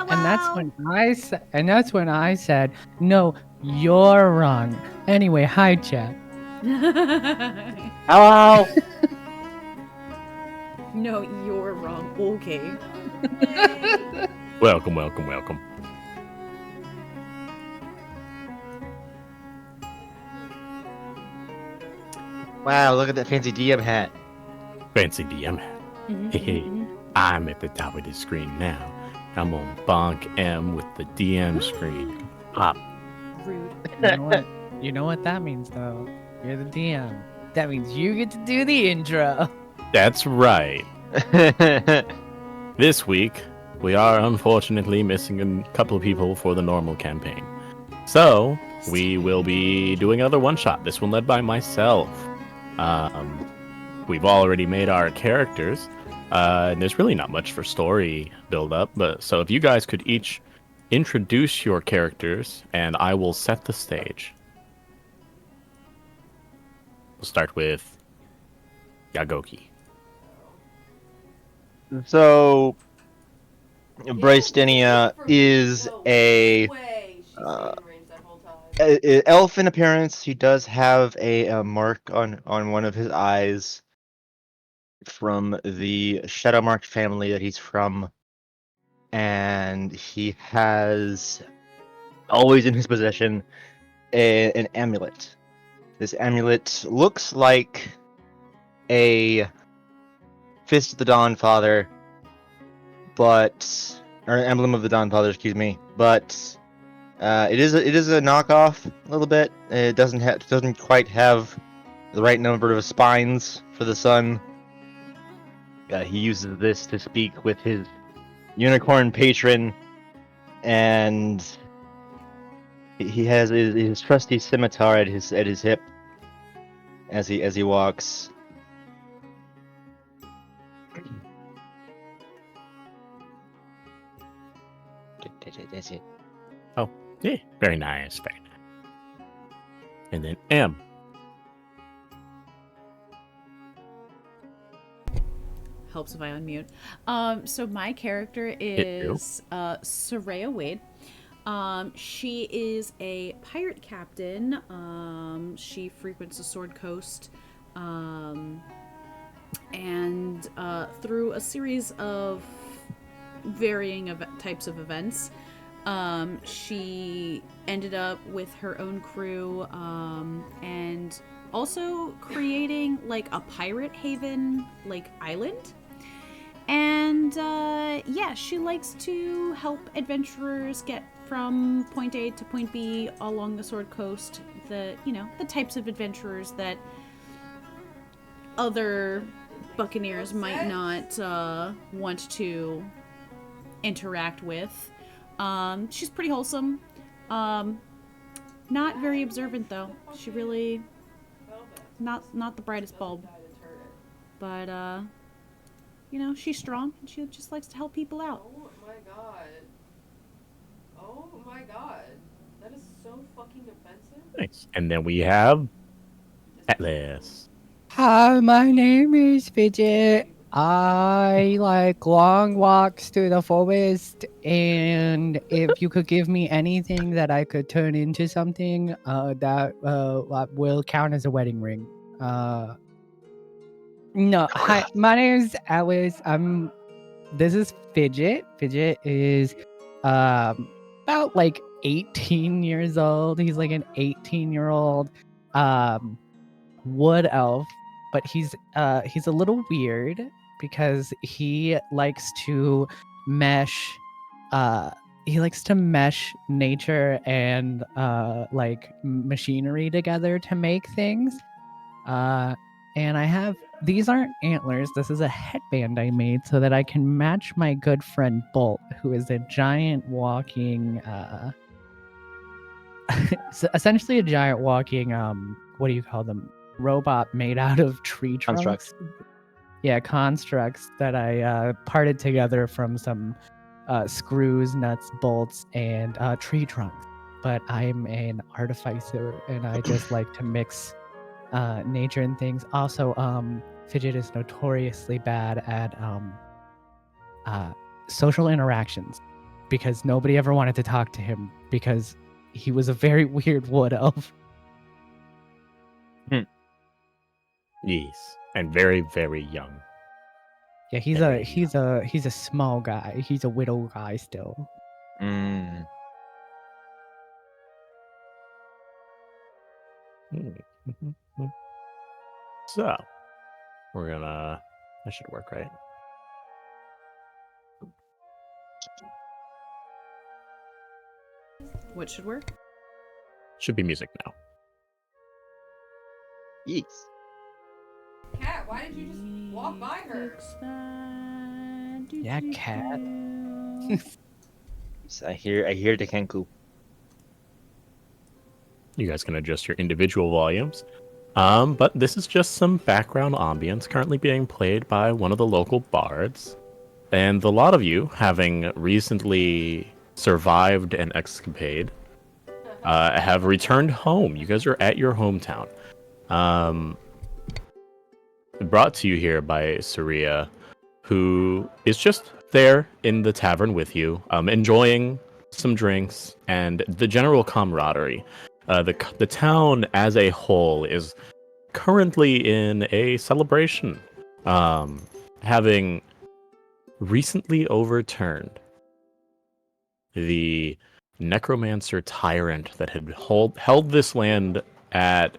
And that's Hello. when I said, "No, you're wrong." Anyway, hi chat. Hello. No, you're wrong. Okay. Welcome, welcome, welcome. Wow, look at that fancy DM hat. Fancy DM. Hey, I'm at the top of the screen now. I'm on Bonk M with the DM screen. Pop. Rude. You know what that means though. You're the DM. That means you get to do the intro. That's right. This week, we are unfortunately missing a couple of people for the normal campaign. So, we will be doing another one-shot. This one led by myself. We've already made our characters. And there's really not much for story build-up, but so if you guys could each introduce your characters, and I will set the stage. We'll start with Yagoki. So, Bryce is a elf in appearance. He does have a mark on one of his eyes from the Shadowmark family that he's from, and he has always in his possession an amulet. This amulet looks like a Fist of the Dawn Father, but or an emblem of the Dawn Father, excuse me. But it is a knockoff a little bit. It doesn't quite have the right number of spines for the sun. He uses this to speak with his unicorn patron, and he has his trusty scimitar at his hip as he walks. That's it. Oh, yeah, very nice, very nice. And then M. Helps if I unmute. So my character is Soraya Wade. She is a pirate captain. She frequents the Sword Coast. And through a series of varying types of events, she ended up with her own crew, and also creating like a pirate haven like island. And yeah, she likes to help adventurers get from point A to point B along the Sword Coast. The types of adventurers that other buccaneers might not want to interact with. She's pretty wholesome. Not very observant though. She really not the brightest bulb. But she's strong and she just likes to help people out. Oh my god. Oh my god. That is so fucking offensive. Nice. And then we have Atlas. Hi, my name is Fidget. I like long walks to the forest, and if you could give me anything that I could turn into something, that will count as a wedding ring. No, hi, my name is Alice. This is Fidget. Fidget is about like 18 years old. He's like an 18-year-old wood elf, but he's a little weird because he likes to mesh nature and like machinery together to make things. And I have these aren't antlers. This is a headband I made so that I can match my good friend Bolt, who is a giant walking essentially a giant walking what do you call them? Robot made out of tree trunks. Constructs. Yeah, constructs that I parted together from some screws, nuts, bolts, and tree trunks. But I'm an artificer, and I just like to mix nature and things. Also, Fidget is notoriously bad at social interactions. because nobody ever wanted to talk to him because he was a very weird wood elf. Yes, and very, very young. Yeah, he's a small guy. He's a widow guy still. Mm. So, we're gonna. That should work, right? What should work? Should be music now. Yes. Cat, why did you just walk by her? Yeah, cat. I hear the Kenku. You guys can adjust your individual volumes. But this is just some background ambience currently being played by one of the local bards. And a lot of you, having recently survived an escapade, have returned home. You guys are at your hometown. Brought to you here by Saria, who is just there in the tavern with you, enjoying some drinks and the general camaraderie. The town as a whole is currently in a celebration, having recently overturned the necromancer tyrant that had held this land at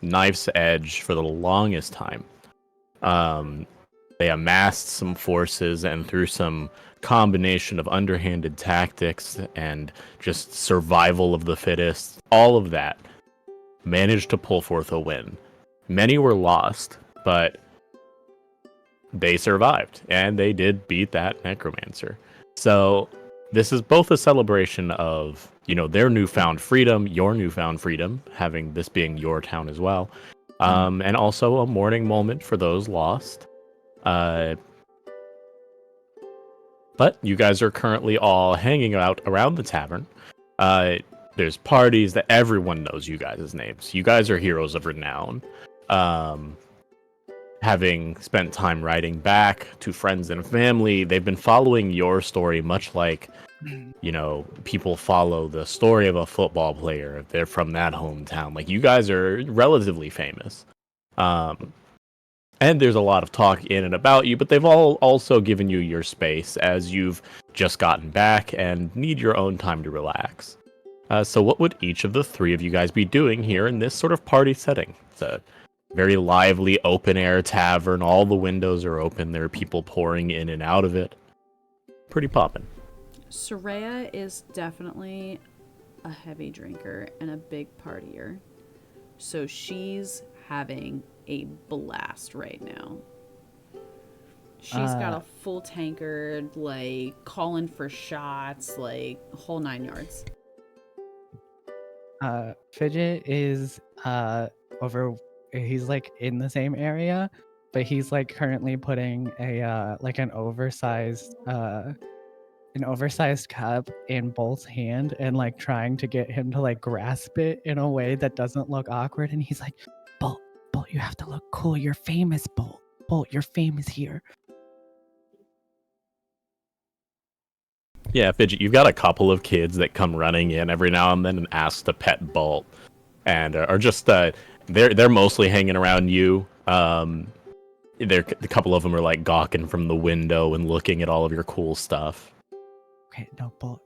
knife's edge for the longest time. They amassed some forces, and through some combination of underhanded tactics and just survival of the fittest, all of that managed to pull forth a win. Many were lost, but they survived, and they did beat that necromancer. So this is both a celebration of, their newfound freedom, your newfound freedom, having this being your town as well, and also a mourning moment for those lost. But you guys are currently all hanging out around the tavern. There's parties that everyone knows you guys' names. You guys are heroes of renown. Having spent time writing back to friends and family, they've been following your story much like, people follow the story of a football player if they're from that hometown. Like, you guys are relatively famous. And there's a lot of talk in and about you, but they've all also given you your space as you've just gotten back and need your own time to relax. So what would each of the three of you guys be doing here in this sort of party setting? It's a very lively open-air tavern. All the windows are open. There are people pouring in and out of it. Pretty poppin'. Soraya is definitely a heavy drinker and a big partier. So she's having a blast right now. She's got a full tankard, like calling for shots, like whole 9 yards. Fidget is over. He's like in the same area, but he's like currently putting a like an oversized cup in Bolt's hand and like trying to get him to like grasp it in a way that doesn't look awkward. And he's like, Bolt, you have to look cool. You're famous, Bolt. Bolt, you're famous here. Yeah, Fidget, you've got a couple of kids that come running in every now and then and ask to pet Bolt, and are just they're mostly hanging around you. A couple of them are like gawking from the window and looking at all of your cool stuff. Okay, no, Bolt,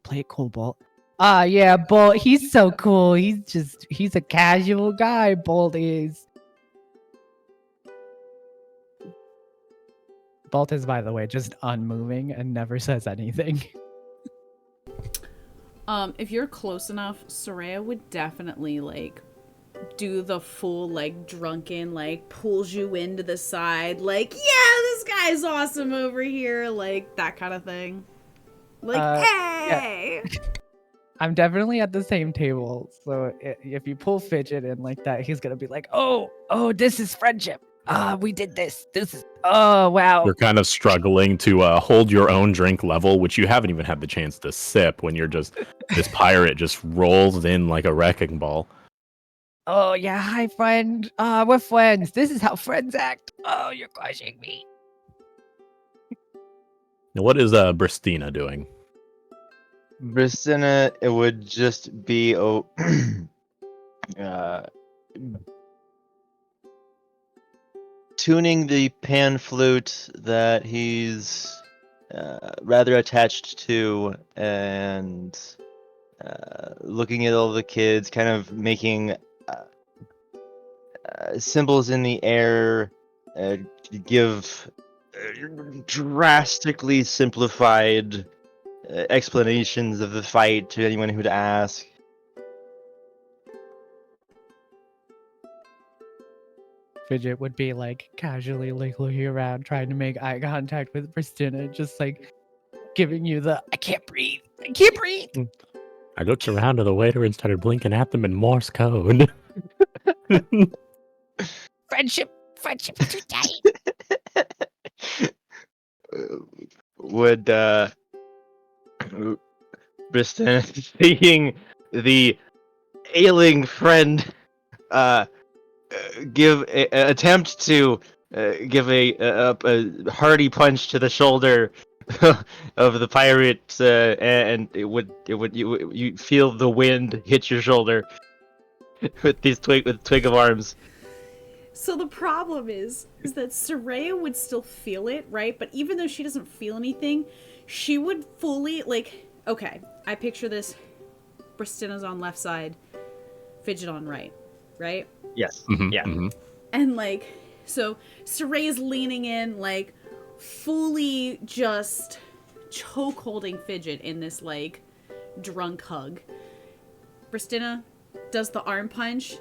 play it cool, Bolt. Yeah, Bolt, he's so cool. He's a casual guy, Bolt is. Bolt is, by the way, just unmoving and never says anything. If you're close enough, Soraya would definitely like do the full like drunken like pulls you into the side like, yeah, this guy's awesome over here, like that kind of thing. Like, hey. Yeah. I'm definitely at the same table, so if you pull Fidget in like that, he's gonna be like, oh, this is friendship. We did this. Oh, wow. You're kind of struggling to hold your own drink level, which you haven't even had the chance to sip when you're just, this pirate just rolls in like a wrecking ball. Oh, yeah, hi, friend. We're friends. This is how friends act. Oh, you're crushing me. Now, what is Bristina doing? Bristina, it would just be tuning the pan flute that he's rather attached to, and looking at all the kids, kind of making symbols in the air, give drastically simplified explanations of the fight to anyone who'd ask. Fidget would be like casually like looking around, trying to make eye contact with Christina, just like giving you the I can't breathe. I can't breathe. I looked around to the waiter and started blinking at them in Morse code. Friendship is too tight. Would Briston, seeing the ailing friend attempt to give a hearty punch to the shoulder of the pirate, and you feel the wind hit your shoulder with twig of arms. So the problem is that Soraya would still feel it, right? But even though she doesn't feel anything, she would fully, like, okay, I picture this. Bristina's on left side, Fidget on right? Yes. Mhm, Yeah. mhm. And, like, so Soraya's leaning in, like, fully just choke holding Fidget in this, like, drunk hug. Bristina does the arm punch.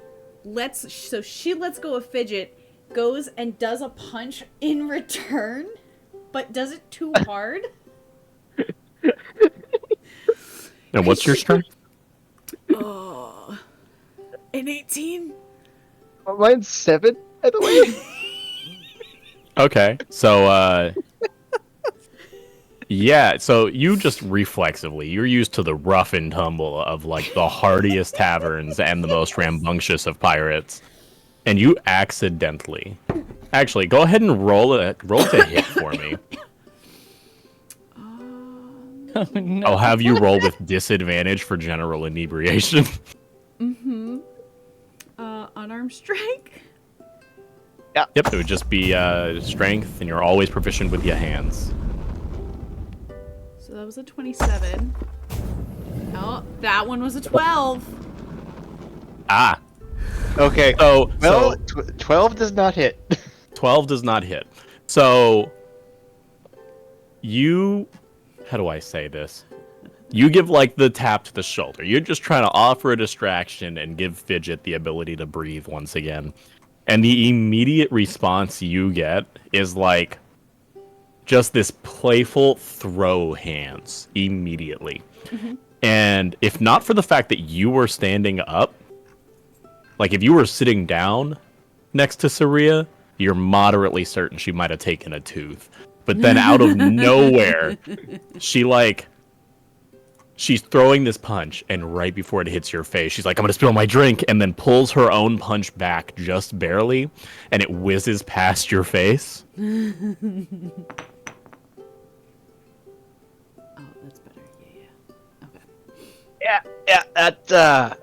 So she lets go of Fidget, goes and does a punch in return, but does it too hard. And what's your strength? Oh, an 18. Mine's 7, by the way. Okay, so yeah, so you just reflexively, you're used to the rough and tumble of like the hardiest taverns and the most rambunctious of pirates, and you accidentally, actually, go ahead and roll to hit for me. Oh, no. I'll have you roll with disadvantage for general inebriation. Mm-hmm. Unarmed strike. Yep, it would just be strength, and you're always proficient with your hands. So that was a 27. Oh, that one was a 12. Ah, Okay. so Well, 12 does not hit. 12 does not hit. So you, how do I say this? You give like the tap to the shoulder. You're just trying to offer a distraction and give Fidget the ability to breathe once again. And the immediate response you get is like just this playful throw hands immediately. Mm-hmm. And if not for the fact that you were standing up, like if you were sitting down next to Saria, you're moderately certain she might have taken a tooth. But then out of nowhere, she's throwing this punch, and right before it hits your face, she's like, I'm gonna spill my drink, and then pulls her own punch back just barely, and it whizzes past your face. Oh, that's better. Yeah. Okay. Yeah,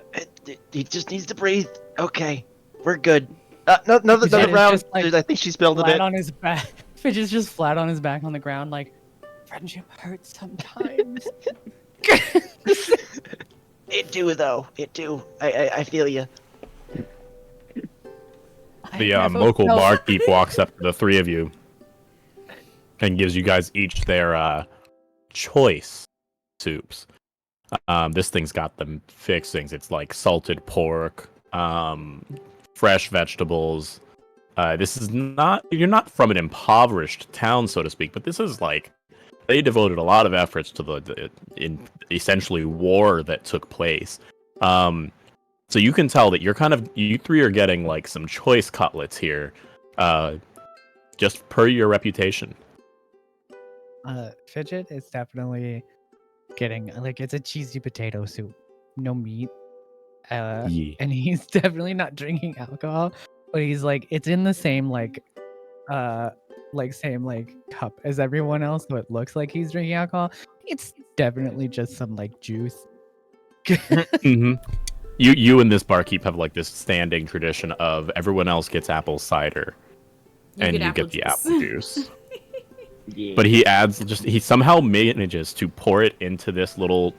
he just needs to breathe. Okay, we're good. Another Fidget is round. just, like, I think she spilled a Flat bit. on his back. Fidget's just flat on his back on the ground, like, friendship hurts sometimes. It do though. It do. I feel you. The local barkeep walks up to the three of you and gives you guys each their choice soups. This thing's got the fixings. It's like salted pork, fresh vegetables. This is not, you're not from an impoverished town, so to speak, but this is like, they devoted a lot of efforts to the in essentially war that took place. So you can tell that you three are getting like some choice cutlets here, just per your reputation. Fidget is definitely getting, like, it's a cheesy potato soup, no meat. Yeah. And he's definitely not drinking alcohol, but he's like, it's in the same like like same like cup as everyone else, so it looks like he's drinking alcohol. It's definitely just some like juice. Mm-hmm. You and this barkeep have like this standing tradition of everyone else gets apple cider, and you get the apple juice. Yeah. But he somehow manages to pour it into this little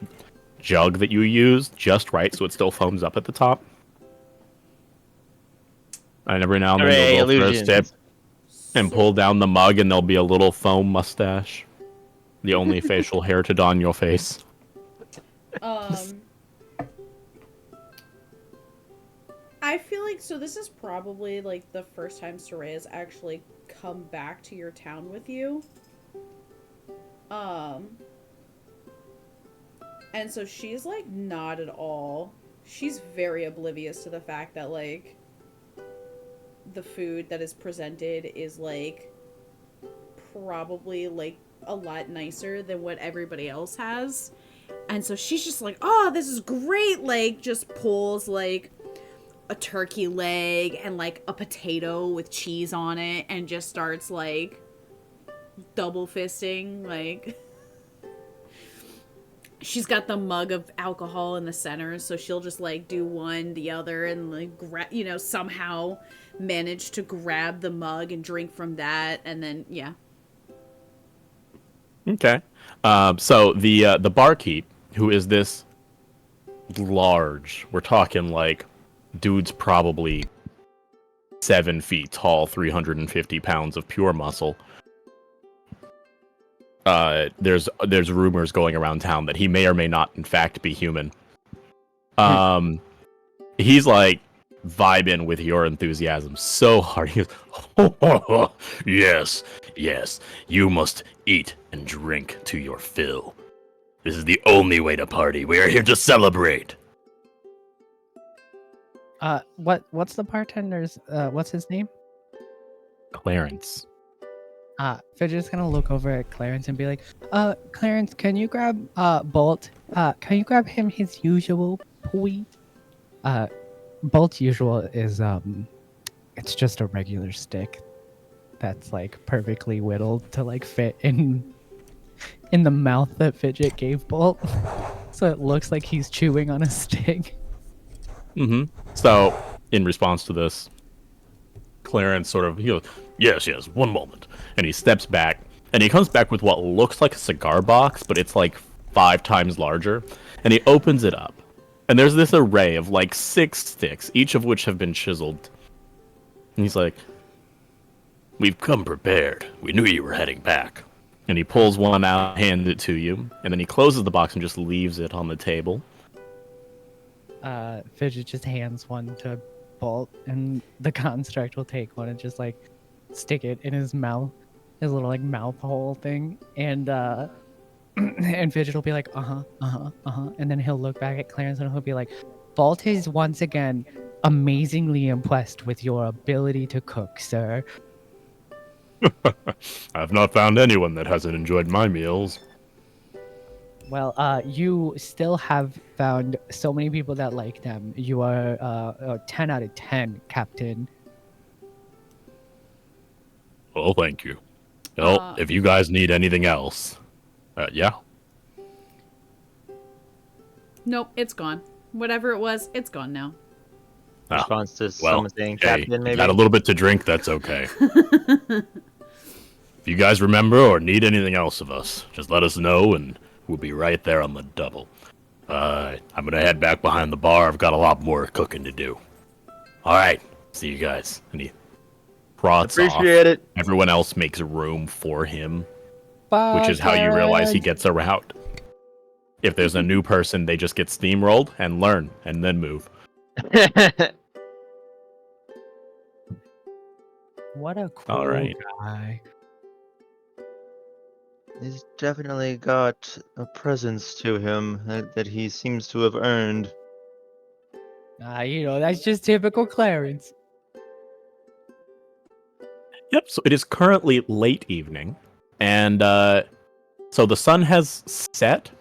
jug that you use just right, so it still foams up at the top. And every now and then Hooray, you'll go for a illusions. sip and pull down the mug, and there'll be a little foam mustache, the only facial hair to don your face. I feel like so this is probably like the first time Soraya's actually come back to your town with you. And so she's like not at all. She's very oblivious to the fact that like the food that is presented is like probably like a lot nicer than what everybody else has. And so she's just like, "Oh, this is great." Like just pulls like a turkey leg and like a potato with cheese on it and just starts like double fisting. Like she's got the mug of alcohol in the center, so she'll just like do one, the other, and like somehow manage to grab the mug and drink from that, and then yeah. Okay. So the barkeep, who is this large, we're talking like dude's probably 7 feet tall, 350 pounds of pure muscle. There's rumors going around town that he may or may not, in fact, be human. He's like vibing with your enthusiasm so hard. He goes, yes, you must eat and drink to your fill. This is the only way to party. We are here to celebrate. What's the bartender's what's his name? Clarence. Fidget's gonna look over at Clarence and be like, Clarence, can you grab Bolt? Can you grab him his usual, please? Bolt's usual is it's just a regular stick that's like perfectly whittled to like fit in the mouth that Fidget gave Bolt. So it looks like he's chewing on a stick. Mm-hmm. So, in response to this, Clarence sort of, he goes, yes, one moment. And he steps back, and he comes back with what looks like a cigar box, but it's like 5 times larger. And he opens it up. And there's this array of like 6 sticks, each of which have been chiseled. And he's like, we've come prepared. We knew you were heading back. And he pulls one out, hands it to you, and then he closes the box and just leaves it on the table. Fidget just hands one to Bolt, and the construct will take one and just like stick it in his mouth, his little like mouth hole thing, and and Fidget will be like, and then he'll look back at Clarence and he'll be like, Bolt is once again amazingly impressed with your ability to cook, sir. I've not found anyone that hasn't enjoyed my meals. Well, you still have found so many people that like them. You are a 10 out of 10, Captain. Well, thank you. Well, if you guys need anything else, yeah. Nope, it's gone. Whatever it was, it's gone now. Response to someone saying Captain, maybe? Got a little bit to drink, that's okay. If you guys remember or need anything else of us, just let us know and we'll be right there on the double. I'm gonna head back behind the bar. I've got a lot more cooking to do. Alright, see you guys. And he trots off. Appreciate it. Everyone else makes room for him, Bye, which is how you realize he Clarence. gets around. If there's a new person, they just get steamrolled and learn, and then move. What a cool All right. guy. He's definitely got a presence to him that he seems to have earned. That's just typical Clarence. Yep, so it is currently late evening, and so the sun has set,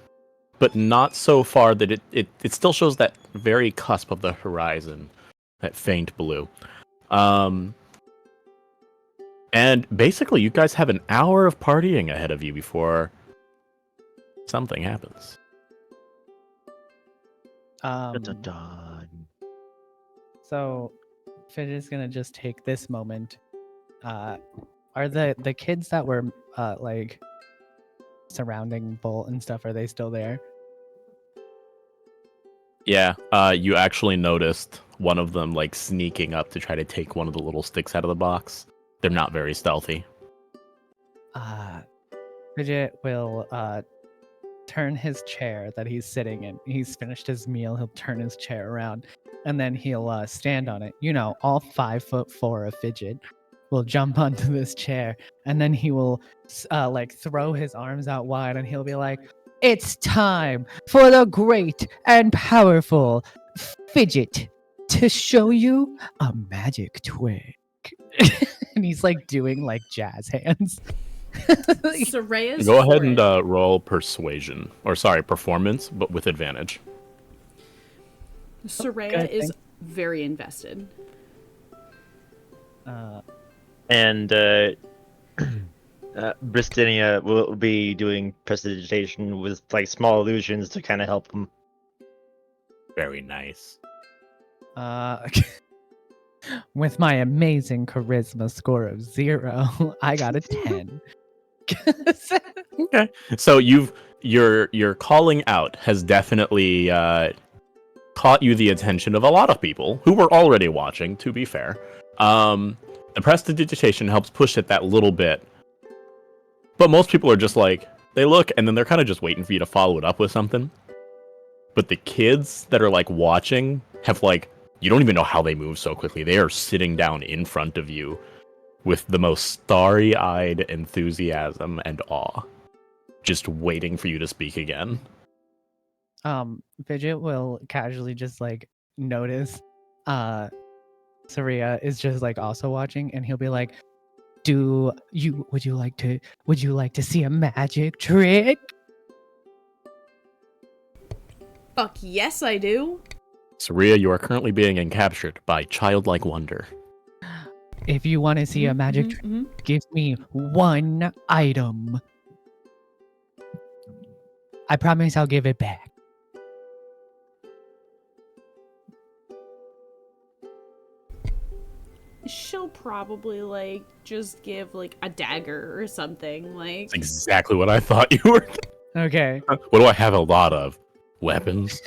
but not so far that it still shows that very cusp of the horizon, that faint blue. And basically, you guys have an hour of partying ahead of you before something happens. Dun-dun-dun. So Fidget's gonna just take this moment. Are the kids that were like surrounding Bolt and stuff, are they still there? Yeah, you actually noticed one of them like sneaking up to try to take one of the little sticks out of the box. They're not very stealthy. Fidget will turn his chair that he's sitting in. He's finished his meal. He'll turn his chair around, and then he'll stand on it. You know, all 5'4" of Fidget will jump onto this chair, and then he will like throw his arms out wide, and he'll be like, "It's time for the great and powerful Fidget to show you a magic twig." And he's like doing like jazz hands. Soraya's Go ahead for and it. roll persuasion, or sorry, performance, but with advantage. Soraya Good, is thank- very invested. And Bristinia will be doing prestidigitation with like small illusions to kind of help him. Very nice. With my amazing charisma score of 0, I got a 10. Okay. So your calling out has definitely caught you the attention of a lot of people who were already watching, to be fair. The prestidigitation helps push it that little bit. But most people are just like, they look and then they're kind of just waiting for you to follow it up with something. But the kids that are like watching have like, you don't even know how they move so quickly. They are sitting down in front of you with the most starry-eyed enthusiasm and awe, just waiting for you to speak again. Fidget will casually just like notice Saria is just like also watching, and he'll be like, would you like to see a magic trick? Fuck yes, I do. Saria, you are currently being encaptured by childlike wonder. If you want to see a magic trick, give me one item. I promise I'll give it back. She'll probably like just give like a dagger or something. Like That's exactly what I thought you were. Okay. What do I have a lot of? Weapons?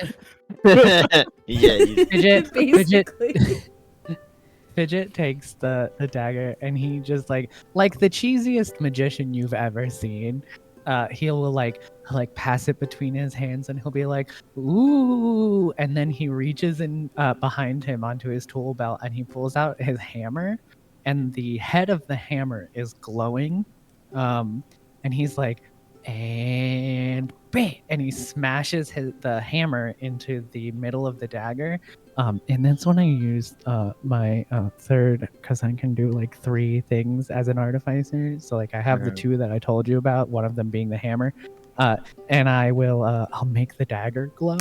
Yeah, you, Fidget, basically. Fidget takes the dagger, and he just like the cheesiest magician you've ever seen. He will like pass it between his hands, and he'll be like, "Ooh!" And then he reaches in behind him onto his tool belt, and he pulls out his hammer, and the head of the hammer is glowing. And he's like, and bam! And he smashes the hammer into the middle of the dagger. And that's when I used my third, because I can do like 3 things as an artificer. So like I have the 2 that I told you about, one of them being the hammer. And I will I'll make the dagger glow.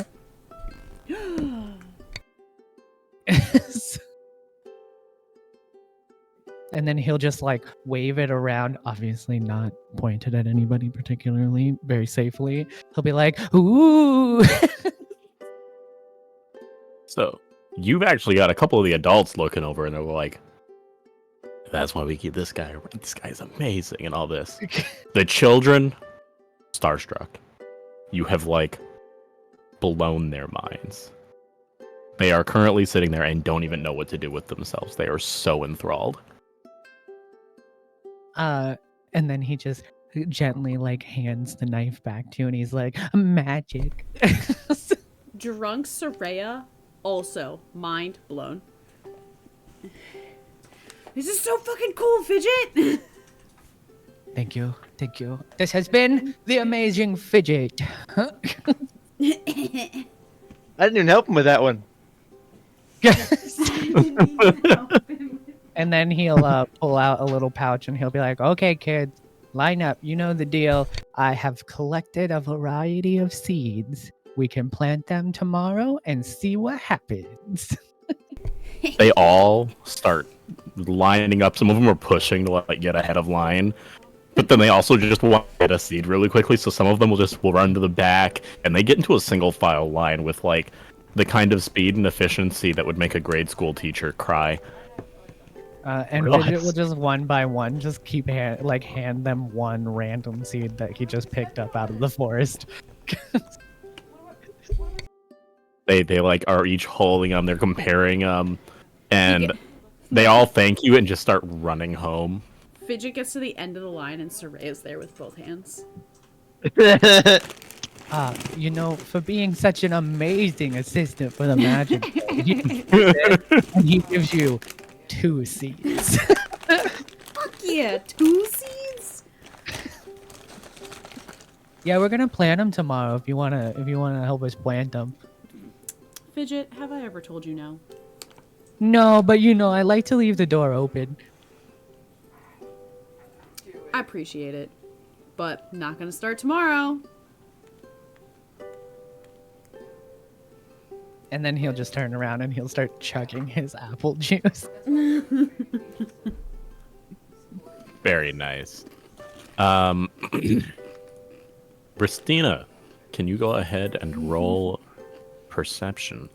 And then he'll just like wave it around, obviously not pointed at anybody particularly, very safely. He'll be like, "Ooh!" So, you've actually got a couple of the adults looking over and they're like, that's why we keep this guy around. This guy's amazing and all this. The children, starstruck. You have like blown their minds. They are currently sitting there and don't even know what to do with themselves. They are so enthralled. And then he just gently like hands the knife back to you, and he's like, "Magic." Drunk Soraya, also mind blown. This is so fucking cool, Fidget. Thank you. This has been the amazing Fidget. I didn't even help him with that one. And then he'll pull out a little pouch, and he'll be like, "Okay, kids, line up. You know the deal. I have collected a variety of seeds. We can plant them tomorrow and see what happens." they all start lining up. Some of them are pushing to like get ahead of line, but then they also just want to get a seed really quickly. So some of them will run to the back, and they get into a single file line with like the kind of speed and efficiency that would make a grade school teacher cry. And Relax. Fidget will just one by one just keep hand them one random seed that he just picked up out of the forest. They like are each holding them, they're comparing them, and they all thank you and just start running home. Fidget gets to the end of the line and Saray is there with both hands. For being such an amazing assistant for the magic and he gives you 2 seeds. Fuck yeah, 2 seeds? Yeah, we're gonna plant them tomorrow if you wanna help us plant them. Fidget, have I ever told you no? No, but I like to leave the door open. I appreciate it, but not gonna start tomorrow. And then he'll just turn around and he'll start chugging his apple juice. Very nice. Christina, can you go ahead and roll perception?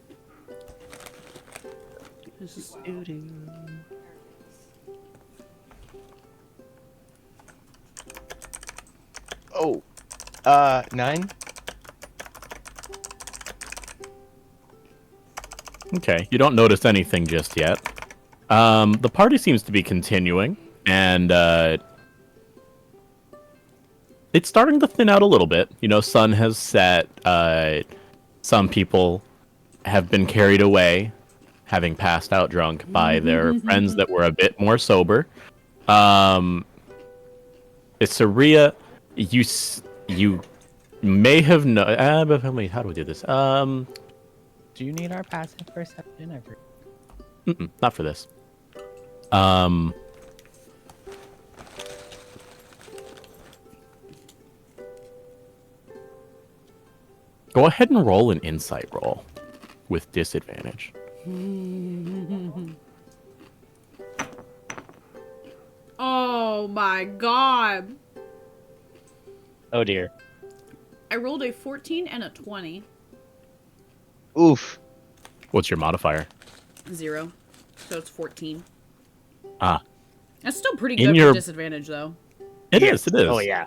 Oh, 9. Okay, you don't notice anything just yet. The party seems to be continuing, and it's starting to thin out a little bit. Sun has set. Some people have been carried away, having passed out drunk by their friends that were a bit more sober. Saria, you may have how do we do this? Do you need our passive perception? Not for this. Go ahead and roll an insight roll with disadvantage. Oh my god. Oh dear. I rolled a 14 and a 20. Oof. What's your modifier? 0. So it's 14. Ah. That's still pretty In good your- for disadvantage, though. It is. Oh yeah.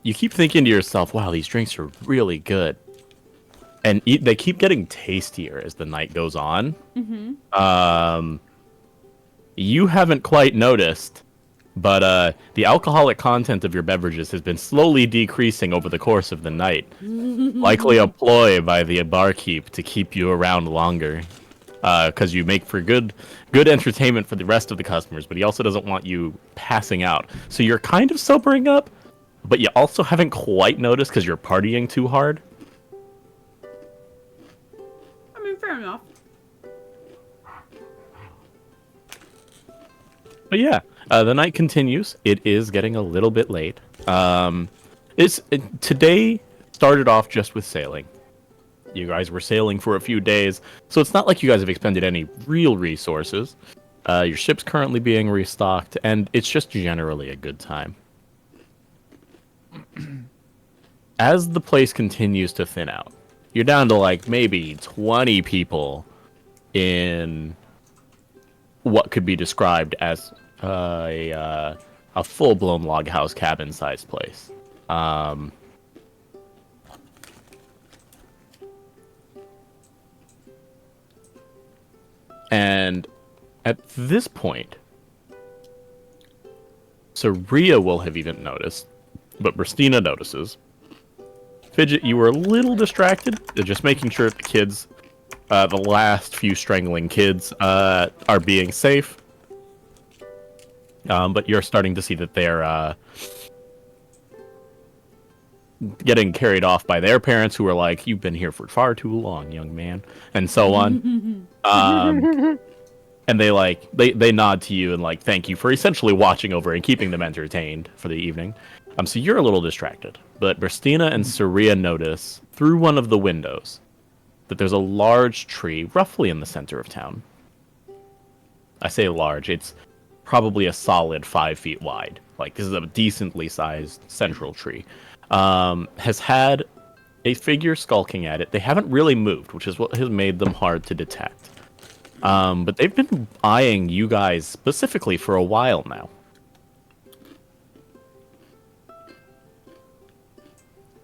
You keep thinking to yourself, wow, these drinks are really good. And they keep getting tastier as the night goes on. Mm-hmm. You haven't quite noticed, but the alcoholic content of your beverages has been slowly decreasing over the course of the night. Likely a ploy by the barkeep to keep you around longer. Because you make for good entertainment for the rest of the customers, but he also doesn't want you passing out. So you're kind of sobering up, but you also haven't quite noticed because you're partying too hard. I mean, fair enough. But yeah, the night continues. It is getting a little bit late. Today started off just with sailing. You guys were sailing for a few days, so it's not like you guys have expended any real resources. Your ship's currently being restocked, and it's just generally a good time. As the place continues to thin out, you're down to like maybe 20 people in what could be described as a full-blown log house cabin-sized place. And at this point, Saria will have even noticed, but Christina notices. Fidget, you were a little distracted, just making sure the kids, the last few strangling kids, are being safe. But you're starting to see that they're getting carried off by their parents, who are like, "You've been here for far too long, young man," and so on. And they nod to you and like thank you for essentially watching over and keeping them entertained for the evening. So you're a little distracted, but Christina and Saria notice through one of the windows that there's a large tree roughly in the center of town. I say large. It's probably a solid 5 feet wide. Like this is a decently sized central tree. Has had a figure skulking at it. They haven't really moved, which is what has made them hard to detect. But they've been eyeing you guys specifically for a while now.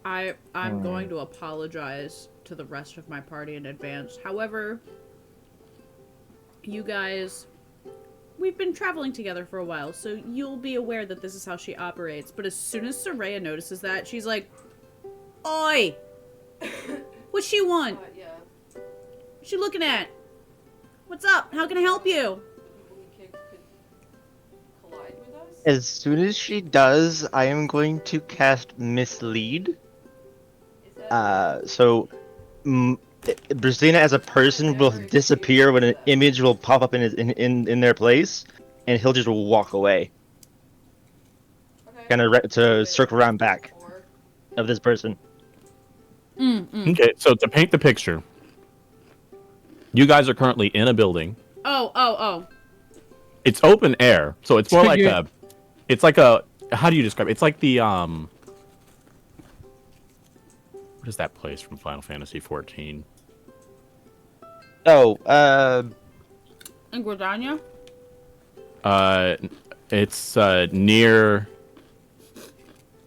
I'm going to apologize to the rest of my party in advance. However, you guys, we've been traveling together for a while, so you'll be aware that this is how she operates. But as soon as Soraya notices that, she's like, "Oi! What she want? Yeah. What she looking at? What's up? How can I help you?" The people he kicked could collide with us? As soon as she does, I am going to cast Mislead. Is that Bristina as a person will disappear when an image will pop up in their place, and he'll just walk away, okay? kind of to circle around back Or of this person. Okay, so to paint the picture, you guys are currently in a building. Oh. It's open air, so it's more So like you're- a. It's like a. How do you describe it? It's like the What is that place from Final Fantasy 14? Oh, In Gordania? It's near.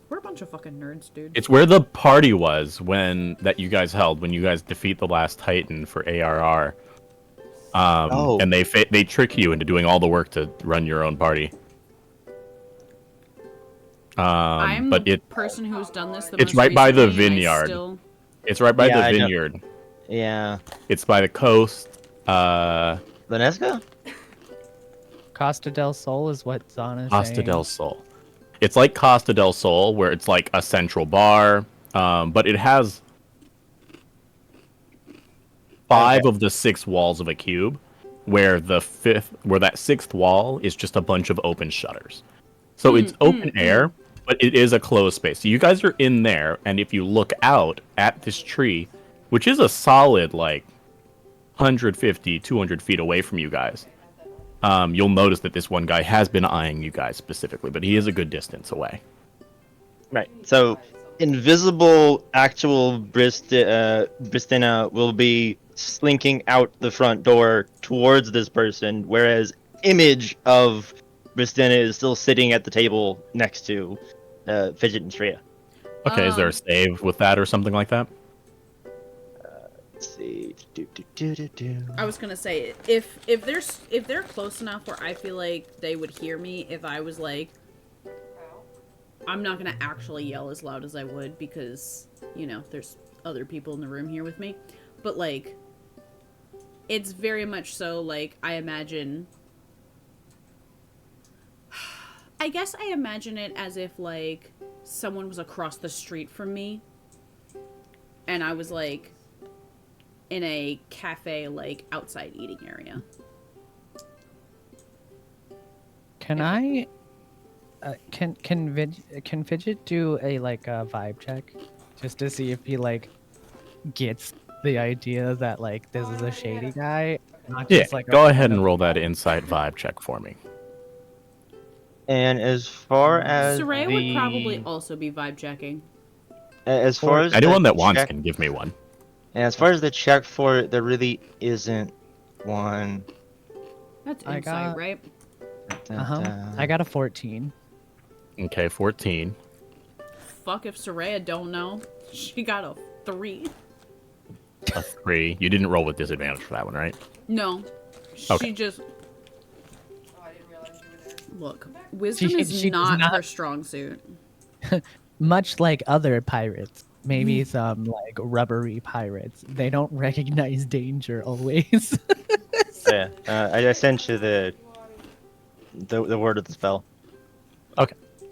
We're a bunch of fucking nerds, dude. It's where the party was that you guys held when you guys defeat the last Titan for ARR. Oh. And they trick you into doing all the work to run your own party. I'm But the person who's done this the it's most right by the recently, and I vineyard. still- It's right by Yeah, the I know. vineyard. yeah. It's by the coast. Vanesca? Costa del Sol is what Zana's Costa saying. del Sol. It's like Costa del Sol, where it's like a central bar, but it has 5 of the 6 walls of a cube, where that 6th wall is just a bunch of open shutters. So it's open air, but it is a closed space. So you guys are in there, and if you look out at this tree, which is a solid like 150, 200 feet away from you guys, you'll notice that this one guy has been eyeing you guys specifically, but he is a good distance away. Right. So, invisible actual Bristina will be slinking out the front door towards this person, whereas image of Bristina is still sitting at the table next to Fidget and Shreya. Okay, is there a save with that or something like that? Let's see. I was gonna say, if they're close enough where I feel like they would hear me if I was like, I'm not gonna actually yell as loud as I would because, there's other people in the room here with me. But like, it's very much so like I guess I imagine it as if like someone was across the street from me and I was like in a cafe, like outside eating area. Can I? Can Fidget do a vibe check, just to see if he gets the idea that this is a shady guy, not Yeah, just go ahead and roll that insight vibe check for me. And as far as Soraya would probably also be vibe checking. as far as Anyone the that wants check, can give me one. and as far as the check for it, there really isn't one. That's I insight, got- right? I got a 14. Okay, 14. Fuck if Soraya don't know. She got a 3. A 3. You didn't roll with disadvantage for that one, right? No. Okay. She just... Oh, I didn't realize you were there. Look, wisdom She is does not not- her strong suit. Much like other pirates, maybe some rubbery pirates, they don't recognize danger always. Yeah, I sent you the word of the spell. Okay. Yeah.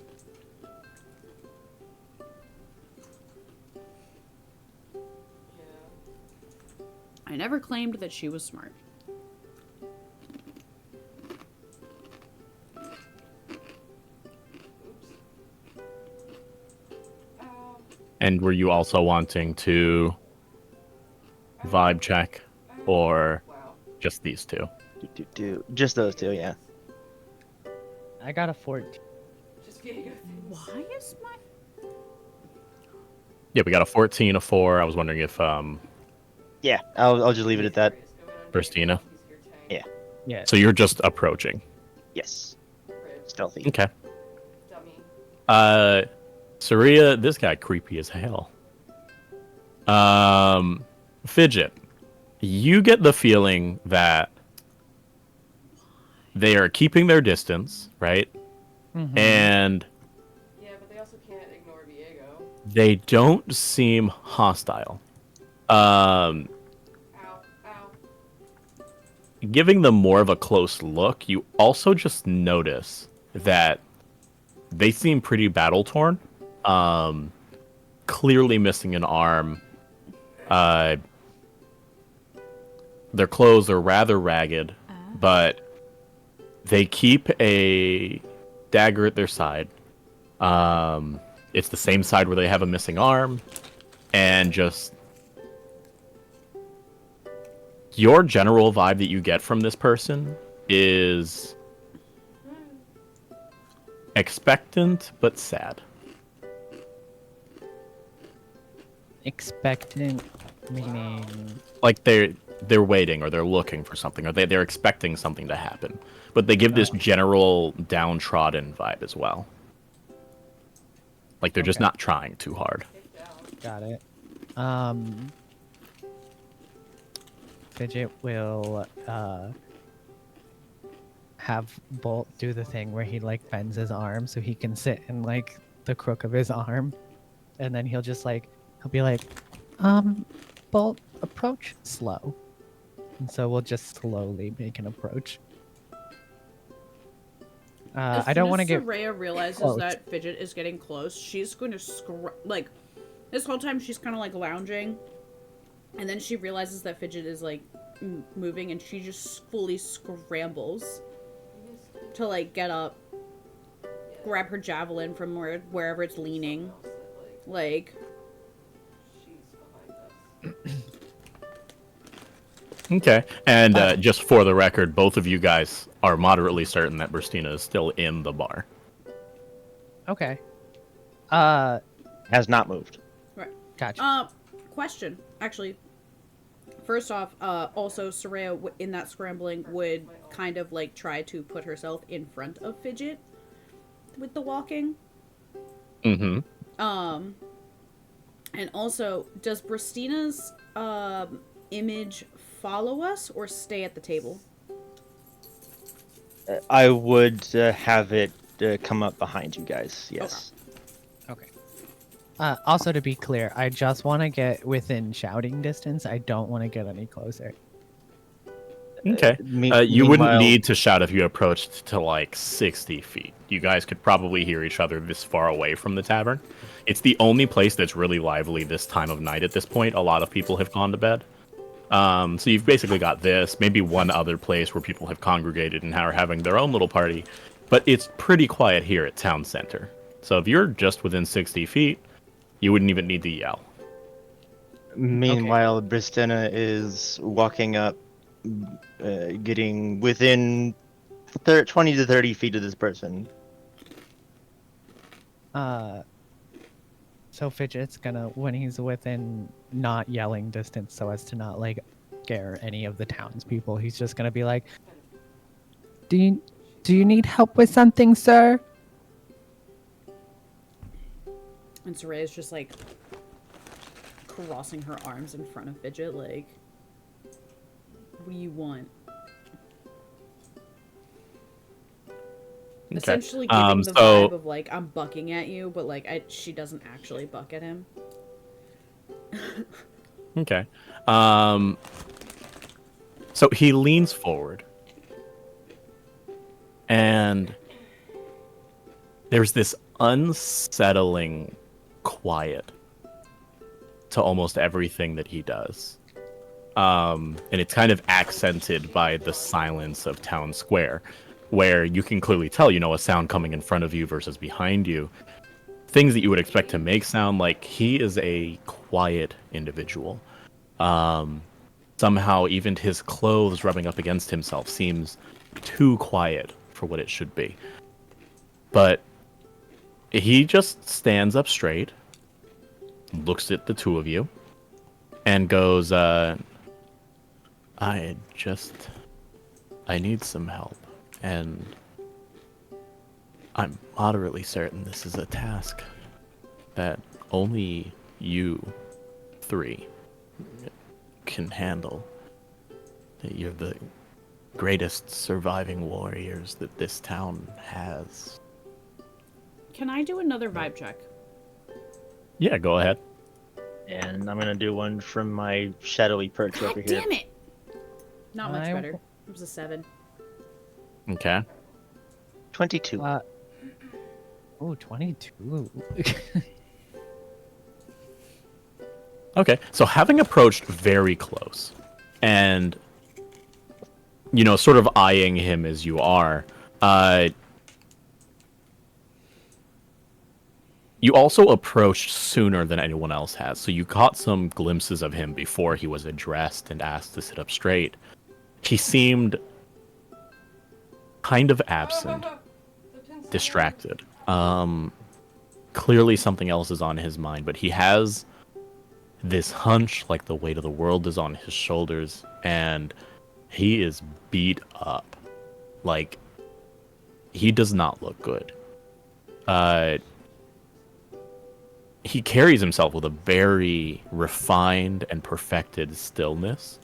I never claimed that she was smart. And were you also wanting to vibe check, or Wow. just these two? Just those two, yeah. I got a 14. Just kidding. Why is my Yeah, we got a 14, a 4. I was wondering if Yeah, I'll just leave it at that. Christina. Yeah. Yeah. So you're just approaching. Yes. Stealthy. Okay. Dummy. Saria, this guy creepy as hell. Fidget, you get the feeling that they are keeping their distance, right? Mhm. And Yeah, but they also can't ignore Viego. they don't seem hostile. Ow. Ow. Giving them more of a close look, you also just notice that they seem pretty battle torn. Clearly missing an arm. Their clothes are rather ragged, but they keep a dagger at their side. It's the same side where they have a missing arm, and just your general vibe that you get from this person is expectant but sad. Expectant, meaning. Like they're waiting, or they're looking for something, or they're expecting something to happen, but they give this general downtrodden vibe as well. Like they're just Okay. not trying too hard. Got it. Fidget will have Bolt do the thing where he like bends his arm so he can sit in like the crook of his arm, and then he'll be like, Bolt, approach slow. And so we'll just slowly make an approach. I don't want to get. Soraya realizes close. that Fidget is getting close, she's going to like this whole time she's kind of like lounging, and then she realizes that Fidget is like moving, and she just fully scrambles to like get up, grab her javelin from wherever it's leaning, like. She's behind us. Okay. And just for the record, both of you guys are moderately certain that Burstina is still in the bar. Okay. Has not moved. Right. Gotcha. Question. Actually, first off, also Soraya in that scrambling would kind of like try to put herself in front of Fidget with the walking. Mm-hmm. And also, does Bristina's image follow us or stay at the table? I would have it come up behind you guys. Yes. Okay. Also, to be clear, I just want to get within shouting distance. I don't want to get any closer. Okay. You wouldn't meanwhile- need to shout if you approached to like 60 feet. You guys could probably hear each other this far away from the tavern. It's the only place that's really lively this time of night at this point. A lot of people have gone to bed. So you've basically got this, maybe one other place where people have congregated and are having their own little party. But it's pretty quiet here at Town Center. So if you're just within 60 feet, you wouldn't even need to yell. Meanwhile, Bristina is walking up, getting within 20 to 30 feet of this person. So Fidget's gonna, when he's within not yelling distance so as to not like scare any of the townspeople, he's just gonna be like, Do you need help with something, sir? And Soraya's just like crossing her arms in front of Fidget, like, what do you want? Okay. Essentially giving the vibe of like, I'm bucking at you, but like she doesn't actually buck at him. Okay. So he leans forward. And there's this unsettling quiet to almost everything that he does. And it's kind of accented by the silence of Town Square, where you can clearly tell, a sound coming in front of you versus behind you. Things that you would expect to make sound. Like, he is a quiet individual. Somehow, even his clothes rubbing up against himself seems too quiet for what it should be. But he just stands up straight, looks at the two of you, and goes, I need some help. And I'm moderately certain this is a task that only you three can handle. That you're the greatest surviving warriors that this town has. Can I do another vibe check? Yeah, go ahead. And I'm gonna do one from my shadowy perch over God here. damn it! Not much I- better. It was a 7. Okay. 22. Oh, 22. Okay, so having approached very close and, sort of eyeing him as you are, you also approached sooner than anyone else has, so you caught some glimpses of him before he was addressed and asked to sit up straight. He seemed kind of absent, distracted. Clearly something else is on his mind, but he has this hunch like the weight of the world is on his shoulders, and he is beat up. Like, he does not look good. He carries himself with a very refined and perfected stillness.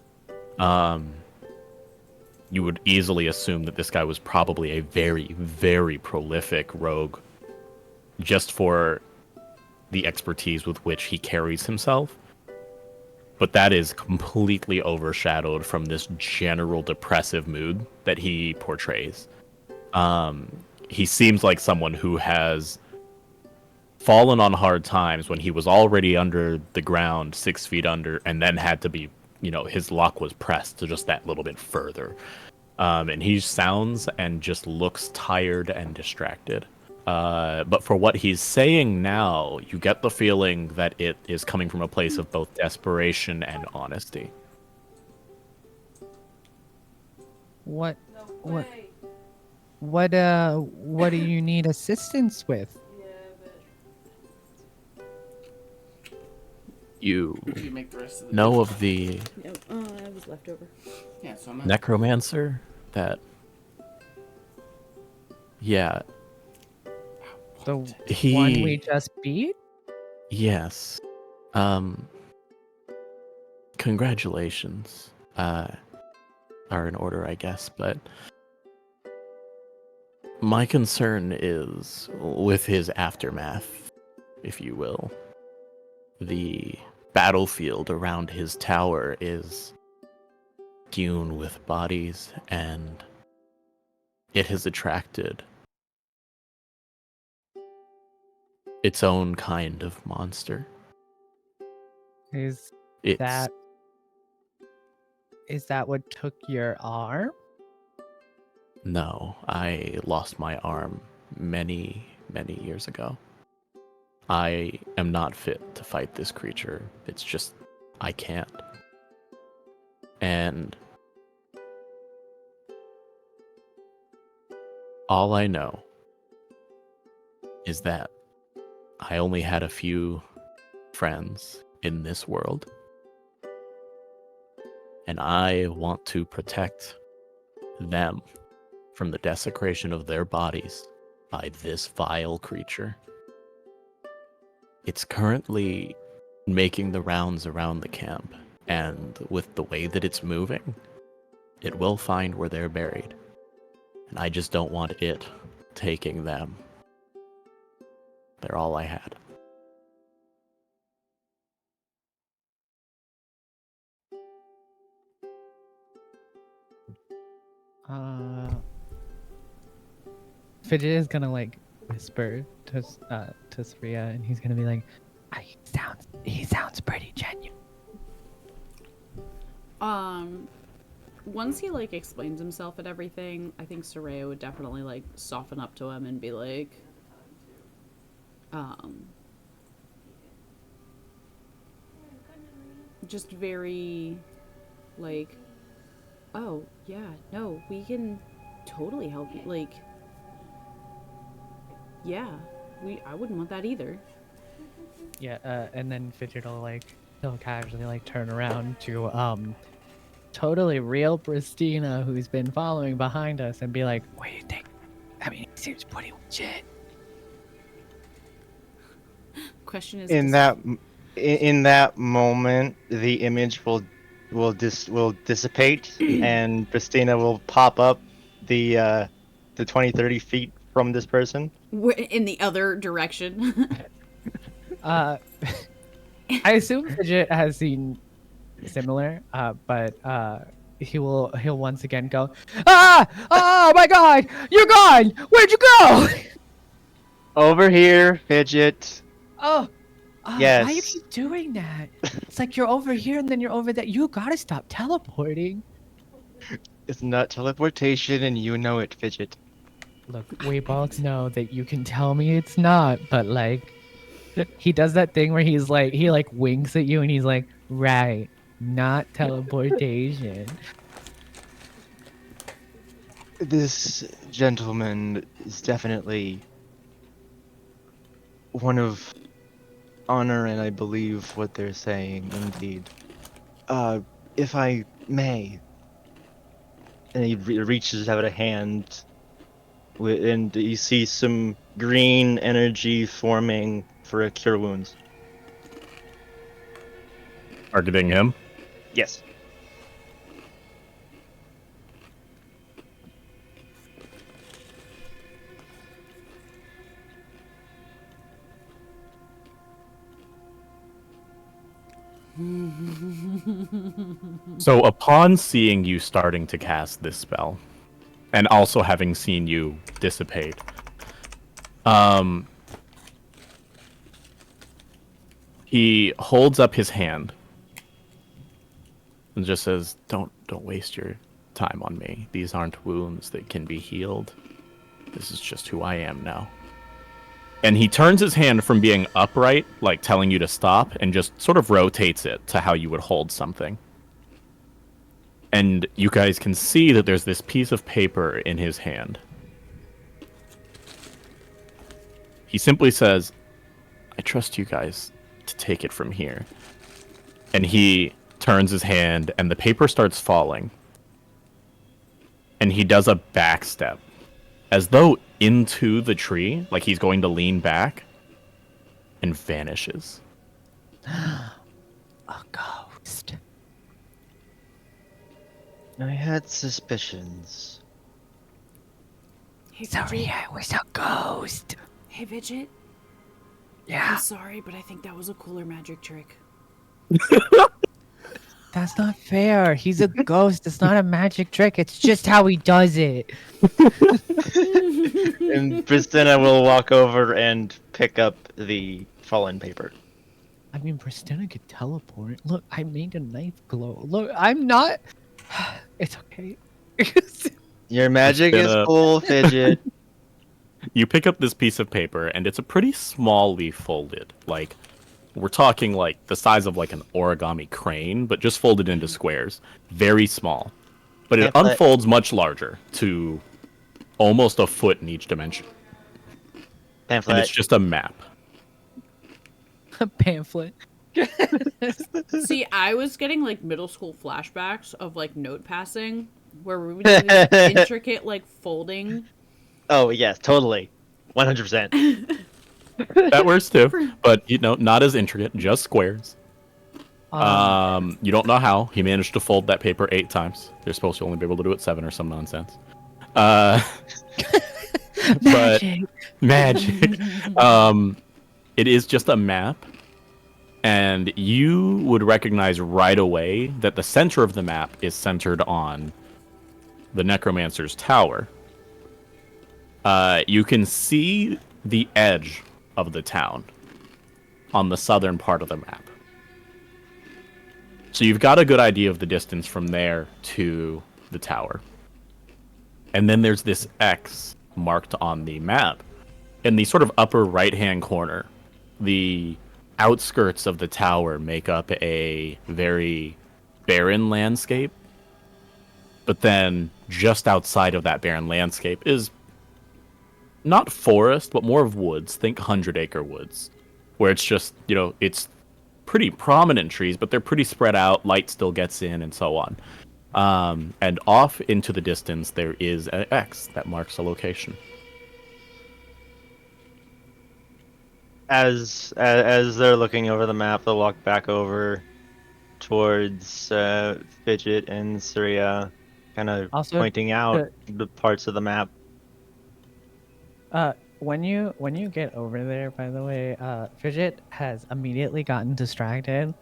You would easily assume that this guy was probably a very, very prolific rogue, just for the expertise with which he carries himself. But that is completely overshadowed from this general depressive mood that he portrays. He seems like someone who has fallen on hard times when he was already under the ground, 6 feet under, and then had to be, his luck was pressed to just that little bit further. And he sounds and just looks tired and distracted. But for what he's saying now, you get the feeling that it is coming from a place of both desperation and honesty. What No What? way. what do you need assistance with? Yeah, but You You make the rest of the know of the No, that was left over. Yeah, so I'm not. necromancer that... Yeah, The he... one we just beat? Yes. Congratulations. Are in order, I guess, but my concern is with his aftermath, if you will. The battlefield around his tower is strewn with bodies, and it has attracted its own kind of monster. Is It's that what took your arm? No, I lost my arm many, many years ago. I am not fit to fight this creature. It's just, I can't. And all I know is that I only had a few friends in this world. And I want to protect them from the desecration of their bodies by this vile creature. It's currently making the rounds around the camp, and with the way that it's moving, it will find where they're buried. And I just don't want it taking them. They're all I had. Fidget is gonna like whisper to Sria, and he's gonna be like, he sounds pretty genuine. Once he like explains himself and everything, I think Soraya would definitely like soften up to him and be like, just very Like, oh, yeah, no, we can totally help you. Like, yeah, I wouldn't want that either. Yeah, and then Fidget will like he'll casually like turn around to totally real Pristina who's been following behind us and be like, "What do you think? I mean, he seems pretty legit." Question is, In that moment, the image will dissipate, and Christina will pop up the 20, 30 feet from this person. in the other direction. I assume Fidget has seen similar, but he'll once again go, "Ah! Oh my God! You're gone! Where'd you go?" Over here, Fidget. Oh, Yes. why you keep doing that? It's like you're over here and then you're over there. You gotta stop teleporting. It's not teleportation, and you know it, Fidget. Look, we both know that you can tell me it's not, but like, he does that thing where he like winks at you and he's like, right, not teleportation. This gentleman is definitely one of honor, and I believe what they're saying, indeed. If I may. And he reaches out a hand, and you see some green energy forming for a cure wounds. Targeting him. Yes. So upon seeing you starting to cast this spell, and also having seen you dissipate, he holds up his hand and just says, "Don't waste your time on me. These aren't wounds that can be healed. This is just who I am now." And he turns his hand from being upright, like telling you to stop, and just sort of rotates it to how you would hold something. And you guys can see that there's this piece of paper in his hand. He simply says, "I trust you guys to take it from here." And he turns his hand, and the paper starts falling. And he does a back step, as though into the tree, like he's going to lean back, and vanishes. A ghost. I had suspicions. Hey, Sorry, Fidget. I was a ghost. Hey, Fidget. Yeah. I'm sorry, but I think that was a cooler magic trick. That's not fair. He's a ghost. It's not a magic trick. It's just how he does it. And Christina will walk over and pick up the fallen paper. I mean, Pristina could teleport. Look, I made a knife glow. Look, I'm not. It's okay. Your magic is Christina- cool, Fidget. You pick up this piece of paper, and it's a pretty small leaf folded. Like, we're talking like the size of like an origami crane, but just folded into squares. Very small. But it Pamphlet. unfolds much larger to almost a foot in each dimension. And Pamphlet. it's just a map. A pamphlet. See, I was getting like middle school flashbacks of like note passing, where we would do this intricate like folding. Oh, yes, totally. 100%. That works too. But, you know, not as intricate, just squares. You don't know how. He managed to fold that paper 8 times. They're supposed to only be able to do it 7 or some nonsense. But magic. It is just a map, and you would recognize right away that the center of the map is centered on the Necromancer's Tower. You can see the edge of the town on the southern part of the map. So you've got a good idea of the distance from there to the tower. And then there's this X marked on the map. In the sort of upper right-hand corner, the outskirts of the tower make up a very barren landscape, but then just outside of that barren landscape is not forest, but more of woods. Think 100-acre woods, where it's just, it's pretty prominent trees, but they're pretty spread out. Light still gets in, and so on. And off into the distance, there is an X that marks a location. As they're looking over the map, they'll walk back over towards Fidget and Surya, kind of Also, pointing out the parts of the map. When you get over there, by the way, Fidget has immediately gotten distracted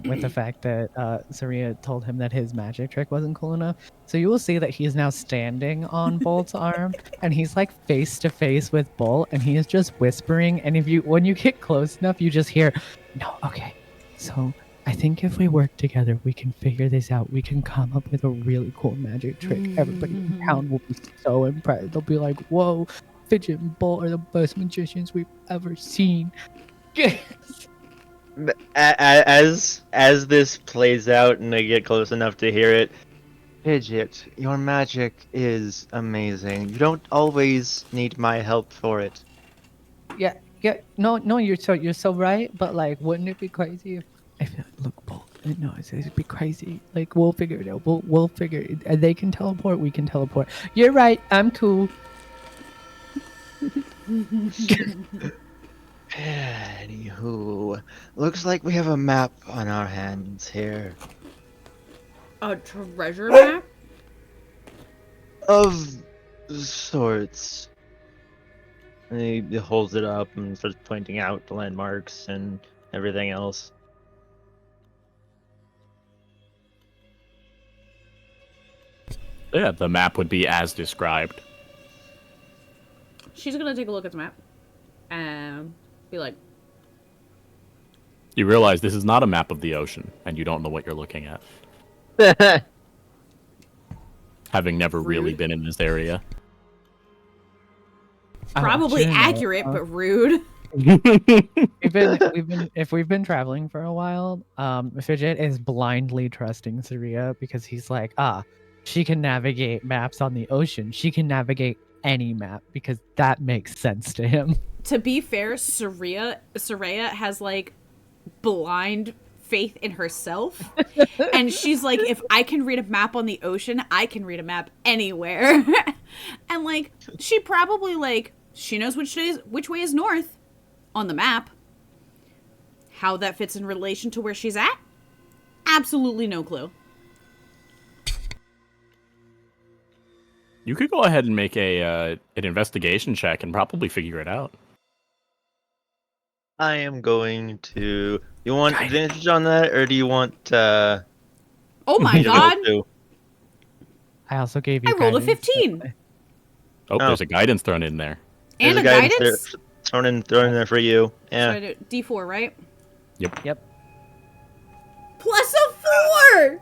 with the fact that Surya told him that his magic trick wasn't cool enough. So you will see that he's now standing on Bolt's arm, and he's like face to face with Bolt, and he is just whispering. And when you get close enough, you just hear, "No, okay, so I think if we work together, we can figure this out. We can come up with a really cool magic trick. Everybody in town will be so impressed. They'll be like, whoa, Fidget and Bolt are the best magicians we've ever seen." As this plays out and they get close enough to hear it, Fidget, your magic is amazing. You don't always need my help for it. Yeah, no, you're so right. But like, wouldn't it be crazy if look, Bolt? No, it'd be crazy. Like, we'll figure it out. We'll figure it. They can teleport. We can teleport. You're right. I'm cool. Anywho, looks like we have a map on our hands here. A treasure map? Of sorts. And he holds it up and starts pointing out the landmarks and everything else. Yeah, the map would be as described. She's gonna take a look at the map and be like, You realize this is not a map of the ocean, and you don't know what you're looking at. Having never really Rude. been in this area. probably Juno, accurate, but rude. We've been traveling for a while. Fidget is blindly trusting Surya because he's like, she can navigate maps on the ocean. She can navigate any map because that makes sense to him. To be fair, Soraya has like blind faith in herself. And she's like, if I can read a map on the ocean, I can read a map anywhere. And like, she probably like, she knows which way is north on the map. How that fits in relation to where she's at? Absolutely no clue. You could go ahead and make an investigation check and probably figure it out. I am going to. You want advantage on that, or do you want? Oh my me to roll god! too? I also gave you. I rolled a guidance. 15. Oh, there's a guidance thrown in there. And There's a guidance? there, thrown in there for you. Yeah. So I do D4, right? Yep. Plus a 4!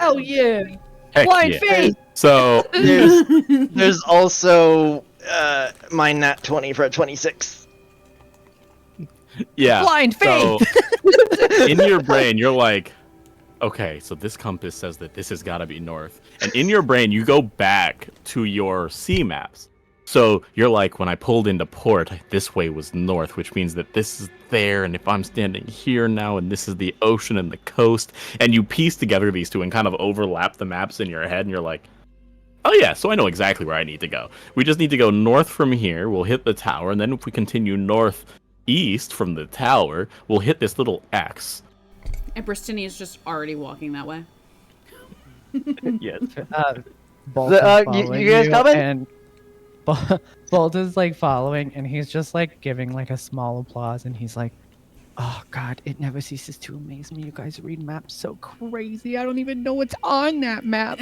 Oh yeah. Heck Blind yeah. faith. So There's also my nat 20 for a 26. yeah. Blind So faith. in your brain, you're like, okay, so this compass says that this has got to be north. And in your brain, you go back to your sea maps. So you're like, when I pulled into port, this way was north, which means that this is there. And if I'm standing here now, and this is the ocean and the coast, and you piece together these two and kind of overlap the maps in your head, and you're like, oh yeah, so I know exactly where I need to go. We just need to go north from here. We'll hit the tower. And then if we continue northeast from the tower, we'll hit this little X. And Bristini is just already walking that way. Yes. Bolt You is guys following coming? And Bolt is like following, and he's just like giving like a small applause, and he's like, "Oh God, it never ceases to amaze me. You guys read maps so crazy. I don't even know what's on that map."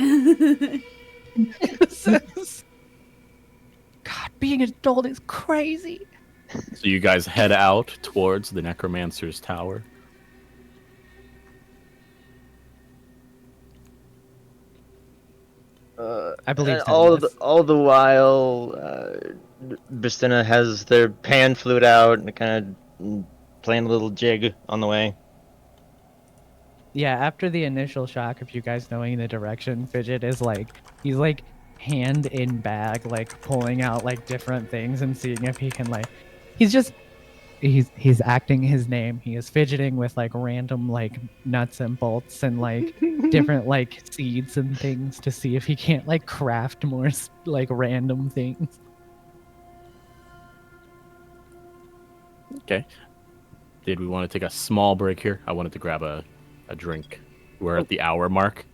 God, being an adult is crazy. So you guys head out towards the Necromancer's Tower. I believe so, all yes. all the while, Bistina has their pan flute out and kind of playing a little jig on the way. Yeah, after the initial shock of you guys knowing the direction, Fidget is like he's like hand in bag, like pulling out like different things and seeing if he can like he's just he's acting his name. He is fidgeting with like random like nuts and bolts and like different like seeds and things to see if he can't like craft more like random things. Okay. Did we want to take a small break here? I wanted to grab a drink. We're at the hour mark,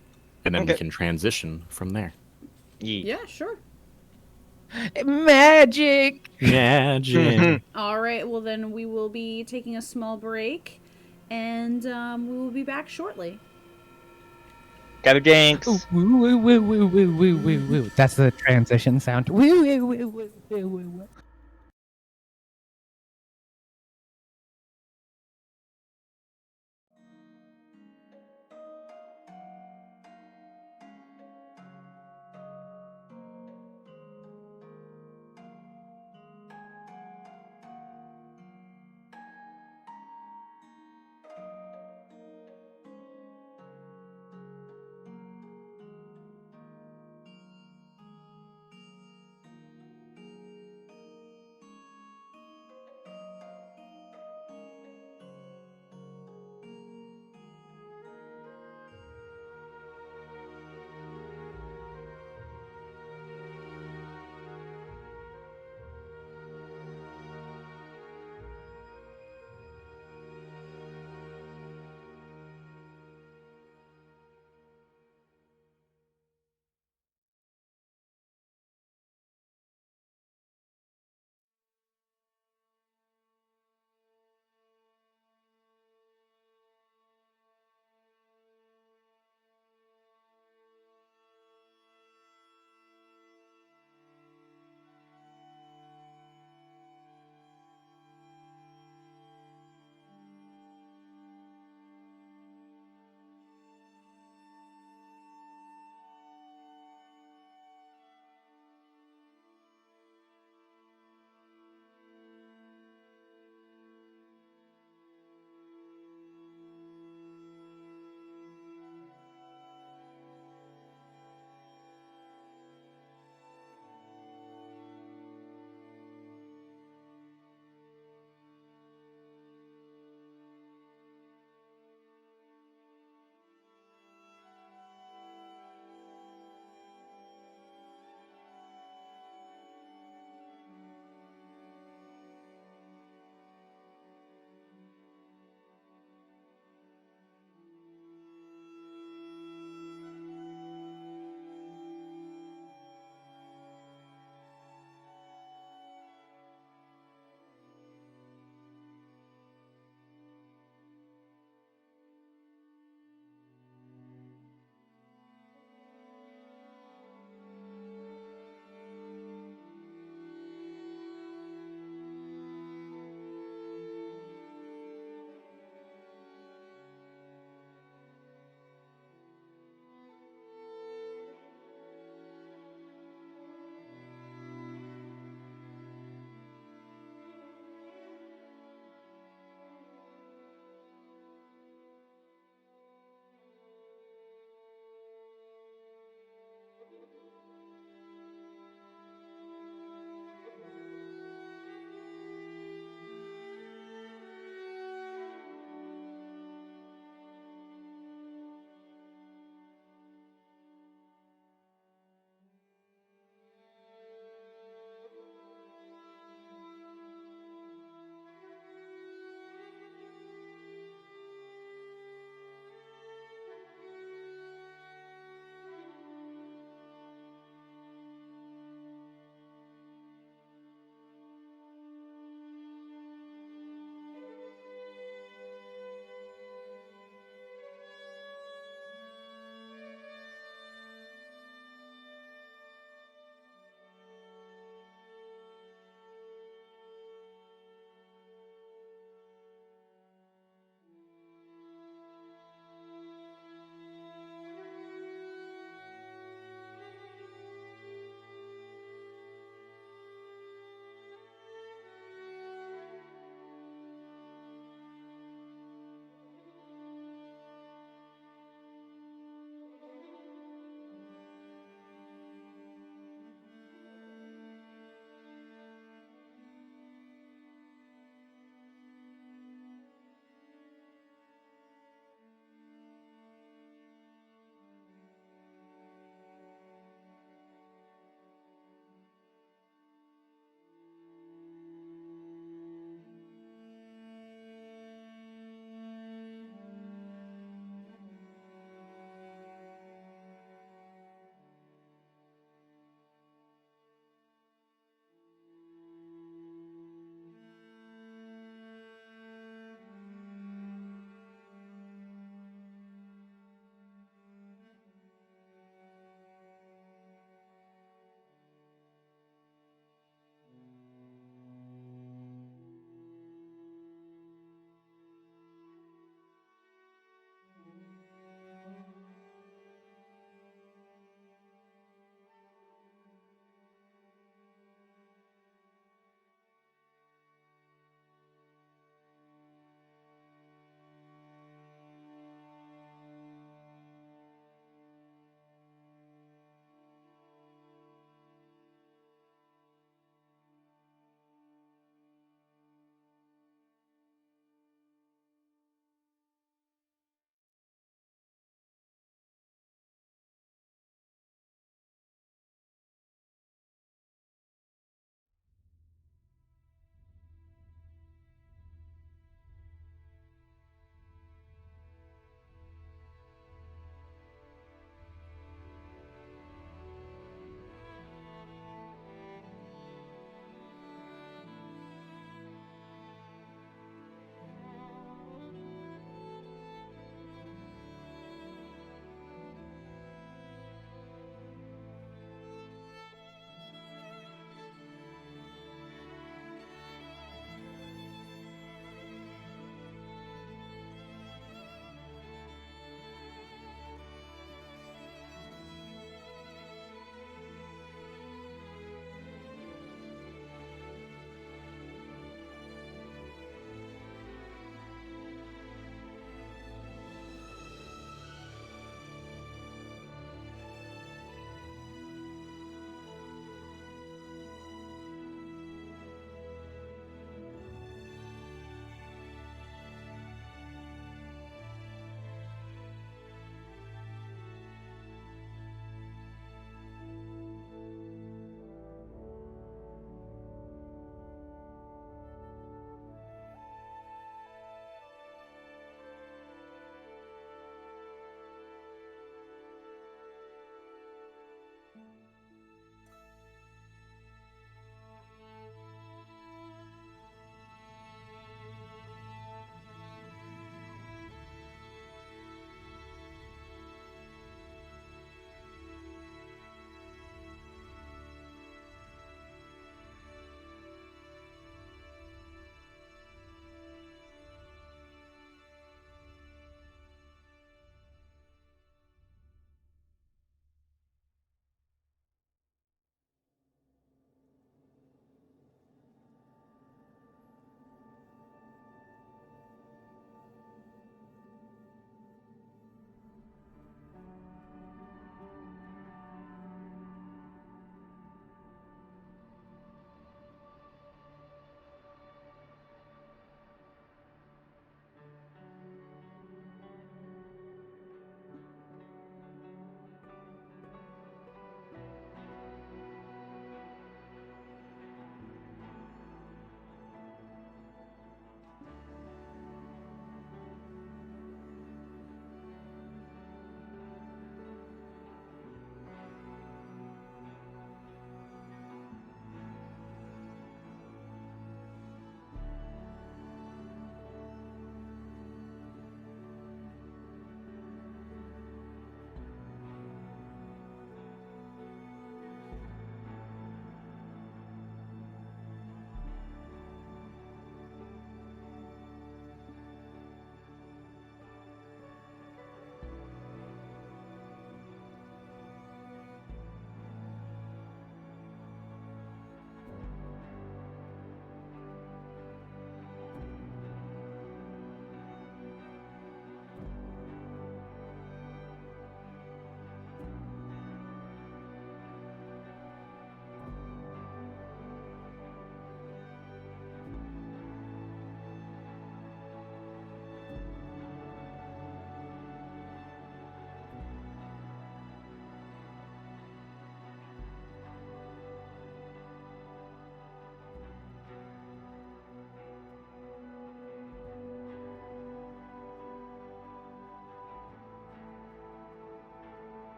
and then we Okay. can transition from there. Yeah, sure. Magic. Imagine. All right, well, then we will be taking a small break, and we will be back shortly. Got a Jinx. Ooh, woo, woo, woo, woo, woo, woo, woo, woo. That's the transition sound. Woo, woo, woo, woo, woo, woo, woo.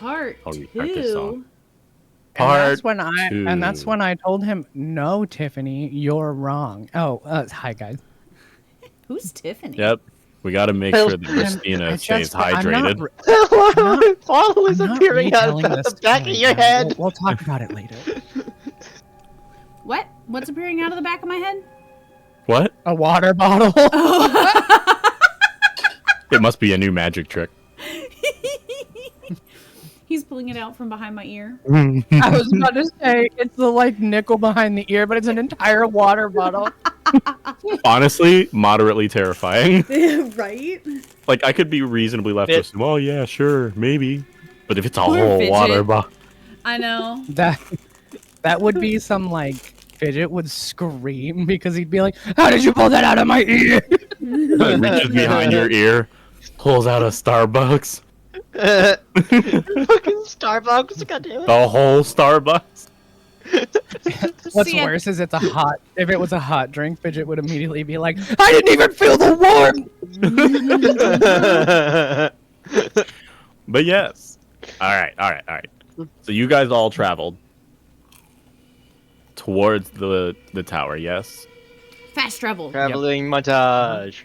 Part Oh, you practice song. 2. And that's when I told him, "No, Tiffany, you're wrong." Oh, hi guys. Who's Tiffany? Yep. We got to make Well, sure that Christina I stays just- I'm not hydrated. re- Follow is I'm not appearing out of retelling the this back of story, your guys. head. We'll talk about it later. What? What's appearing out of the back of my head? What? A water bottle. It must be a new magic trick. He's pulling it out from behind my ear. I was about to say it's the like nickel behind the ear, but it's an entire water bottle. Honestly, moderately terrifying. Right? Like, I could be reasonably left to assume, oh, yeah, sure, maybe. But if it's a Poor whole Fidget. water bottle. I know. That would be some like Fidget would scream because he'd be like, "How did you pull that out of my ear?" Reaches behind your ear, pulls out a Starbucks. Fucking Starbucks, goddamn it. The whole Starbucks. What's See, worse is if it was a hot drink, Fidget would immediately be like, "I didn't even feel the warmth." But yes. Alright. So you guys all traveled towards the tower, yes? Fast travel. Traveling montage.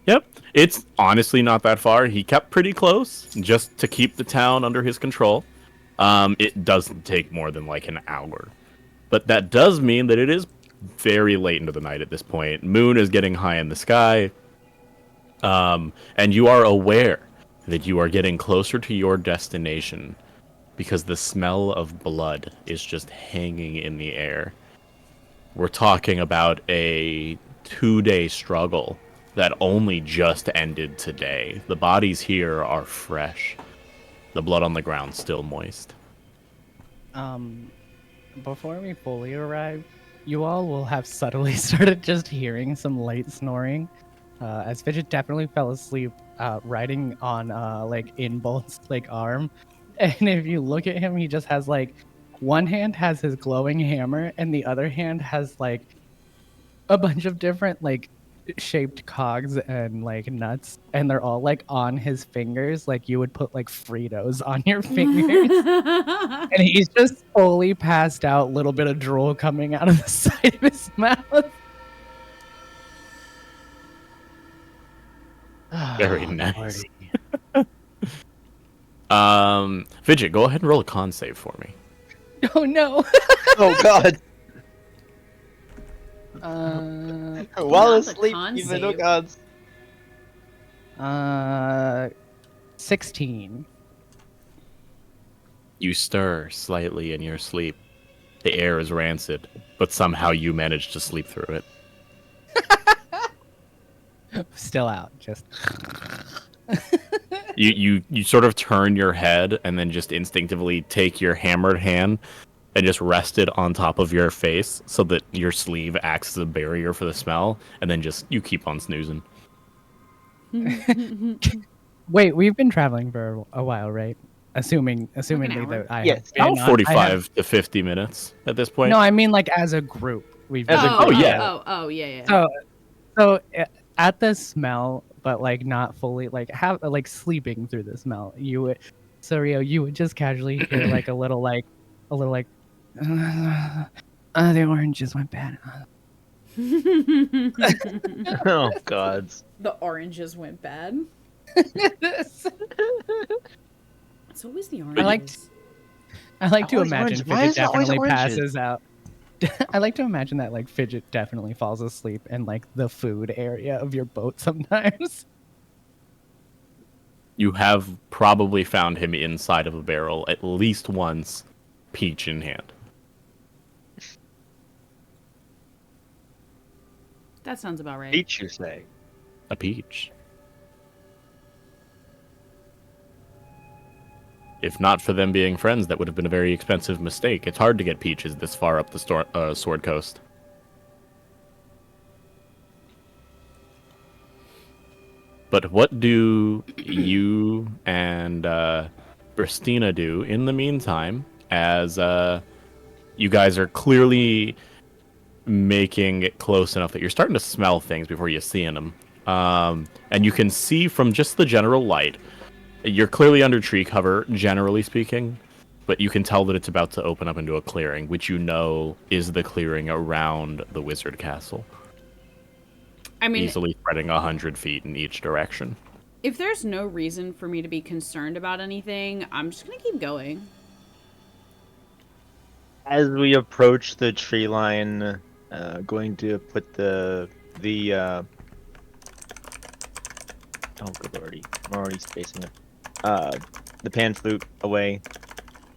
Yep. It's honestly not that far. He kept pretty close just to keep the town under his control. It doesn't take more than like an hour. But that does mean that it is very late into the night at this point. Moon is getting high in the sky. And you are aware that you are getting closer to your destination because the smell of blood is just hanging in the air. We're talking about a 2-day struggle that only just ended today. The bodies here are fresh. The blood on the ground still moist. Before we fully arrive, you all will have subtly started just hearing some light snoring, as Fidget definitely fell asleep riding on like Inbolt's like arm, and if you look at him, he just has like one hand has his glowing hammer, and the other hand has like a bunch of different like shaped cogs and like nuts, and they're all like on his fingers, like you would put like Fritos on your fingers. And he's just fully passed out, little bit of drool coming out of the side of his mouth. Very nice. Fidget, go ahead and roll a con save for me. Oh no. Oh god. While Not the asleep, con even oh save. gods. 16. You stir slightly in your sleep. The air is rancid, but somehow you manage to sleep through it. Still out, just You sort of turn your head and then just instinctively take your hammered hand and just rest it on top of your face so that your sleeve acts as a barrier for the smell, and then just you keep on snoozing. Wait, we've been traveling for a while, right? Assuming hour. that I Yes. have been About on- 45 to 50 minutes at this point. No, I mean like as a group. We've As a been- group, yeah. Oh, yeah. So at the smell, but like not fully like have like sleeping through the smell, you would, so Rio, you would just casually hear like a little like the oranges went bad. Oh gods. The oranges went bad. It's always the oranges. I like to Always imagine orange. Why Fidget is it always definitely oranges? passes out. I like to imagine that like Fidget definitely falls asleep in like the food area of your boat sometimes. You have probably found him inside of a barrel at least once, peach in hand. That sounds about right. Peach, you say? A peach. If not for them being friends, that would have been a very expensive mistake. It's hard to get peaches this far up the Sword Coast. But what do you and Christina do in the meantime, as you guys are clearly making it close enough that you're starting to smell things before you see them? And you can see from just the general light, You're clearly under tree cover, generally speaking, but you can tell that it's about to open up into a clearing, which you know is the clearing around the wizard castle. I mean, Easily spreading 100 feet in each direction. if there's no reason for me to be concerned about anything, I'm just gonna keep going. As we approach the tree line, going to put the oh good lordy, I'm already spacing it. The pan flute away,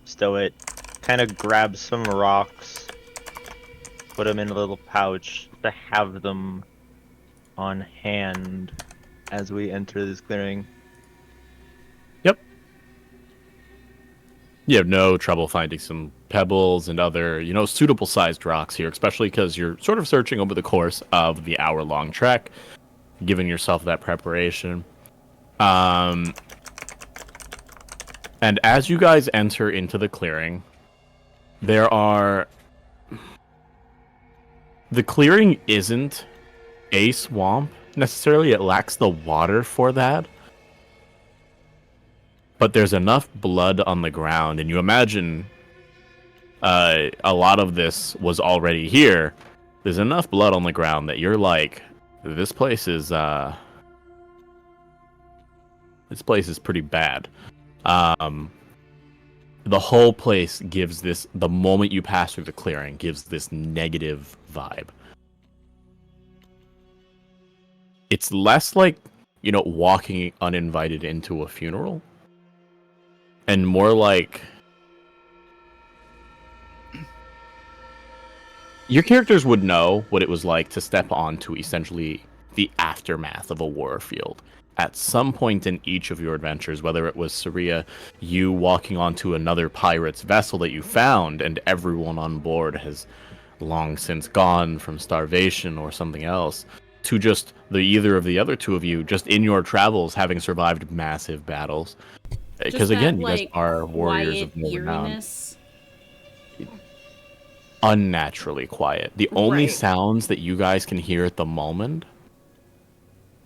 stow it, kind of grab some rocks, put them in a little pouch to have them on hand as we enter this clearing. Yep. You have no trouble finding some pebbles and other, suitable sized rocks here, especially because you're sort of searching over the course of the hour-long trek, giving yourself that preparation. And as you guys enter into the clearing, the clearing isn't a swamp necessarily. It lacks the water for that. But there's enough blood on the ground, and you imagine a lot of this was already here. There's enough blood on the ground that you're like, this place is pretty bad. The whole place gives this, the moment you pass through the clearing, gives this negative vibe. It's less like, walking uninvited into a funeral, and more like your characters would know what it was like to step onto essentially the aftermath of a war field. At some point in each of your adventures, whether it was Saria, you walking onto another pirate's vessel that you found, and everyone on board has long since gone from starvation or something else, to just either of the other two of you, just in your travels, having survived massive battles. Because again, you guys are warriors of no renown. Unnaturally quiet. The only sounds that you guys can hear at the moment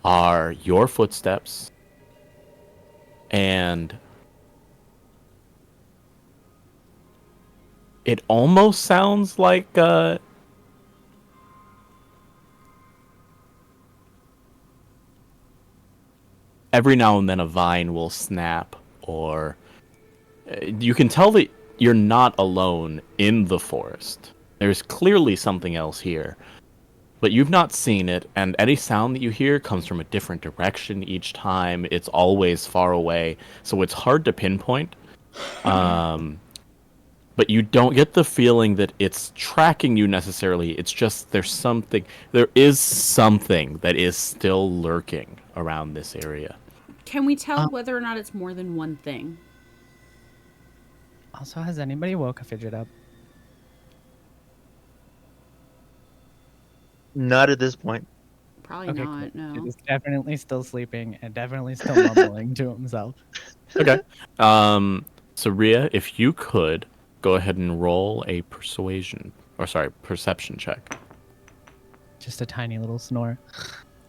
are your footsteps and it almost sounds like every now and then a vine will snap, or you can tell that you're not alone in the forest. There's clearly something else here, but you've not seen it, and any sound that you hear comes from a different direction each time. It's always far away, so it's hard to pinpoint. But you don't get the feeling that it's tracking you necessarily. It's just there is something that is still lurking around this area. Can we tell whether or not it's more than one thing? Also, has anybody woke a fidget up? Not at this point. Probably Okay, not, cool. no. He's definitely still sleeping and definitely still mumbling to himself. Okay. So Rhea, if you could go ahead and roll a perception check. Just a tiny little snore.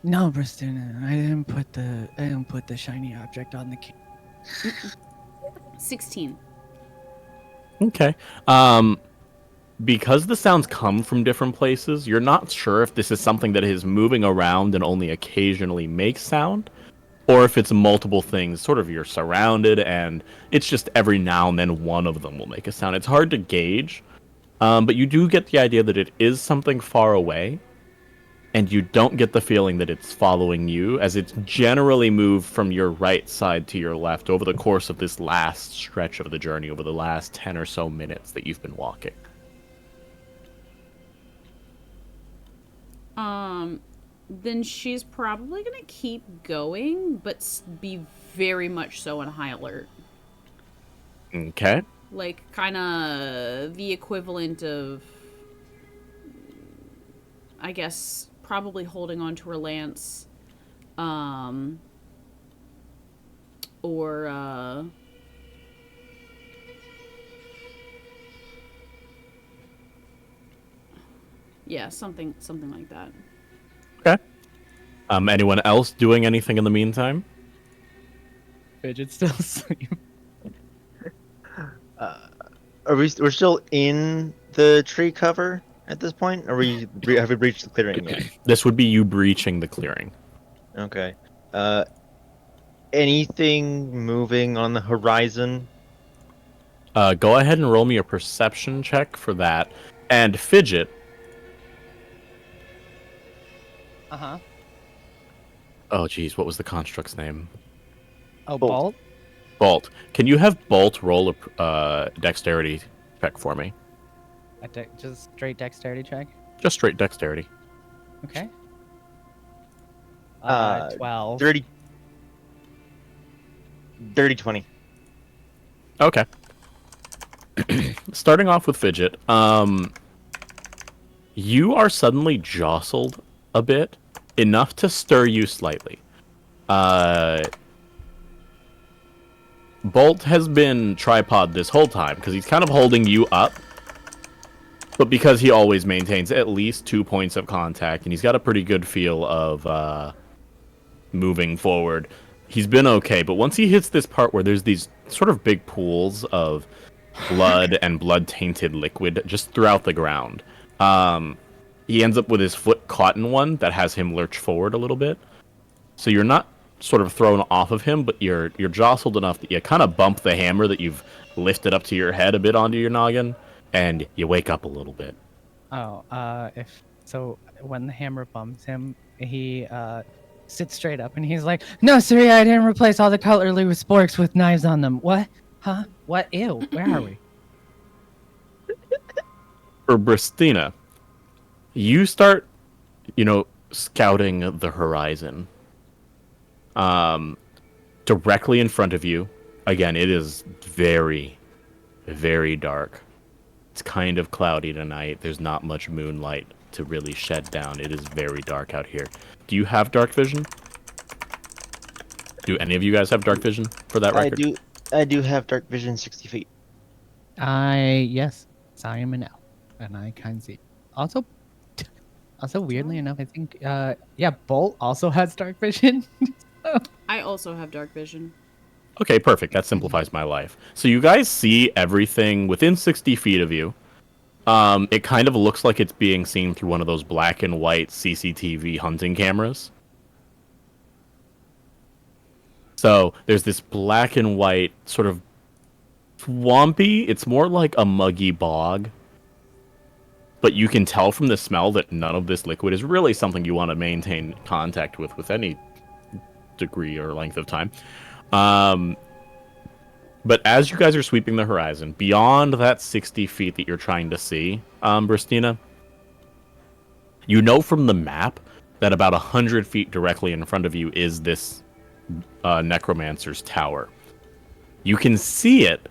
No, Bristuna, I didn't put the shiny object on the key. 16. Okay. Because the sounds come from different places, you're not sure if this is something that is moving around and only occasionally makes sound, or if it's multiple things. Sort of you're surrounded, and it's just every now and then one of them will make a sound. It's hard to gauge, but you do get the idea that it is something far away, and you don't get the feeling that it's following you, as it's generally moved from your right side to your left over the course of this last stretch of the journey, over the last 10 or so minutes that you've been walking. Then she's probably gonna keep going, but be very much so on high alert. Okay. Like, kind of the equivalent of, I guess, probably holding on to her lance, or, yeah, something like that. Okay. Anyone else doing anything in the meantime? Fidget's still asleep. We're still in the tree cover at this point? Have we breached the clearing yet? This would be you breaching the clearing. Okay. Anything moving on the horizon? Go ahead and roll me a perception check for that. And Fidget, Uh-huh. oh geez, what was the construct's name? Oh, Bolt. Bolt? Bolt. Can you have Bolt roll a dexterity check for me? Just straight dexterity check? Just straight dexterity. Okay. 12. Dirty 20. Okay. Starting off with Fidget, you are suddenly jostled a bit, enough to stir you slightly. Bolt has been tripod this whole time because he's kind of holding you up, but because he always maintains at least 2 points of contact and he's got a pretty good feel of moving forward, he's been okay. But once he hits this part where there's these sort of big pools of blood and blood-tainted liquid just throughout the ground, he ends up with his foot caught in one that has him lurch forward a little bit. So you're not sort of thrown off of him, but you're jostled enough that you kind of bump the hammer that you've lifted up to your head a bit onto your noggin, and you wake up a little bit. Oh, when the hammer bumps him, he sits straight up and he's like, "No, sir, I didn't replace all the cutlery with sporks with knives on them." What? Huh? What? Ew. Where are we? For Bristina, you start, scouting the horizon. Directly in front of you, again, it is very, very dark. It's kind of cloudy tonight. There's not much moonlight to really shed down. It is very dark out here. Do you have dark vision? Do any of you guys have dark vision for that record? I do have dark vision 60 feet. Yes, I am an elf, and I can see. Also, weirdly enough, I think, Bolt also has dark vision. I also have dark vision. Okay, perfect. That simplifies my life. So you guys see everything within 60 feet of you. It kind of looks like it's being seen through one of those black and white CCTV hunting cameras. So there's this black and white sort of swampy, it's more like a muggy bog. But you can tell from the smell that none of this liquid is really something you want to maintain contact with any degree or length of time. But as you guys are sweeping the horizon, beyond that 60 feet that you're trying to see, Bristina, you know from the map that about 100 feet directly in front of you is this necromancer's tower. You can see it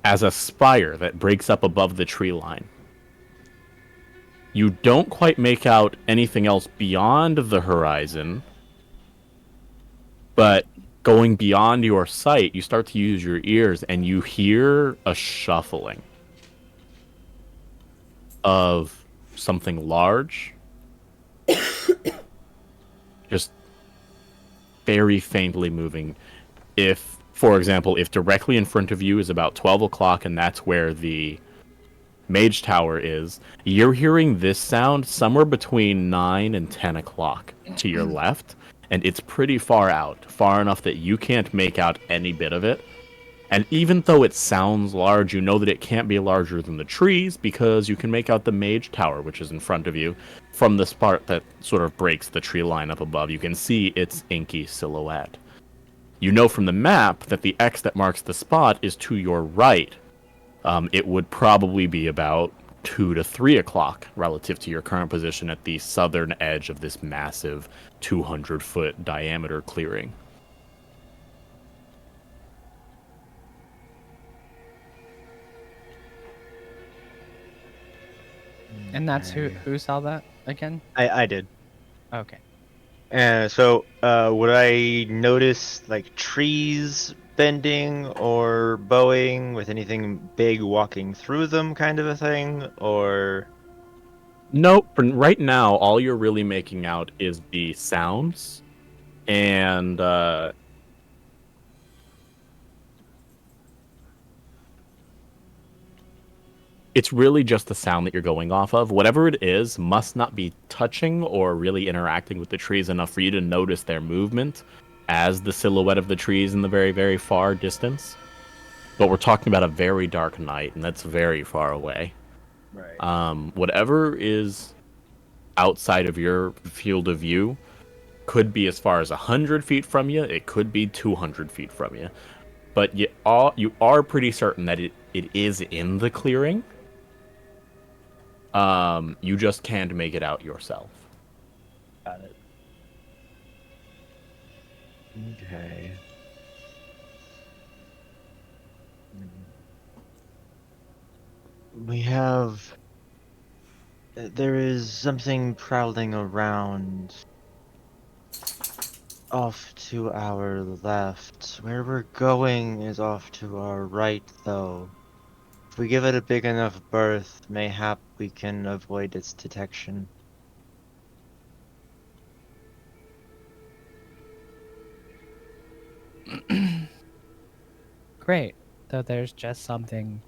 as a spire that breaks up above the tree line. You don't quite make out anything else beyond the horizon, but going beyond your sight, you start to use your ears and you hear a shuffling of something large, just very faintly moving. If, for example, if directly in front of you is about 12 o'clock and that's where the mage tower is, you're hearing this sound somewhere between 9 and 10 o'clock to your left, and it's pretty far out, far enough that you can't make out any bit of it. And even though it sounds large, you know that it can't be larger than the trees because you can make out the mage tower, which is in front of you. From the part that sort of breaks the tree line up above, you can see its inky silhouette. You know from the map that the X that marks the spot is to your right. It would probably be about 2 to 3 o'clock relative to your current position at the southern edge of this massive 200-foot diameter clearing. And that's who saw that again? I did. Okay. So would I notice like trees bending or bowing with anything big walking through them, kind of a thing, or? Nope. For right now, all you're really making out is the sounds, and it's really just the sound that you're going off of. Whatever it is must not be touching or really interacting with the trees enough for you to notice their movement as the silhouette of the trees in the very, very far distance. But we're talking about a very dark night, and that's very far away. Right. Whatever is outside of your field of view could be as far as 100 feet from you. It could be 200 feet from you. But you are pretty certain that it is in the clearing. You just can't make it out yourself. Got it. Okay. We have. There is something prowling around off to our left. Where we're going is off to our right, though. If we give it a big enough berth, mayhap we can avoid its detection. Great. So there's just something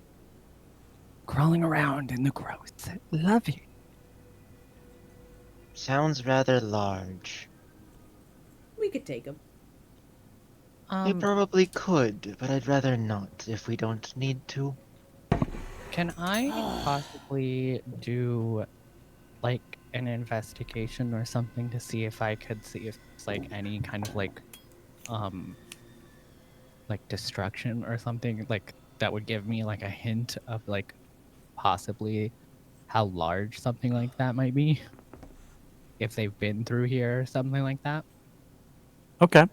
crawling around in the growth. Love it. Sounds rather large. We could take him. We probably could, but I'd rather not if we don't need to. Can I possibly do like an investigation or something to see if I could see if it's like any kind of like destruction or something like that would give me like a hint of like possibly how large something like that might be if they've been through here or something like that? Okay.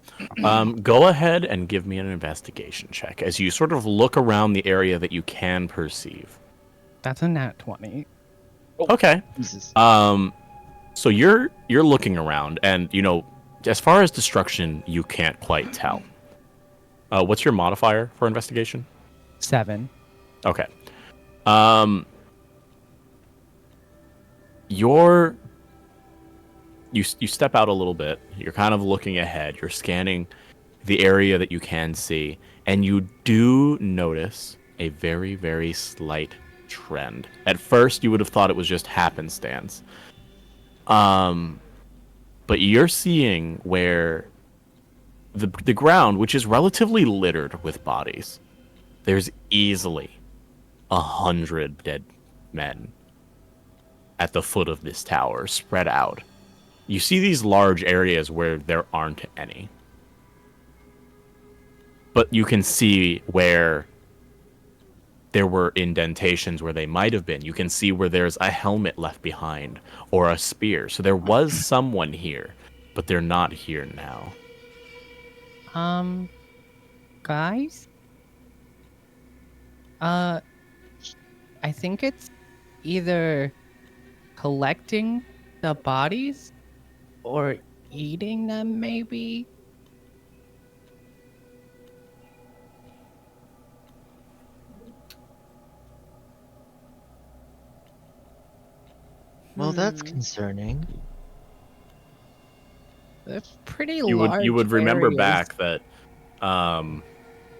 Go ahead and give me an investigation check as you sort of look around the area that you can perceive. That's a nat 20. Okay. Jesus. So you're looking around, and as far as destruction, you can't quite tell. What's your modifier for investigation? 7. Okay. You step out a little bit. You're kind of looking ahead. You're scanning the area that you can see, and you do notice a very, very slight trend. At first, you would have thought it was just happenstance. But you're seeing where the ground, which is relatively littered with bodies, there's easily 100 dead men at the foot of this tower, spread out. You see these large areas where there aren't any. But you can see where there were indentations where they might have been. You can see where there's a helmet left behind or a spear. So there was someone here, but they're not here now. Guys? I think it's either collecting the bodies or eating them, maybe? Well, that's concerning. They're pretty You large would remember areas. back that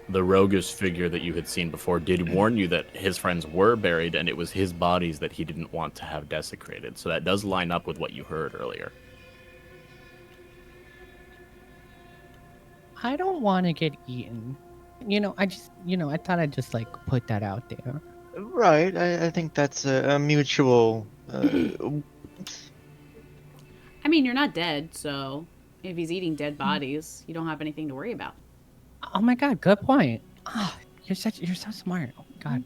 the roguish figure that you had seen before did warn you that his friends were buried, and it was his bodies that he didn't want to have desecrated. So that does line up with what you heard earlier. I don't want to get eaten. I thought I'd just like put that out there. Right, I think that's a mutual. I mean, you're not dead, so if he's eating dead bodies, you don't have anything to worry about. Oh my god, good point. You're so smart. Oh my god.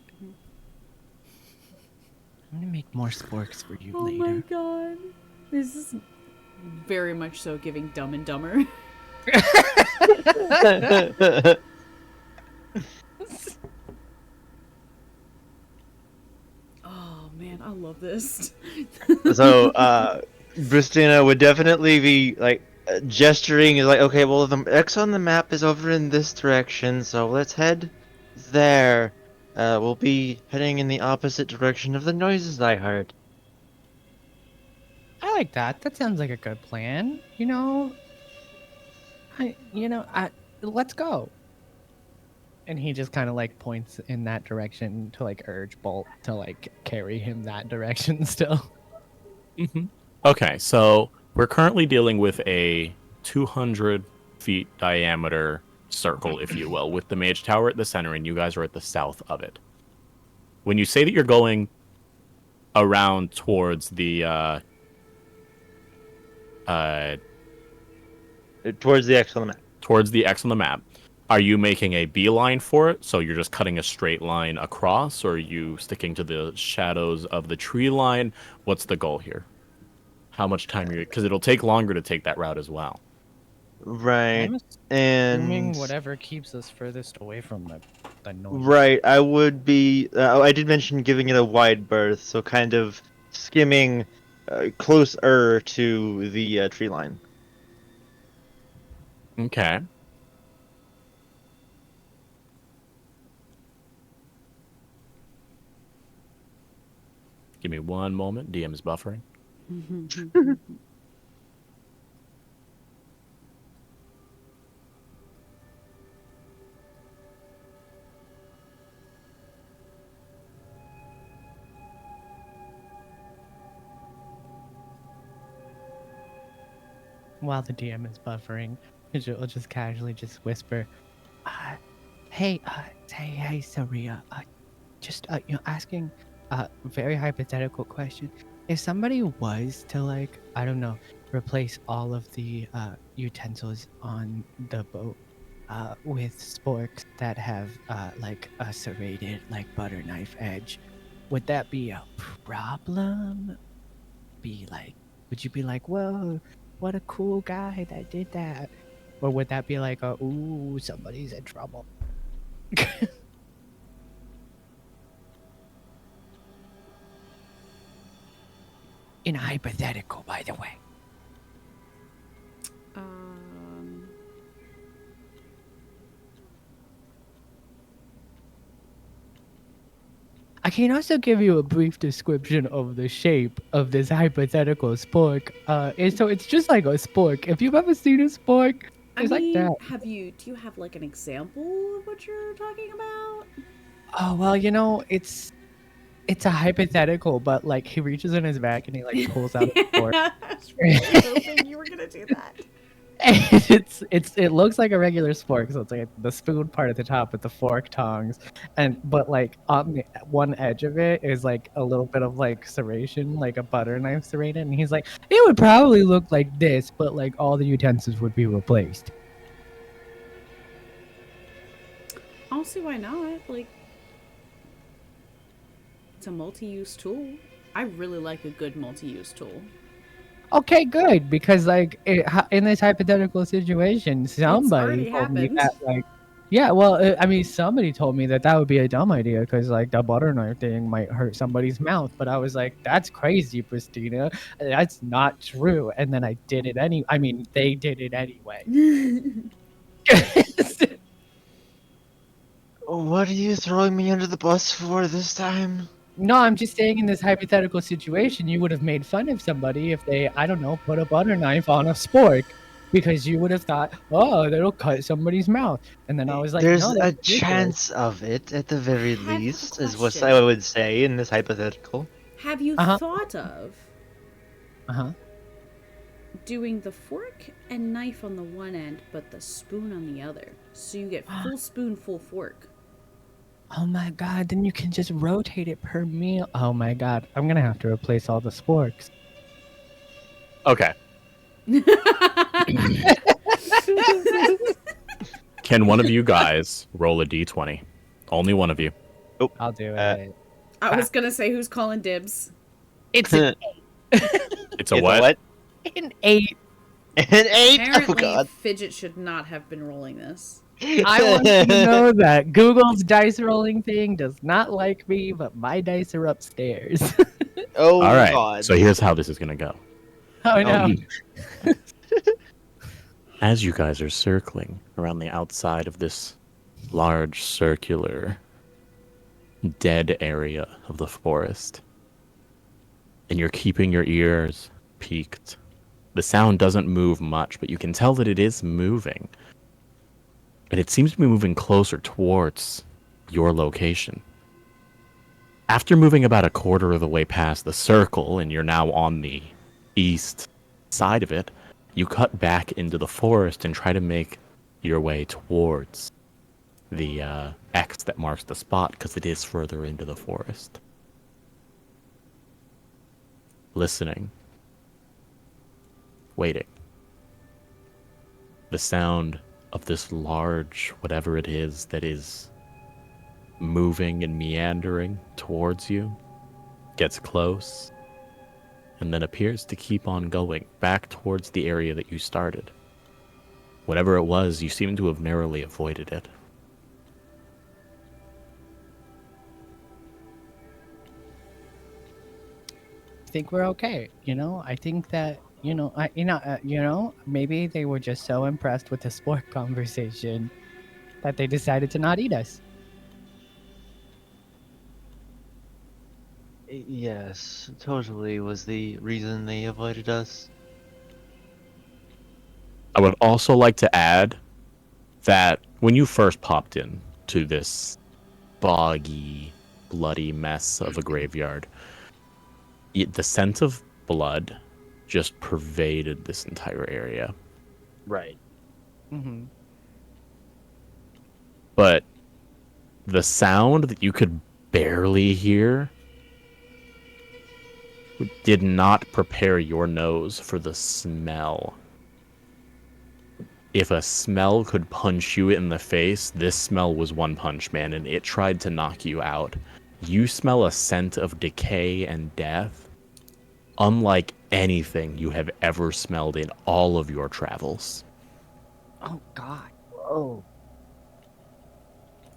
I'm gonna make more sporks for you later. Oh my god. This is very much so giving Dumb and Dumber. Oh man, I love this. So, Christina would definitely be like gesturing, is like, okay, well, the X on the map is over in this direction, so let's head there. We'll be heading in the opposite direction of the noises I heard. I like that. That sounds like a good plan. Let's go. And he just kind of like points in that direction to like urge Bolt to like carry him that direction still. Okay, so we're currently dealing with a 200 feet diameter circle, if you will, with the mage tower at the center, and you guys are at the south of it. When you say that you're going around towards the Towards the X on the map. X on the map, are you making a beeline for it? So you're just cutting a straight line across, or are you sticking to the shadows of the tree line? What's the goal here? How much time are you? Because it'll take longer to take that route as well. Right. I'm assuming And whatever keeps us furthest away from the noise. right, I would be. I did mention giving it a wide berth, so kind of skimming closer to the tree line. Okay. Give me one moment. DM is buffering. While the DM is buffering, I'll just casually just whisper, "Hey, hey, Saria, just asking a very hypothetical question. If somebody was to like, I don't know, replace all of the utensils on the boat with sporks that have like a serrated like butter knife edge, would that be a problem? Be like, would you be like, whoa, what a cool guy that did that? Or would that be like, ooh, somebody's in trouble? In a hypothetical, by the way. I can also give you a brief description of the shape of this hypothetical spork. So it's just like a spork. If you've ever seen a spork, it's like that. do you have like an example of what you're talking about? Oh well, it's a hypothetical, but like he reaches in his bag and he like pulls out a spork. I was really hoping you were gonna do that. And it looks like a regular spork, so it's like the spoon part at the top with the fork tongs, but like on the one edge of it is like a little bit of like serration, like a butter knife serrated, and he's like, it would probably look like this, but like all the utensils would be replaced. I don't see why not. Like, it's a multi-use tool. I really like a good multi-use tool. Okay, good, because like in this hypothetical situation, somebody told me happened. that like, yeah, well, I mean, somebody told me that would be a dumb idea because like the butter knife thing might hurt somebody's mouth, but I was like, that's crazy, Christina, that's not true. And then I did it I mean, they did it anyway. What are you throwing me under the bus for this time? No, I'm just saying in this hypothetical situation, you would have made fun of somebody if they, I don't know, put a butter knife on a spork because you would have thought, oh, that'll cut somebody's mouth. And then I was like, there's no, a that's ridiculous. chance of it at the very I have a least, is what question. I would say in this hypothetical. Have you thought of doing the fork and knife on the one end, but the spoon on the other, so you get full spoon, full fork? Oh my god, then you can just rotate it per meal. Oh my god, I'm gonna have to replace all the sporks. Okay. Can one of you guys roll a d20? Only one of you. I'll do it. I was gonna say, who's calling dibs? It's an It's a what? An 8. An 8? Oh Apparently, god. Fidget should not have been rolling this. I want you to know that Google's dice rolling thing does not like me, but my dice are upstairs. Oh All right. god. So here's how this is gonna go. Oh no. As you guys are circling around the outside of this large circular dead area of the forest, and you're keeping your ears peaked, the sound doesn't move much, but you can tell that it is moving. but it seems to be moving closer towards your location. After moving about a quarter of the way past the circle, and you're now on the east side of it, you cut back into the forest and try to make your way towards the X that marks the spot, because it is further into the forest. Listening. Waiting. The sound of this large, whatever it is that is moving and meandering towards you gets close and then appears to keep on going back towards the area that you started. Whatever it was, you seem to have narrowly avoided it. I think we're okay. I think that maybe they were just so impressed with the sport conversation that they decided to not eat us. Yes, totally was the reason they avoided us. I would also like to add that when you first popped in to this boggy, bloody mess of a graveyard, the scent of blood just pervaded this entire area. Right. Mm-hmm. But the sound that you could barely hear did not prepare your nose for the smell. If a smell could punch you in the face, this smell was One Punch Man, and it tried to knock you out. You smell a scent of decay and death, unlike anything you have ever smelled in all of your travels. Oh God. Oh.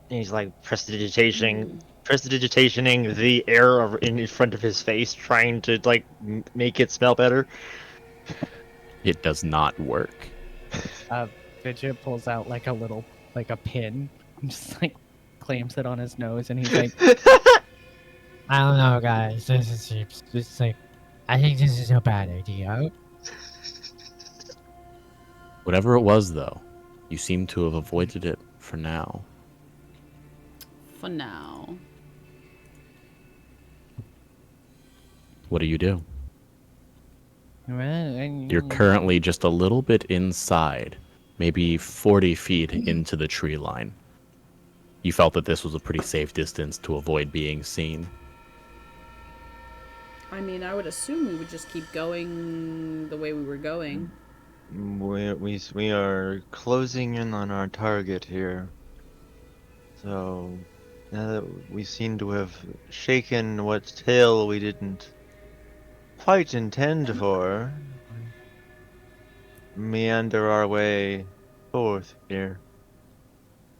And he's like prestidigitationing the air in front of his face, trying to like make it smell better. It does not work. Fidget pulls out like a pin and just like clamps it on his nose, and he's like, I don't know, guys. This is just like, I think this is a bad idea. Whatever it was, though, you seem to have avoided it for now. For now. What do you do? well, You're currently just a little bit inside, maybe 40 feet into the tree line. You felt that this was a pretty safe distance to avoid being seen. I mean, I would assume we would just keep going the way we were going. We are closing in on our target here. So now that we seem to have shaken what tail we didn't quite intend for, meander our way forth here.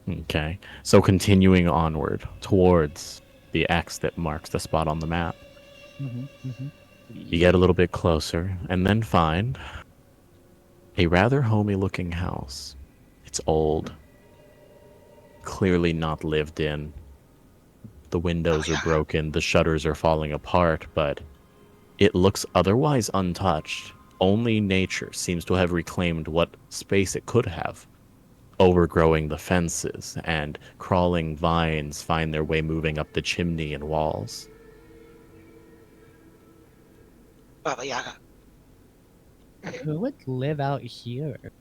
Okay, so continuing onward towards the X that marks the spot on the map. You get a little bit closer and then find a rather homey-looking house. It's old, clearly not lived in. The windows are broken, the shutters are falling apart, but it looks otherwise untouched. Only nature seems to have reclaimed what space it could have, overgrowing the fences, and crawling vines find their way moving up the chimney and walls. Baba Yaga. who would live out here?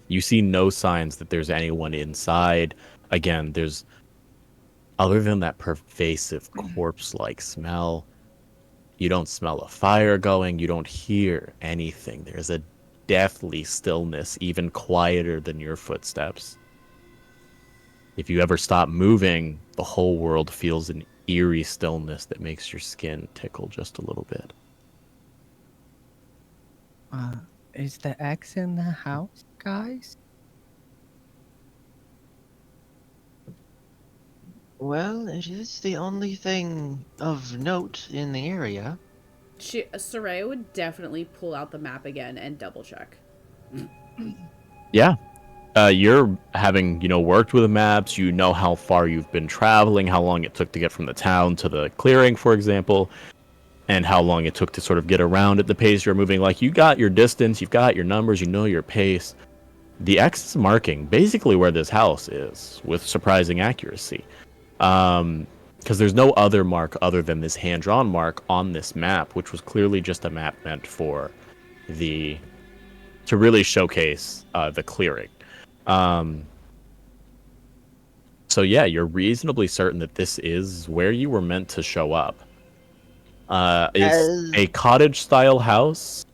You see no signs that there's anyone inside. Again, there's, other than that pervasive corpse-like smell, you don't smell a fire going, you don't hear anything. There's a deathly stillness, even quieter than your footsteps. If you ever stop moving, the whole world feels an eerie stillness that makes your skin tickle just a little bit. Is the X in the house, guys? Well, it is the only thing of note in the area. Soraya would definitely pull out the map again and double check. Yeah. You're having, worked with the maps, you know how far you've been traveling, how long it took to get from the town to the clearing, for example, and how long it took to sort of get around at the pace you're moving. Like, you got your distance, you've got your numbers, you know your pace. The X is marking basically where this house is with surprising accuracy. Because there's no other mark other than this hand-drawn mark on this map, which was clearly just a map meant for to really showcase the clearing. So yeah, you're reasonably certain that this is where you were meant to show up. It's a cottage-style house.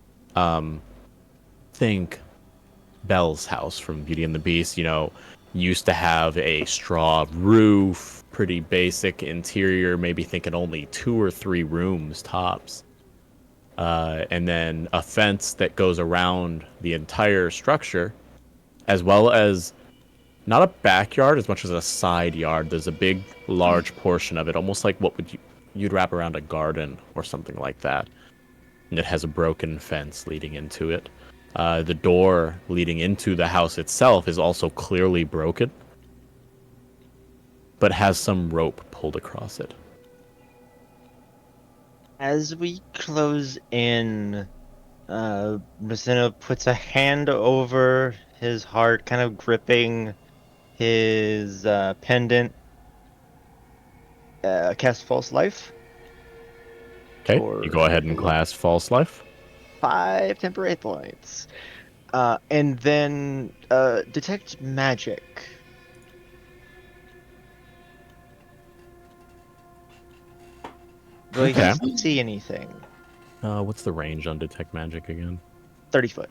Think Belle's house from Beauty and the Beast. Used to have a straw roof, pretty basic interior, maybe thinking only 2 or 3 rooms tops. And then a fence that goes around the entire structure, as well as not a backyard as much as a side yard. There's a big, large portion of it, almost like what you'd wrap around a garden or something like that. And it has a broken fence leading into it. The door leading into the house itself is also clearly broken, but has some rope pulled across it. As we close in, Messina puts a hand over his heart, kind of gripping his pendant. Cast False Life. Okay, you go ahead and cast False Life. 5 temporary points. And then Detect Magic. Do I see anything? What's the range on Detect Magic again? 30 foot.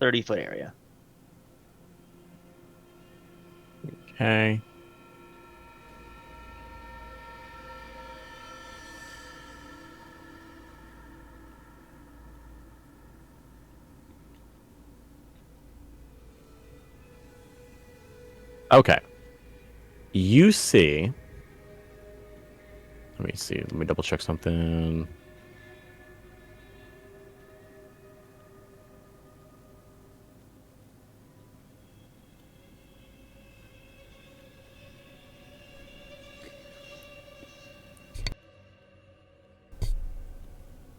.30-foot area. Okay. Okay. You see. Let me see. Let me double check something.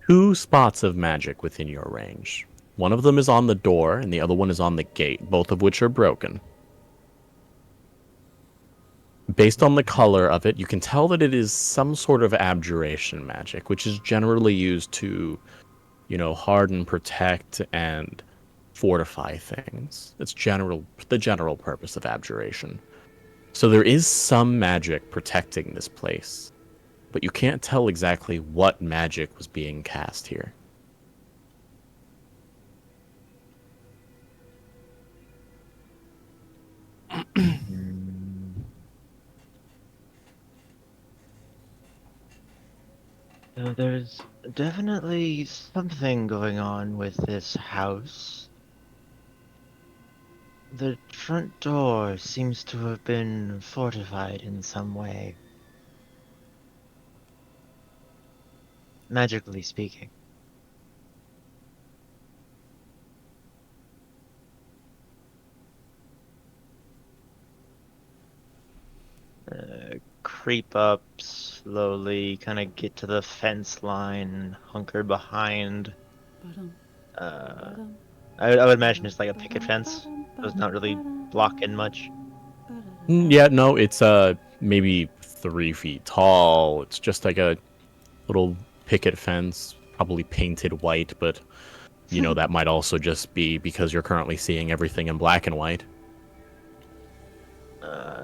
Two spots of magic within your range. One of them is on the door, and the other one is on the gate, both of which are broken. Based on the color of it, you can tell that it is some sort of abjuration magic, which is generally used to, harden, protect, and fortify things. It's the general purpose of abjuration. So there is some magic protecting this place, but you can't tell exactly what magic was being cast here. So there's definitely something going on with this house. The front door seems to have been fortified in some way. Magically speaking. Creep up slowly, kind of get to the fence line, hunker behind. I would imagine it's like a picket fence, so it's not really blocking much. Yeah, no, it's maybe 3 feet tall. It's just like a little picket fence, probably painted white, but that might also just be because you're currently seeing everything in black and white.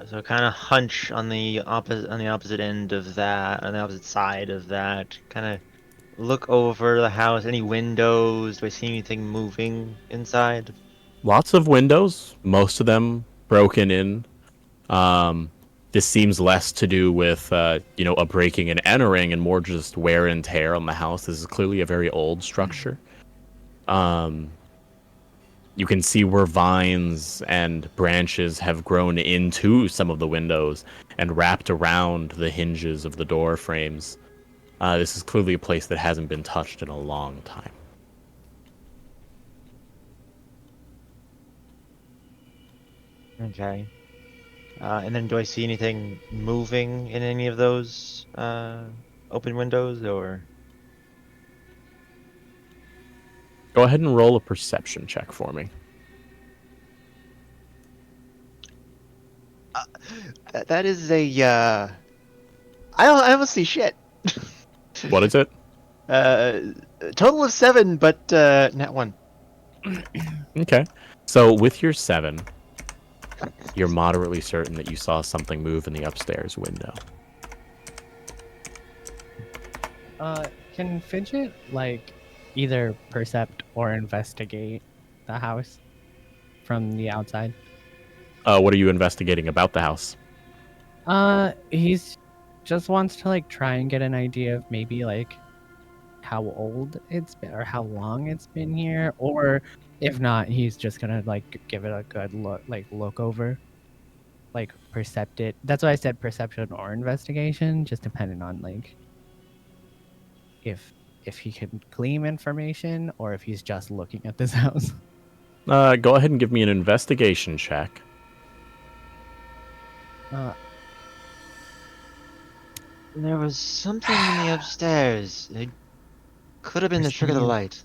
So kind of hunch on the opposite end of that, on the opposite side of that. Kind of look over the house. Any windows? Do I see anything moving inside? Lots of windows, most of them broken in. This seems less to do with a breaking and entering, and more just wear and tear on the house. This is clearly a very old structure. You can see where vines and branches have grown into some of the windows and wrapped around the hinges of the door frames. This is clearly a place that hasn't been touched in a long time. Okay. And then do I see anything moving in any of those open windows, or? Go ahead and roll a perception check for me. That is a I don't see shit. What is it? Total of 7, but net 1. Okay. So with your 7, you're moderately certain that you saw something move in the upstairs window. Can Fidget like either percept or investigate the house from the outside? What are you investigating about the house? He's just wants to like try and get an idea of maybe like how old it's been or how long it's been here, or if not, he's just gonna like give it a good look over, like percept it. That's why I said perception or investigation, just depending on like if he can glean information or if he's just looking at this house. Go ahead and give me an investigation check. There was something in the upstairs. It could have been the trick of the light.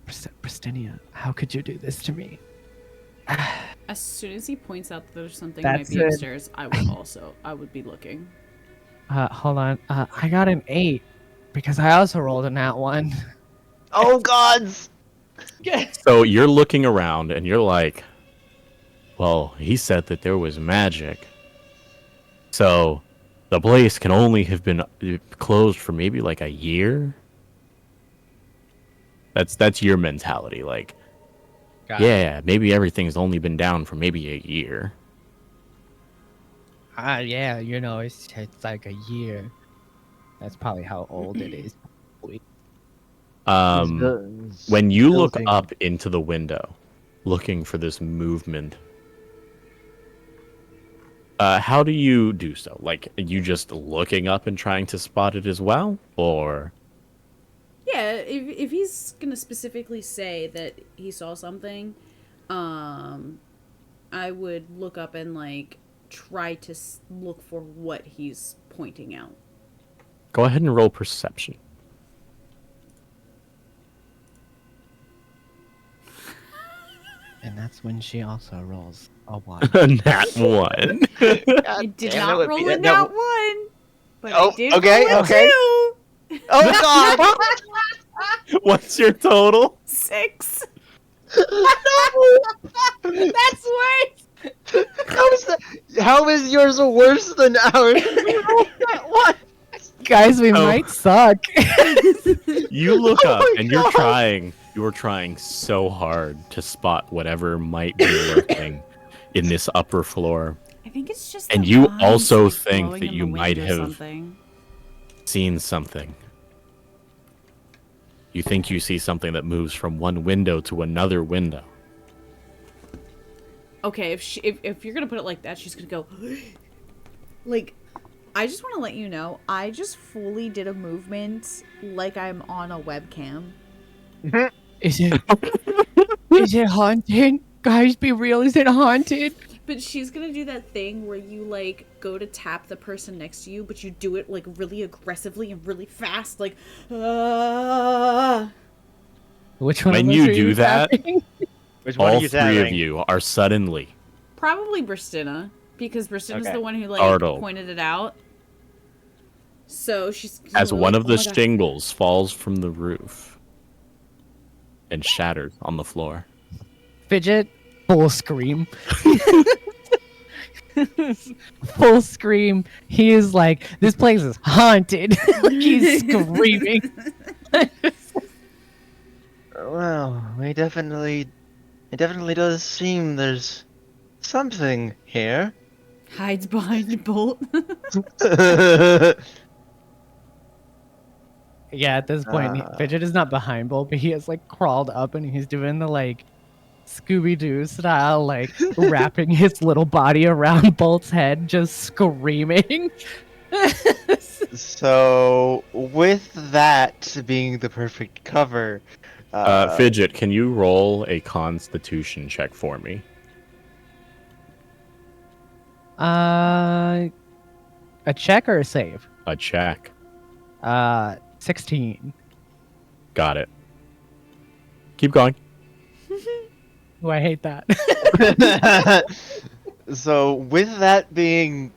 Bristinia, how could you do this to me? As soon as he points out that there's something That's might be it. upstairs, I would be looking. Hold on. I got an 8 because I also rolled a nat 1. Oh gods! So you're looking around and you're like, well, he said that there was magic. So the place can only have been closed for maybe like a year. That's your mentality. Like, yeah, maybe everything's only been down for maybe a year. Yeah, you know, it's like a year. That's probably how old it is. When you look up into the window, looking for this movement, how do you do so? Like, are you just looking up and trying to spot it as well, or? Yeah, if he's gonna specifically say that he saw something, I would look up and like try to look for what he's pointing out. Go ahead and roll perception. And that's when she also rolls a 1. Nat 1. I did not roll a nat 1, but I did roll a 2. Oh god! What's your total? 6. That's worse! How is yours worse than ours? What? Guys, we might suck. You look Oh up my and God. you're trying so hard to spot whatever might be lurking in this upper floor. I think it's just. And the you vines, also like, think blowing that in you the might wind or have something. seen something. You think you see something that moves from one window to another window. Okay, if you're gonna put it like that, she's gonna go. Like, I just want to let you know, I just fully did a movement like I'm on a webcam. Is it haunted? Guys, be real. Is it haunted? But she's gonna do that thing where you like go to tap the person next to you, but you do it like really aggressively and really fast, like. Which one? When of us you are do that, tapping? Which one are all you three of tapping? you are suddenly Probably Bristina, because Bristina's Okay. the one who like Startled. pointed it out. So she's as gonna be one like, of the "Oh my God." shingles falls from the roof and shatters on the floor. Fidget, full scream. Full scream. He is like, this place is haunted. Like he's screaming. Well, it definitely does seem there's something here. Hides behind a bolt. Yeah, at this point, Fidget is not behind Bolt, but he has like crawled up and he's doing the like Scooby-Doo style, like wrapping his little body around Bolt's head, just screaming. So, with that being the perfect cover, Fidget, can you roll a Constitution check for me? A check or a save? A check. 16. Got it. Keep going. Oh, I hate that. So with that being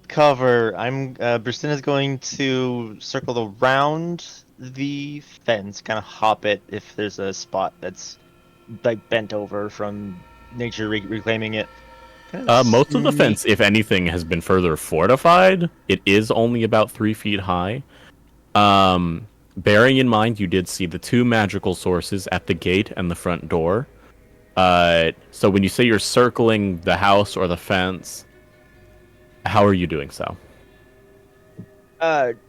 cover, Bristina's going to circle around the fence, kind of hop it if there's a spot that's like bent over from nature reclaiming it. Most of the fence, if anything, has been further fortified. It is only about 3 feet high. Bearing in mind, you did see the 2 magical sources at the gate and the front door. So when you say you're circling the house or the fence, how are you doing so?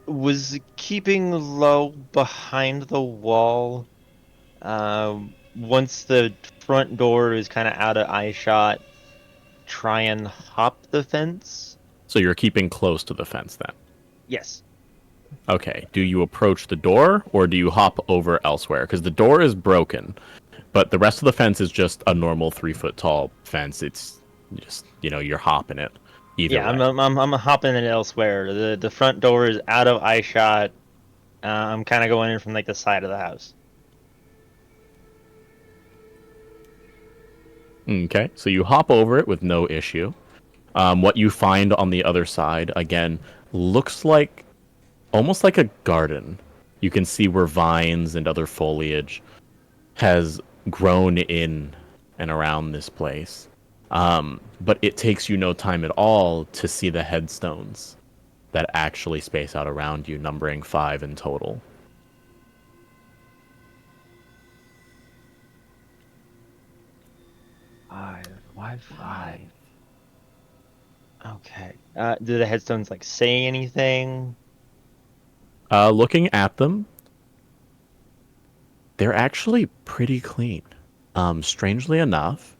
Was keeping low behind the wall. Once the front door is kind of out of eye shot, try and hop the fence. So you're keeping close to the fence then? Yes. Okay. Do you approach the door or do you hop over elsewhere? Because the door is broken, but the rest of the fence is just a normal 3-foot tall fence. It's just, you're hopping it. Either yeah, way. I'm hopping it elsewhere. The front door is out of eye shot. I'm kind of going in from like the side of the house. Okay, so you hop over it with no issue. What you find on the other side, again, looks like almost like a garden. You can see where vines and other foliage has grown in and around this place. But it takes you no time at all to see the headstones that actually space out around you, numbering 5 in total. Five. Okay. Do the headstones like say anything? Looking at them, they're actually pretty clean. Strangely enough,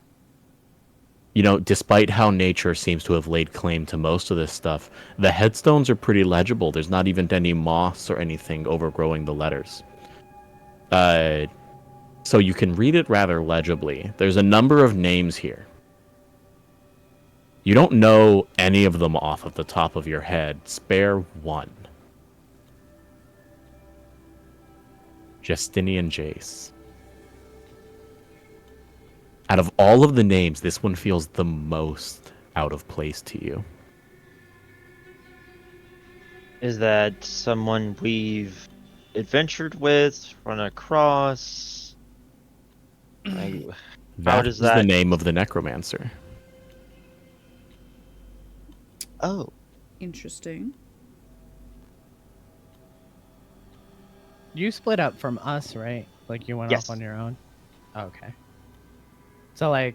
despite how nature seems to have laid claim to most of this stuff, the headstones are pretty legible. There's not even any moss or anything overgrowing the letters. So you can read it rather legibly. There's a number of names here. You don't know any of them off of the top of your head. Spare one. Justinian Jace. Out of all of the names, this one feels the most out of place to you. Is that someone we've adventured with, run across? That does is that- the name of the necromancer. Oh. Interesting. You split up from us, right? Like you went Yes. off on your own? Okay. So like,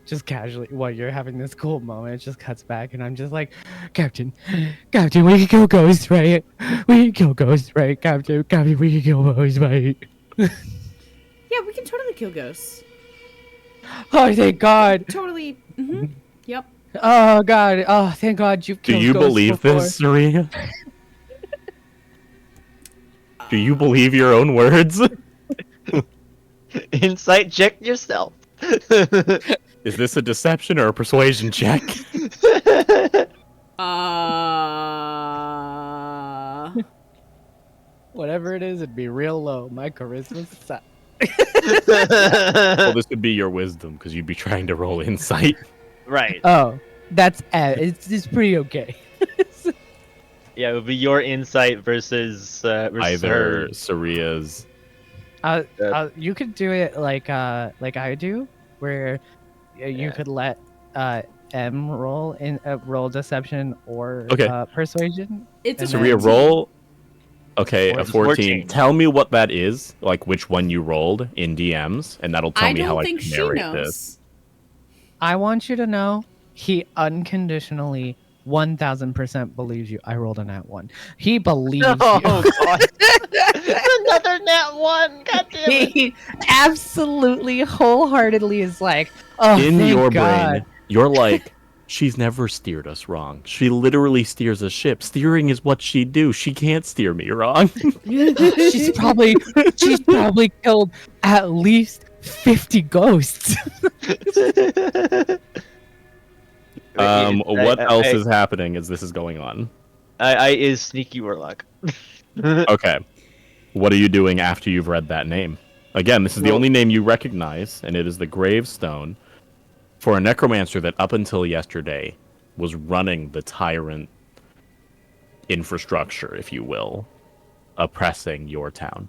just casually, while you're having this cool moment, it just cuts back and I'm just like, Captain, we can kill ghosts, right? We can kill ghosts, right? Captain, we can kill ghosts, right? Yeah, we can totally kill ghosts. Oh, thank God. Totally. Mm-hmm. Yep. Oh, God. Oh, thank God you've Do killed you ghosts believe before. this, Saria? Do you believe your own words? Insight check yourself. Is this a deception or a persuasion check? Whatever it is, it'd be real low. My charisma's set. Well, this would be your wisdom, because you'd be trying to roll insight. Right. Oh, that's it's pretty okay. Yeah, it would be your insight versus Either her. Saria's. You could do it like I do, where you could let M roll deception or Okay. persuasion. It's a And Saria, 14. roll. Okay, a 14. 14. Tell me what that is, like which one you rolled in DMs, and that'll tell I me how don't I think can she narrate knows. this. I want you to know he unconditionally 1000% believes you. I rolled a nat 1. He believes you. Oh God! Another nat 1. God damn it! He absolutely wholeheartedly is like, oh, In thank your God. brain, you're like, she's never steered us wrong. She literally steers a ship. Steering is what she do. She can't steer me wrong. she's probably killed at least 50 ghosts. What else is happening as this is going on? I is sneaky warlock. Okay. What are you doing after you've read that name? Again, this is the only name you recognize, and it is the gravestone for a necromancer that up until yesterday was running the tyrant infrastructure, if you will, oppressing your town.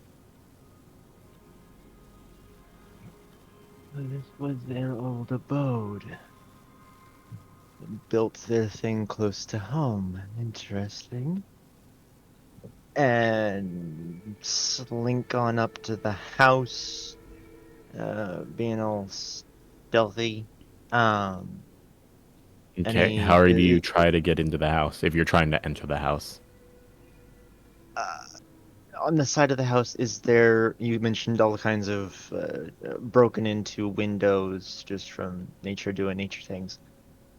This was their old abode. Built their thing close to home. Interesting. And slink on up to the house, being all stealthy. Okay, how do you try to get into the house if you're trying to enter the house? On the side of the house, is there? You mentioned all kinds of broken into windows just from nature doing nature things.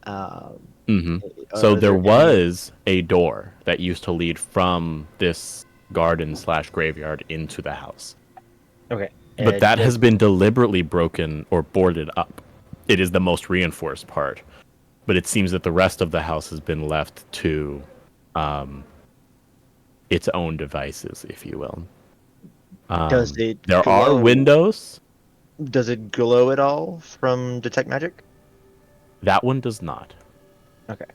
So there was a door that used to lead from this garden/graveyard into the house. Okay. But that has been deliberately broken or boarded up. It is the most reinforced part. But it seems that the rest of the house has been left to its own devices, if you will. Does it There glow? are windows. Does it glow at all from detect magic? That one does not. Okay.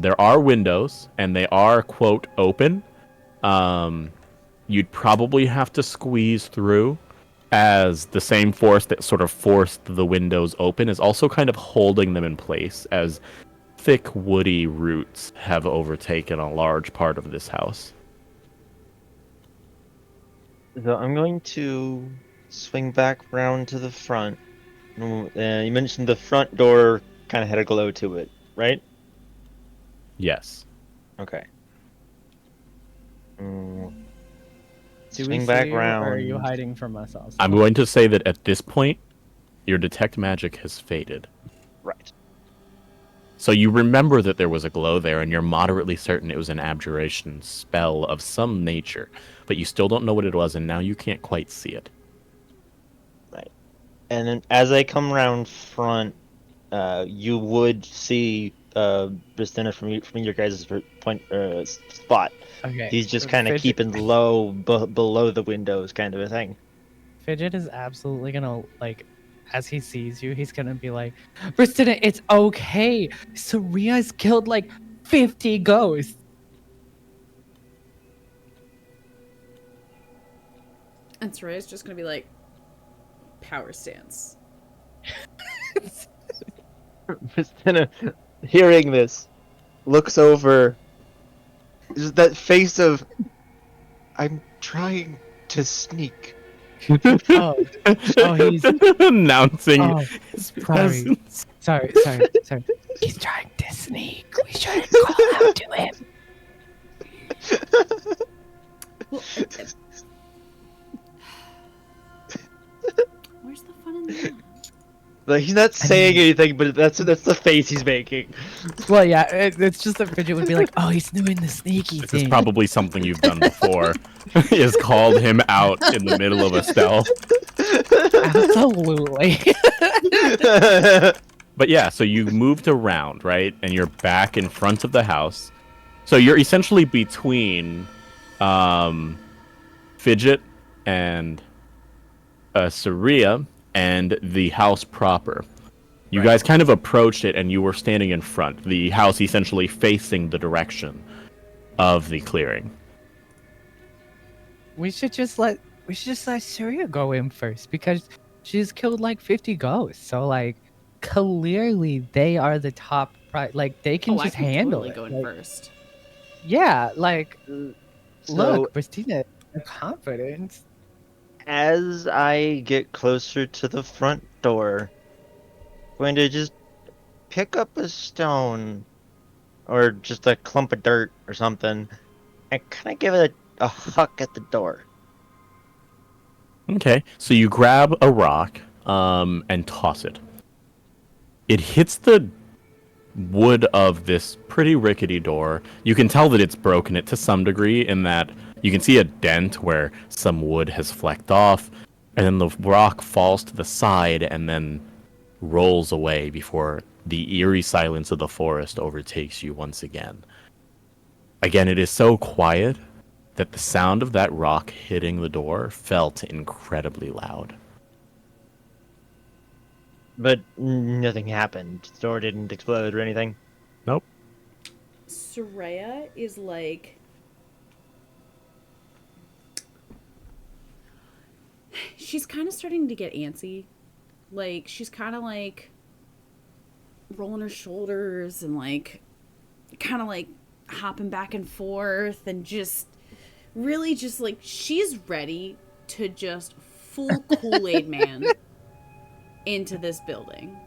There are windows, and they are, quote, open. You'd probably have to squeeze through, as the same force that sort of forced the windows open is also kind of holding them in place, as thick woody roots have overtaken a large part of this house. So I'm going to swing back round to the front. You mentioned the front door kind of had a glow to it, right? Yes. Okay. Do Swing we back see you, or are round. you hiding from us also? I'm going to say that at this point, your detect magic has faded. Right. So you remember that there was a glow there, and you're moderately certain it was an abjuration spell of some nature, but you still don't know what it was, and now you can't quite see it. Right. And then as I come round front, you would see Bristina from your guys' point spot. Okay. He's just kind of Fidget- keeping low below the windows, kind of a thing. Fidget is absolutely gonna, like, as he sees you, he's gonna be like, Bristina, it's okay. Saria's killed like 50 ghosts. And Soraya's just gonna be like, power stance. Bristina, hearing this, looks over. Just that face of, I'm trying to sneak. Oh, he's announcing his sorry. presence. Sorry. He's trying to sneak. We shouldn't call out to him. Well, where's the fun in that? Like, he's not saying anything, but that's the face he's making. Well, yeah, it's just that Fidget would be like, oh, he's doing the sneaky This is thing. probably something you've done before. He has called him out in the middle of a stealth. Absolutely. But yeah, so you moved around, right? And you're back in front of the house. So you're essentially between Fidget and Saria and the house proper. You guys kind of approached it, and you were standing in front. The house essentially facing the direction of the clearing. we should just let Saria go in first, because she's killed like 50 ghosts. So like clearly they are the top like they can just handle totally it. go in Like, first. yeah, like So, look, Christina, your confidence. as I get closer to the front door, I'm going to just pick up a stone or just a clump of dirt or something and kind of give it a huck at the door. Okay, so you grab a rock and toss it. It hits the wood of this pretty rickety door. You can tell that it's broken it to some degree in that you can see a dent where some wood has flecked off. And then the rock falls to the side and then rolls away before the eerie silence of the forest overtakes you once again. Again, it is so quiet that the sound of that rock hitting the door felt incredibly loud. But nothing happened. The door didn't explode or anything. Nope. Soraya is like... She's kind of starting to get antsy. Like, she's kind of like rolling her shoulders and like kind of like hopping back and forth and just really just like she's ready to just full Kool-Aid man into this building.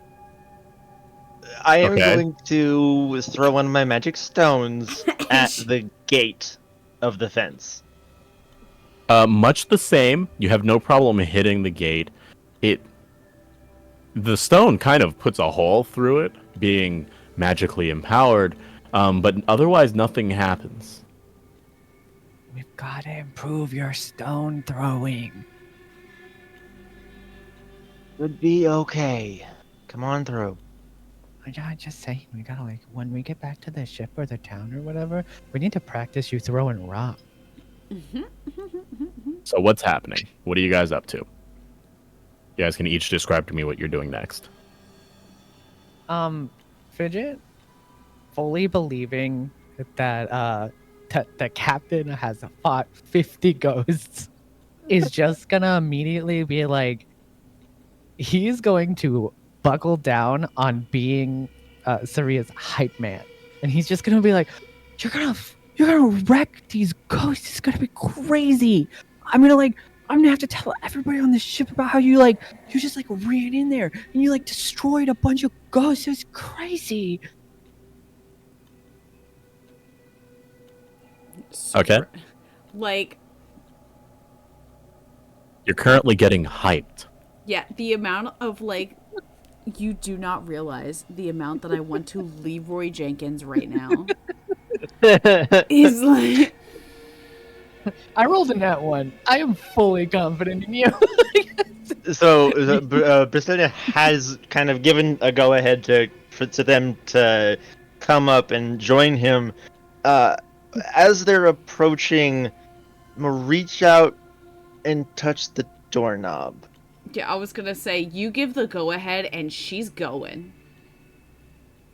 I am Okay. going to throw one of my magic stones at the gate of the fence. Much the same. You have no problem hitting the gate. The stone kind of puts a hole through it, being magically empowered, but otherwise nothing happens. We've got to improve your stone throwing. Would be okay. Come on through. I'm just saying, we gotta like when we get back to the ship or the town or whatever, we need to practice you throwing rock. So what's happening? What are you guys up to? You guys can each describe to me what you're doing next. Fidget, fully believing that the captain has fought 50 ghosts, is just gonna immediately be like, he's going to buckle down on being Saria's hype man, and he's just gonna be like, you're gonna wreck these ghosts. It's gonna be crazy. I'm gonna have to tell everybody on the ship about how you just like ran in there and you like destroyed a bunch of ghosts. It was crazy. Okay. Like, You're currently getting hyped. yeah, the amount of like, you do not realize the amount that I want to Leroy Jenkins right now is like. I rolled a nat one. I am fully confident in you. So, Bristina has kind of given a go-ahead to them to come up and join him. As they're approaching, I'm gonna reach out and touch the doorknob. Yeah, I was gonna say, you give the go-ahead and she's going.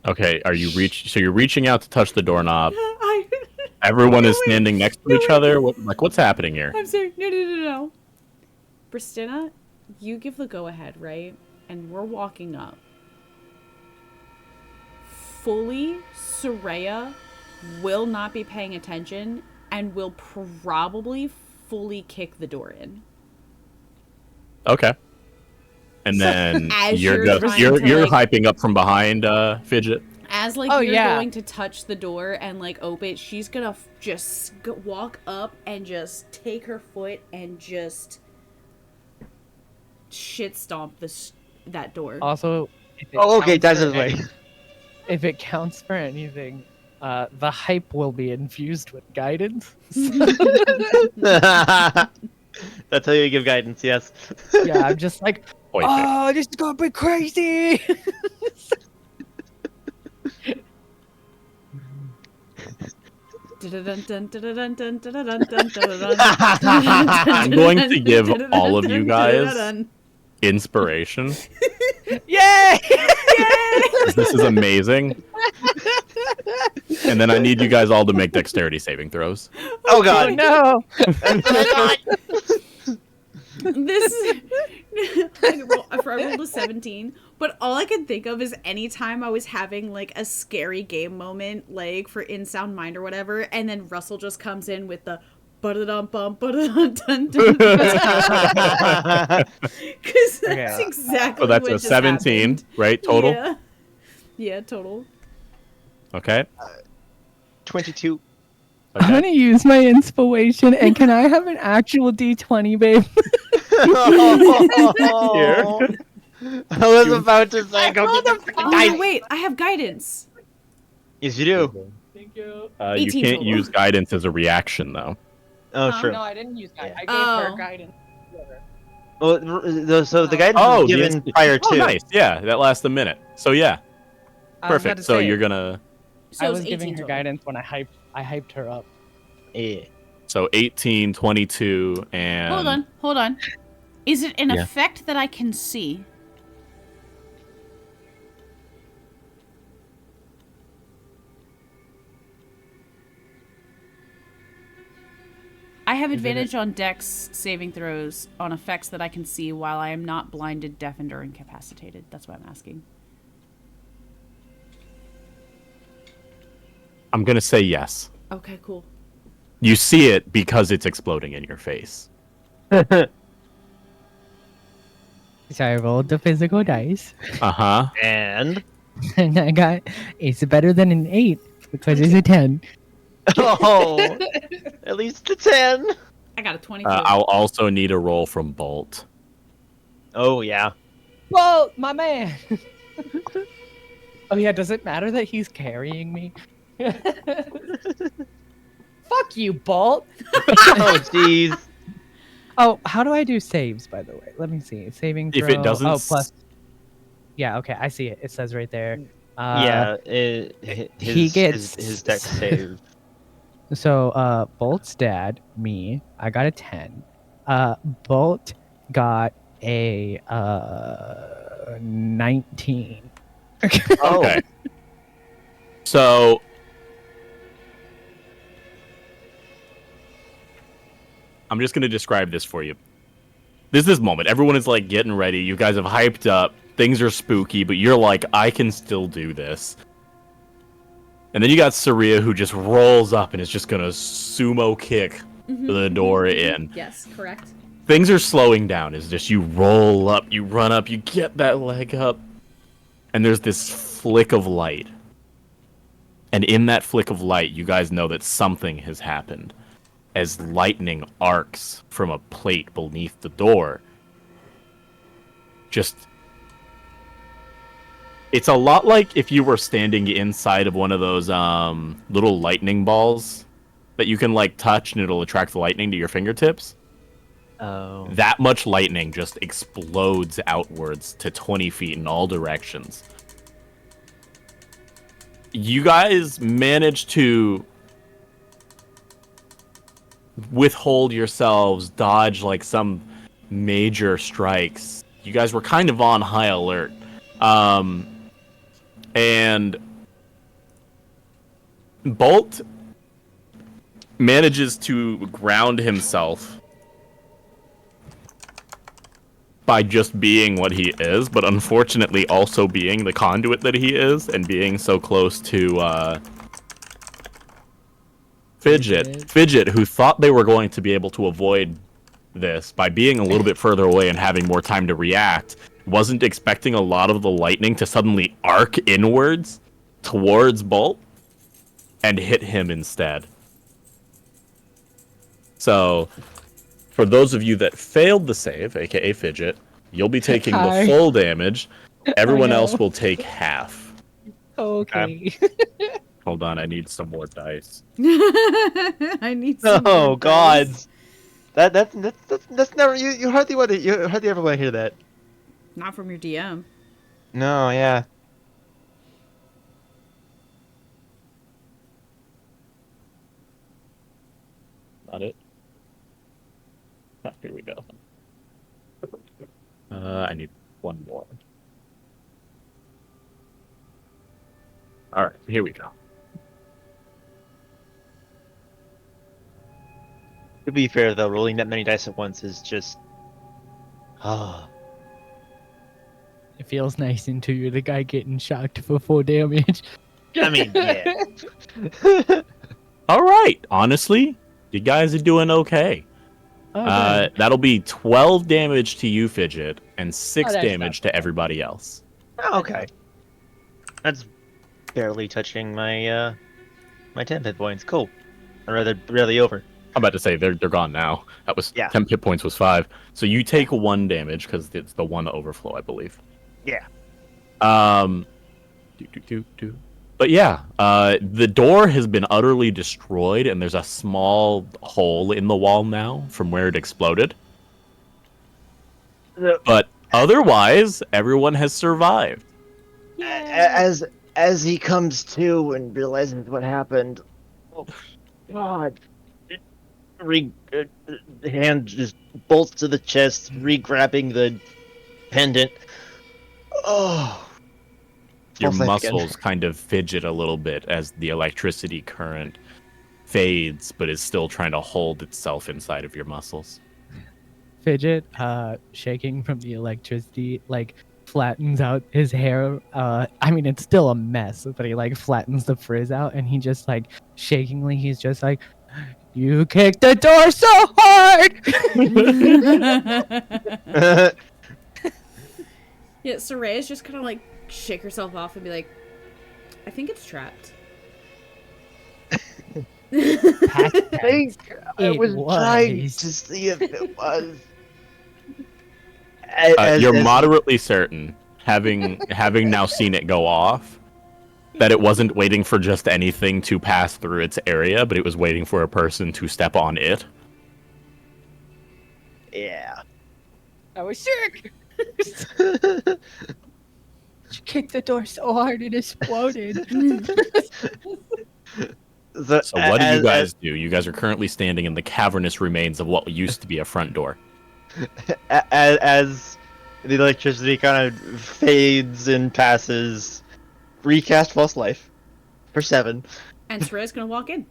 Okay, so you're reaching out to touch the doorknob. I... Everyone No, is wait. standing next to No, each wait. other. What's happening here? I'm sorry. No. Bristina, you give the go-ahead, right? And we're walking up. Fully, Soraya will not be paying attention and will probably fully kick the door in. Okay. And then as you're you're trying to, hyping up from behind Fidget. As like you're going to touch the door and like open it, she's gonna just walk up and just take her foot and just shit stomp that door. Also, Okay, that's his way. If it counts for anything, the hype will be infused with guidance. That's how you give guidance, yes. Yeah, I'm just like, oh, this is gonna be crazy. I'm going to give all of you guys inspiration. Yay! This is amazing. And then I need you guys all to make dexterity saving throws. Oh god. Oh no! This is... I rolled a 17, but all I could think of is anytime I was having like a scary game moment, like for In Sound Mind or whatever, and then Russell just comes in with the ba-da-dum-bum, ba-da-dum-dum-dum. Because that's exactly So that's what a just 17, happened. right? Total? Yeah, total. Okay. 22. I'm gonna use my inspiration, and can I have an actual D20, babe? Here. I was about to say, go get the Oh, guys. no, wait, I have guidance. Yes, you do. Thank you. You 18 can't total. use guidance as a reaction, though. Oh, true. No, I didn't use guidance. I gave Oh. her guidance. Well, so the guidance was given prior Oh, to. nice. Yeah, that lasts a minute. So yeah, I was about perfect. to So say, you're gonna. So I it was 18 giving her total. guidance when I hyped her up. Yeah. So 18, 22, and Hold on. Is it an Yeah. effect that I can see? I have advantage on Dex saving throws on effects that I can see while I am not blinded, deafened, or incapacitated. That's what I'm asking. I'm gonna say yes. Okay, cool. You see it because it's exploding in your face. So I rolled the physical dice, Uh-huh. And and I got it's better than an 8 because it's a 10. oh, at least a 10. I got a 22. I'll also need a roll from Bolt. Oh yeah. Well, my man. Oh yeah, does it matter that he's carrying me? Fuck you, Bolt. Oh jeez. Oh, how do I do saves, by the way? Let me see. Saving throw. If it doesn't Oh, plus. Yeah, okay, I see it. It says right there. Yeah. he gets his deck save. So, Bolt's dad, me, I got a 10. Bolt got a 19. Oh. Okay. So I'm just gonna describe this for you. This moment. Everyone is like getting ready. You guys have hyped up. Things are spooky, but you're like, I can still do this. And then you got Saria who just rolls up and is just gonna sumo kick the door in. Yes, correct. Things are slowing down. It's just you roll up, you run up, you get that leg up, and there's this flick of light. And in that flick of light, you guys know that something has happened. As lightning arcs from a plate beneath the door. It's a lot like if you were standing inside of one of those little lightning balls that you can like touch and it'll attract the lightning to your fingertips. Oh. That much lightning just explodes outwards to 20 feet in all directions. You guys manage to withhold yourselves, dodge like some major strikes. You guys were kind of on high alert. And Bolt manages to ground himself by just being what he is, but unfortunately also being the conduit that he is and being so close to Fidget, who thought they were going to be able to avoid this by being a little bit further away and having more time to react, wasn't expecting a lot of the lightning to suddenly arc inwards towards Bolt and hit him instead. So, for those of you that failed the save, aka Fidget, you'll be taking the full damage. Everyone else will take half. Okay. Hold on, I need some more dice. I need some Oh more God. dice. That's never you hardly ever want to hear that. Not from your DM. No, yeah. Not it. Ah, here we go. I need one more. All right, here we go. To be fair though, rolling that many dice at once is just It feels nice until you're the guy getting shocked for 4 damage. I mean, yeah. All right, honestly, you guys are doing okay. Oh, That'll be 12 damage to you, Fidget, and 6 that's damage to everybody else. Oh, okay. That's barely touching my my 10 hit points. Cool. Or rather, barely over. I'm about to say they're gone now. That was 10 hit points was 5. So you take 1 damage because it's the 1 overflow, I believe. Yeah. But yeah, the door has been utterly destroyed, and there's a small hole in the wall now from where it exploded. But otherwise, everyone has survived. As he comes to and realizes what happened, oh God! The hand just bolts to the chest, re-grabbing the pendant. Oh, Your false life again. muscles kind of fidget a little bit as the electricity current fades, but is still trying to hold itself inside of your muscles. Fidget, shaking from the electricity, like flattens out his hair. I mean, it's still a mess, but he like flattens the frizz out, and he just like shakingly, he's just like, "You kicked the door so hard." Yeah, Soraya's just kind of like shake herself off and be like, I think it's trapped. I was trying to see if it was. You're moderately certain, having now seen it go off, that it wasn't waiting for just anything to pass through its area, but it was waiting for a person to step on it. Yeah. I was sick. She kicked the door so hard it exploded. So what do you guys do? You guys are currently standing in the cavernous remains of what used to be a front door. As the electricity kind of fades and passes, recast false life for 7. And Soraya's gonna walk in.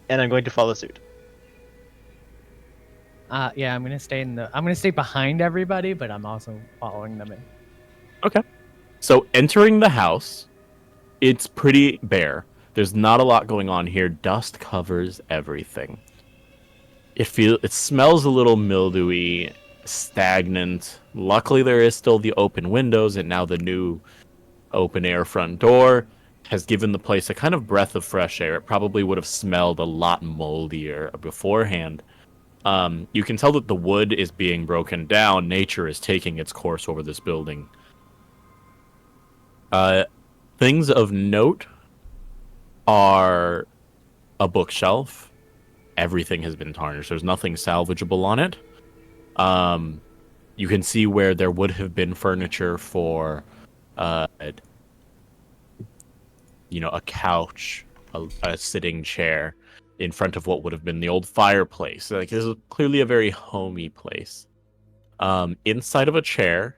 And I'm going to follow suit. Yeah, I'm gonna stay behind everybody, but I'm also following them in. Okay. So entering the house, it's pretty bare. There's not a lot going on here. Dust covers everything. It smells a little mildewy, stagnant. Luckily, there is still the open windows, and now the new open air front door has given the place a kind of breath of fresh air. It probably would have smelled a lot moldier beforehand. You can tell that the wood is being broken down. Nature is taking its course over this building. Things of note are a bookshelf. Everything has been tarnished. There's nothing salvageable on it. You can see where there would have been furniture for, a couch, a sitting chair in front of what would have been the old fireplace. Like, this is clearly a very homey place. Inside of a chair,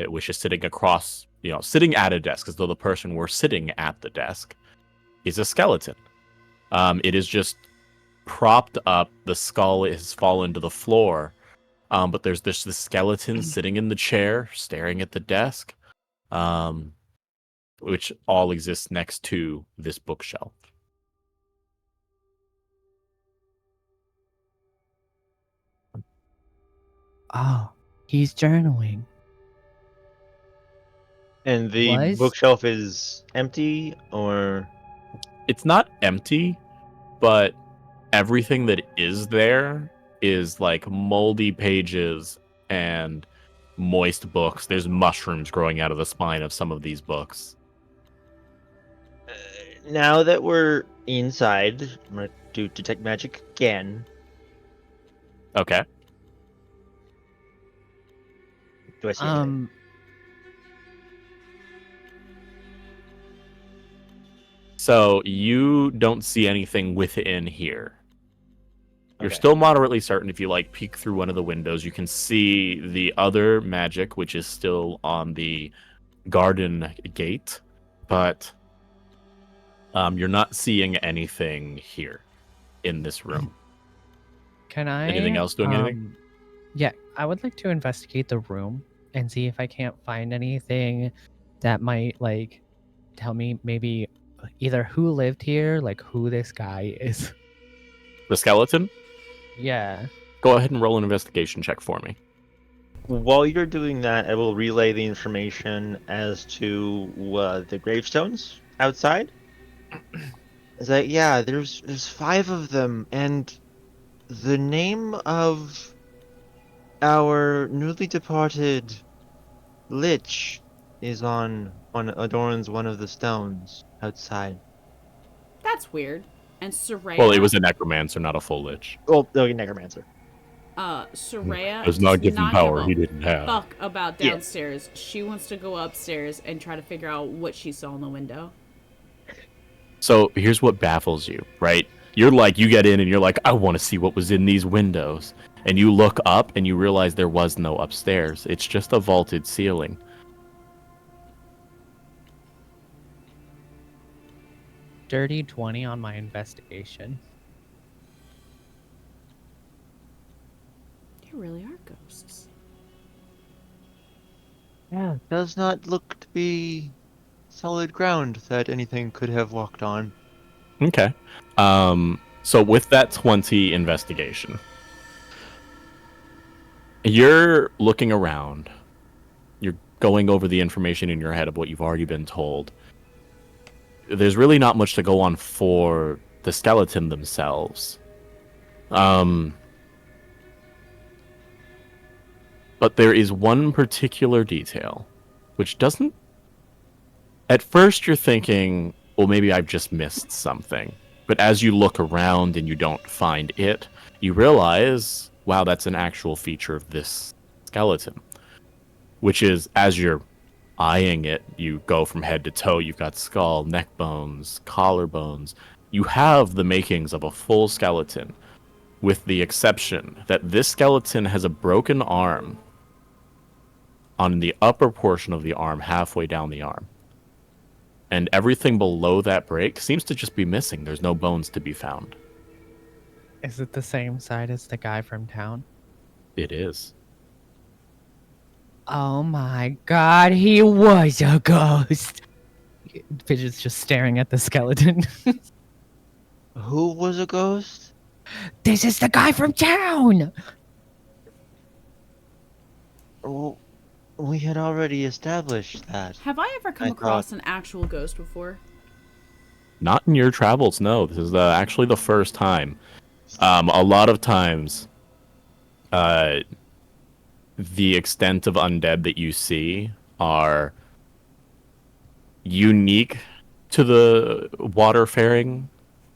which is sitting across, sitting at a desk, as though the person were sitting at the desk, is a skeleton. It is just propped up. The skull has fallen to the floor. But there's this skeleton sitting in the chair, staring at the desk, which all exists next to this bookshelf. Oh, he's journaling. And the bookshelf is empty, or? It's not empty, but everything that is there is like moldy pages and moist books. There's mushrooms growing out of the spine of some of these books. Now that we're inside, I'm going to do Detect Magic again. Okay. Do I see anything? So you don't see anything within here. You're still moderately certain. If you peek through one of the windows, you can see the other magic, which is still on the garden gate, but you're not seeing anything here in this room. Can I? Anything else doing anything? Yeah, I would like to investigate the room and see if I can't find anything that might tell me maybe either who lived here, who this guy is. The skeleton? Yeah. Go ahead and roll an investigation check for me. While you're doing that, I will relay the information as to the gravestones outside. It's like, yeah, there's 5 of them, and the name of our newly departed lich is on adorns one of the stones outside. That's weird. And Soraya. Well, it was a necromancer, not a full lich. Well, necromancer. Soraya Does not give him give power a he didn't have. fuck about Yeah. downstairs. She wants to go upstairs and try to figure out what she saw in the window. So here's what baffles you, right? You're like, you get in and you're like, I want to see what was in these windows. And you look up and you realize there was no upstairs. It's just a vaulted ceiling. Dirty 20 on my investigation. There really are ghosts. Yeah, does not look to be solid ground that anything could have walked on. Okay. So with that 20 investigation, you're looking around. You're going over the information in your head of what you've already been told. There's really not much to go on for the skeleton themselves. But there is one particular detail, which doesn't... At first you're thinking, well, maybe I've just missed something. But as you look around and you don't find it, you realize, wow, that's an actual feature of this skeleton. Which is, as you're eyeing it, you go from head to toe, you've got skull, neck bones, collarbones. You have the makings of a full skeleton, with the exception that this skeleton has a broken arm on the upper portion of the arm, halfway down the arm. And everything below that break seems to just be missing. There's no bones to be found. Is it the same side as the guy from town? It is. Oh my god, he was a ghost! Fidget's just staring at the skeleton. Who was a ghost? This is the guy from town! Oh, we had already established that. Have I ever come I across an actual ghost before? Not in your travels, no. This is actually the first time. A lot of times, the extent of undead that you see are unique to the water-faring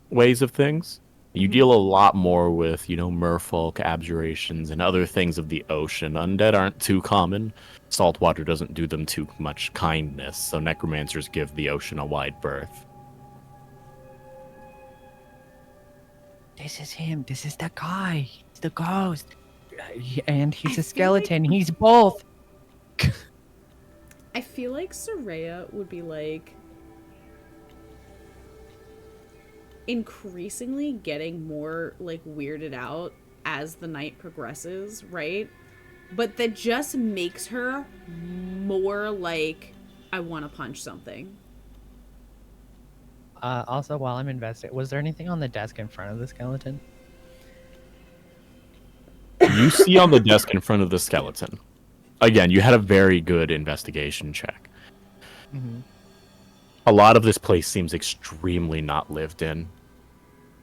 ways of things. You deal a lot more with, merfolk, abjurations, and other things of the ocean. Undead aren't too common. Saltwater doesn't do them too much kindness, so necromancers give the ocean a wide berth. This is him. This is the guy. He's the ghost. And he's a skeleton. He's both. I feel like Soraya would be like increasingly getting more like weirded out as the night progresses, right? But that just makes her more like, I want to punch something. Also, while I'm investigating, was there anything on the desk in front of the skeleton? You see on the desk in front of the skeleton. Again, you had a very good investigation check. Mm-hmm. A lot of this place seems extremely not lived in.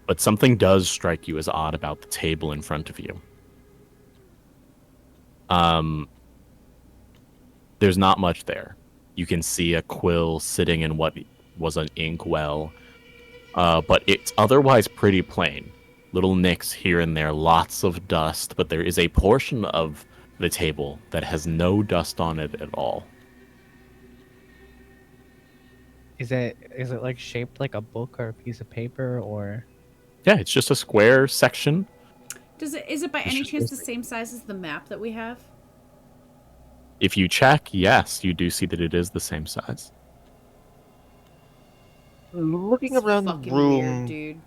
But something does strike you as odd about the table in front of you. There's not much there. You can see a quill sitting in what was an ink well. But it's otherwise pretty plain. Little nicks here and there, lots of dust, but there is a portion of the table that has no dust on it at all. Is it like shaped like a book or a piece of paper or? Yeah, it's just a square section. Is it by any chance the same size as the map that we have? If you check, yes, you do see that it is the same size. Looking It's around the fucking room, weird, dude.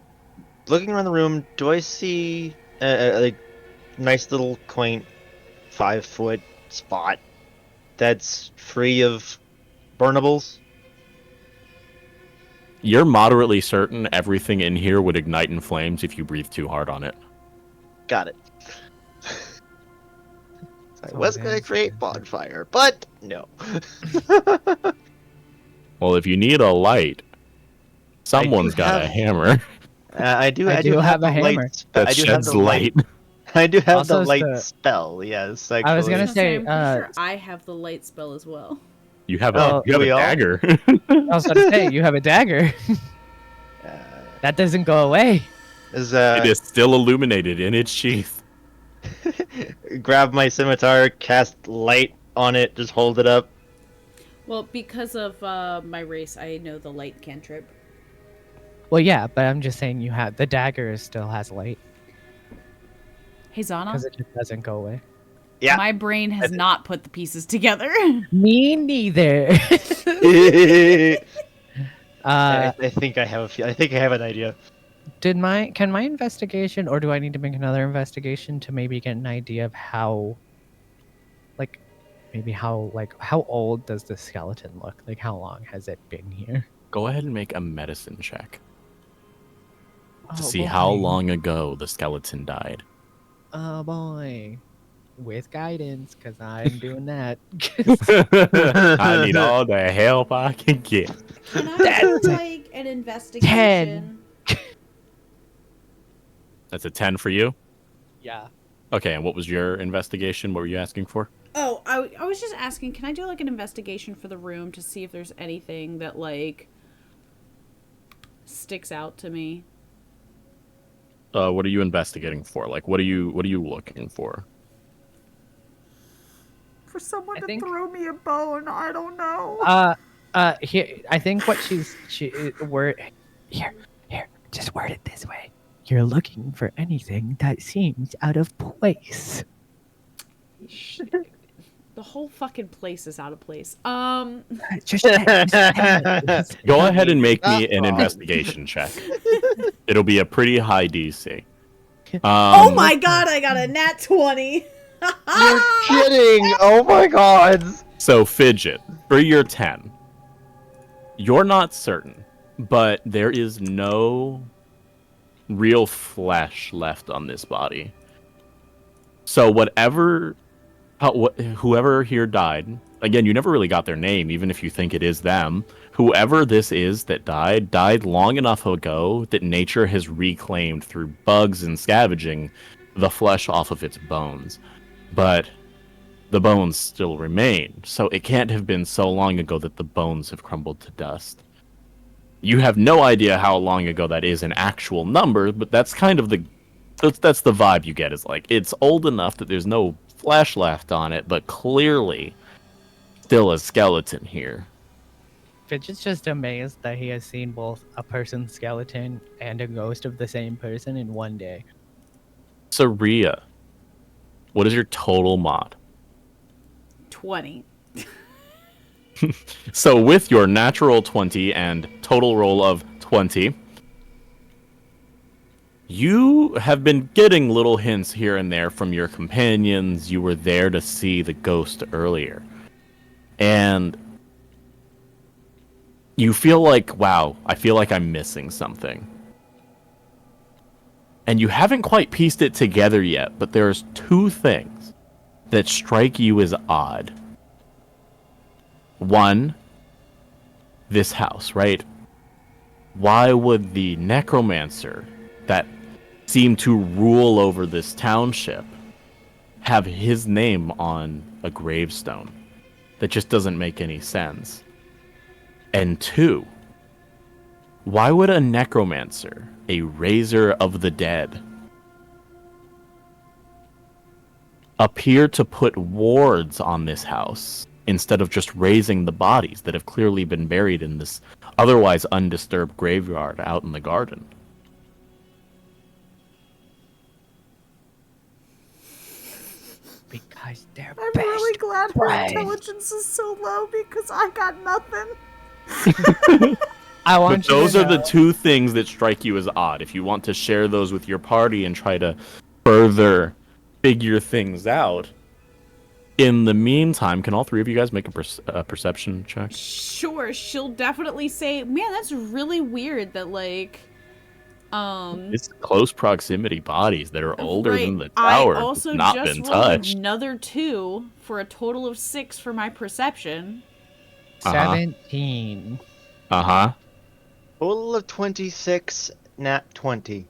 looking around the room, do I see like nice little quaint 5-foot spot that's free of burnables? You're moderately certain everything in here would ignite in flames if you breathe too hard on it. Got it. I So was it gonna is. create bonfire, but no. Well, if you need a light, someone's got a have- hammer I do I do have have the a hammer. light. that I do have sheds the light. I do have Also, the light the- spell. Yes, I was gonna I actually. was say, I'm pretty sure I have the light spell as well. You have Oh, a you have we a all? dagger. I was about to say, you have a dagger. Uh, That doesn't go away. is It is still illuminated in its sheath. grab my scimitar, cast light on it, just hold it up. Well, because of my race, I know the light cantrip. Well, yeah, but I'm just saying the dagger still has light Hey, Zana, because it just doesn't go away. Yeah. my brain has not put the pieces together. Me neither. I think I have I think I have an idea. Can my investigation, or do I need to make another investigation to maybe get an idea of how, like, how old does the skeleton look? Like, how long has it been here? Go ahead and make a medicine check to Oh, see how boy. long ago the skeleton died. Oh boy, with guidance, because I'm doing that. I need all the help I can get. Can I do like an investigation? That's a 10 for you? Yeah. Okay, and what was your investigation? What were you asking for? Oh, I was just asking, can I do like an investigation for the room to see if there's anything that like sticks out to me? What are you investigating for? Like, what are you looking for? For someone I to think- throw me a bone, I don't know. Here, I think what here, just word it this way. You're looking for anything that seems out of place. The whole fucking place is out of place. Just Go ahead and make me an investigation check. It'll be a pretty high DC. Oh my god, I got a nat 20. You're kidding! Oh my god! So, Fidget, for your 10, you're not certain, but there is no real flesh left on this body. So, whoever here died, again, you never really got their name, even if you think it is them. Whoever this is that died long enough ago that nature has reclaimed through bugs and scavenging the flesh off of its bones. But the bones still remain, so it can't have been so long ago that the bones have crumbled to dust. You have no idea how long ago that is in actual numbers, but that's kind of that's the vibe you get, is like, it's old enough that there's no flesh left on it, but clearly still a skeleton here. Fidget's just amazed that he has seen both a person's skeleton and a ghost of the same person in one day. So, Rhea, what is your total mod? 20. So with your natural 20 and total roll of 20, you have been getting little hints here and there from your companions. You were there to see the ghost earlier. And you feel like, wow, I feel like I'm missing something. And you haven't quite pieced it together yet, but there's two things that strike you as odd. One, this house, right? Why would the necromancer that seemed to rule over this township have his name on a gravestone? That just doesn't make any sense. And two, why would a necromancer, a raiser of the dead, appear to put wards on this house instead of just raising the bodies that have clearly been buried in this otherwise undisturbed graveyard out in the garden? Because they're I'm best really glad her friends. intelligence is so low because I got nothing. I But want you those to are the know- two things that strike you as odd. If you want to share those with your party and try to further figure things out, in the meantime, can all three of you guys make a perception check? Sure, she'll definitely say, man, that's really weird that, like, It's close proximity bodies that are older right, than the I tower. also Not just been rolled touched. another 2 for a total of 6 for my perception. 17. Uh-huh. Total of 26, nat 20.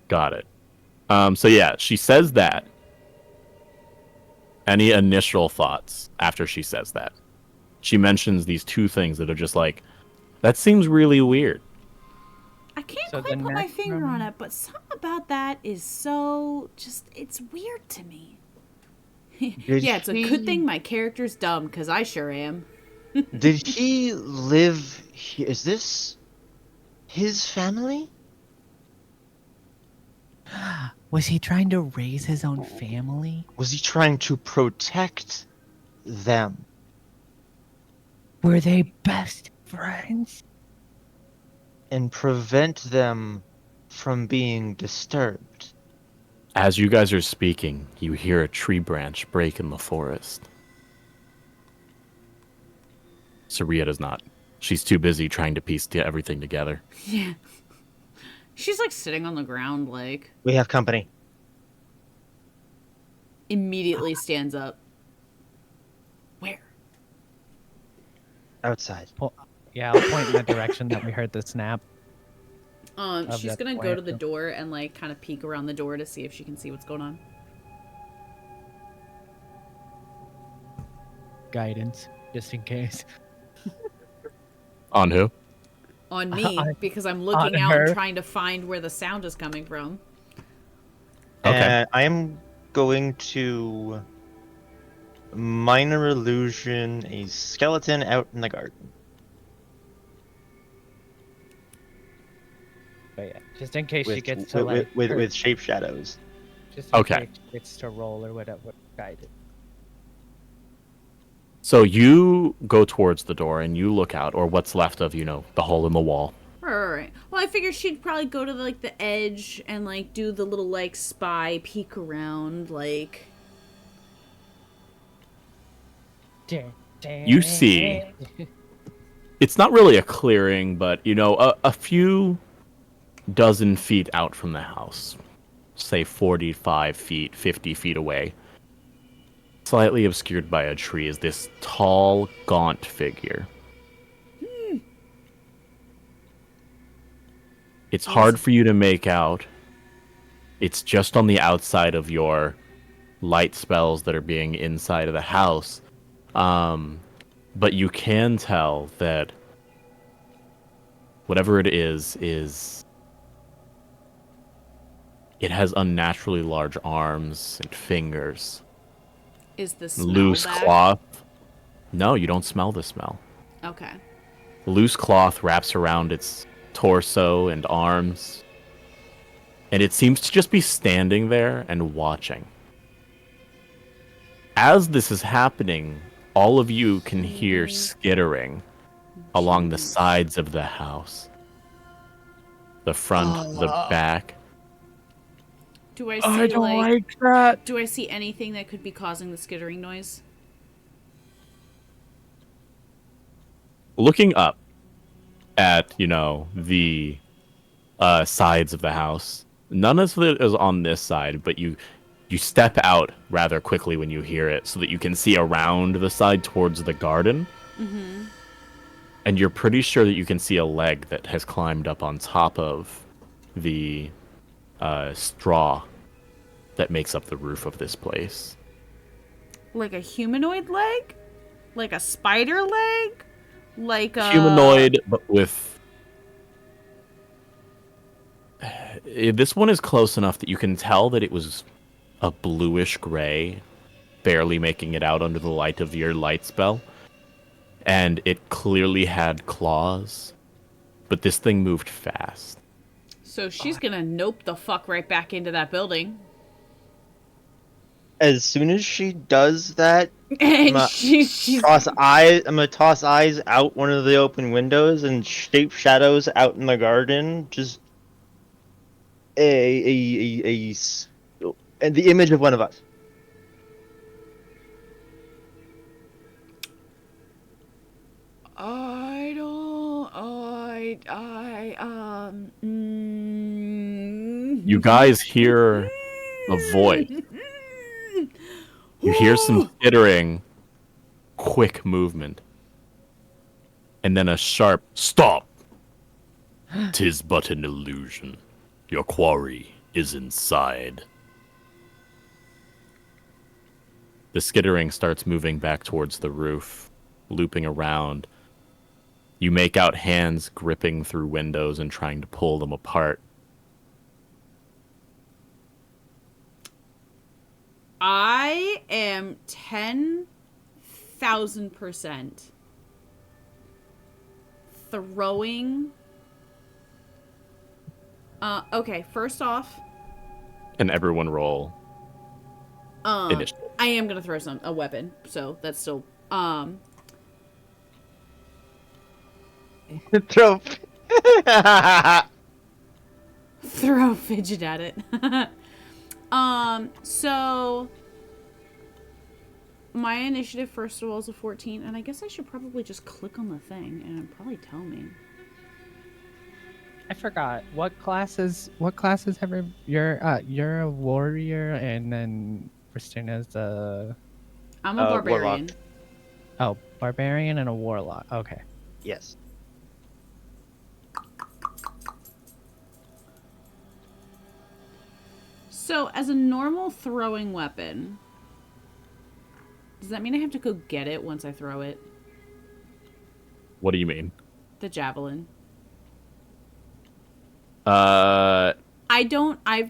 Got it. So yeah, she says that. Any initial thoughts after she says that? She mentions these two things that are just like, that seems really weird. I can't So quite the put my finger on necrom- it, but something about that is so just, it's weird to me. Yeah, it's a good thing my character's dumb, because I sure am. Did he live here? Is this his family? Was he trying to raise his own family? Was he trying to protect them? Were they best friends? And prevent them from being disturbed? As you guys are speaking, you hear a tree branch break in the forest. Saria does not. She's too busy trying to piece everything together. Yeah. She's like sitting on the ground, like, We have company. immediately stands up. Where? Outside. Yeah, I'll point in the direction that we heard the snap. Of She's that gonna go plant. to the door and like kind of peek around the door to see if she can see what's going on. Guidance, just in case. On who? On me, because I'm looking on out her. and trying to find where the sound is coming from. Okay. I am going to minor illusion a skeleton out in the garden. But yeah, just in case she With, gets to like with shape shadows. just in Okay. case she gets to roll or whatever. Guidance. So you go towards the door and you look out, or what's left of, the hole in the wall. Right. Well, I figured she'd probably go to like the edge and like do the little like spy peek around, like. You see, it's not really a clearing, but, a few dozen feet out from the house, say 45 feet, 50 feet away, slightly obscured by a tree, is this tall, gaunt figure. It's hard for you to make out. It's just on the outside of your light spells that are being inside of the house. But you can tell that whatever it is it has unnaturally large arms and fingers. Is the smell Loose back? cloth. No, you don't smell the smell. Okay. Loose cloth wraps around its torso and arms, and it seems to just be standing there and watching. As this is happening, all of you can hear skittering along the sides of the house. The front, the back. Do I see that. Do I see anything that could be causing the skittering noise? Looking up at, the sides of the house, none of it is on this side, but you step out rather quickly when you hear it so that you can see around the side towards the garden. Mm-hmm. And you're pretty sure that you can see a leg that has climbed up on top of the straw that makes up the roof of this place. Like a humanoid leg? Like a spider leg? Like a... Humanoid, but with... This one is close enough that you can tell that it was a bluish gray, barely making it out under the light of your light spell. And it clearly had claws, but this thing moved fast. So she's gonna nope the fuck right back into that building. As soon as she does that, And I'm she's... I'm gonna toss eyes out one of the open windows and shape shadows out in the garden. Just and the image of one of us. You guys hear a voice. You hear some skittering, quick movement, and then a sharp stop. 'Tis but an illusion. Your quarry is inside. The skittering starts moving back towards the roof, looping around. You make out hands gripping through windows and trying to pull them apart. I am 10,000% throwing. Okay, first off, Can everyone roll initiative? I am gonna throw a weapon, so that's still Throw. throw fidget at it. So my initiative first of all is a 14, and I guess I should probably just click on the thing and it'll probably tell me. I forgot what classes have you're a warrior, and then Christina's a I'm a barbarian. Warlock. barbarian and a warlock. Okay. Yes. So as a normal throwing weapon, does that mean I have to go get it once I throw it? What do you mean? The javelin. I've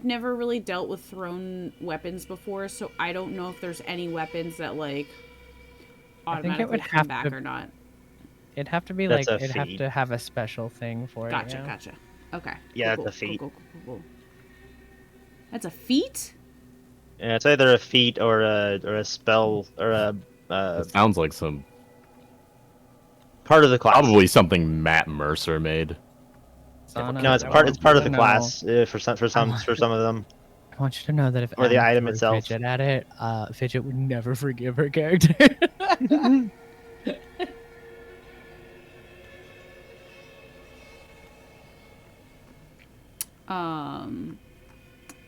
never really dealt with thrown weapons before, so I don't know if there's any weapons that like I think it automatically would come have back to- or not. It'd have to be That's like a it'd have feat. to have a special thing for Gotcha, it. Yeah. gotcha. Okay. Yeah, cool, that's a feat. Cool. That's a feat? Yeah, it's either a feat or a spell or a It sounds like some part of the class. probably something Matt Mercer made. Sana, No, it's I part. want It's part you of the to class for some want for some of them. I want you to know that if Or the Em item threw itself. Fidget at it, Fidget would never forgive her character.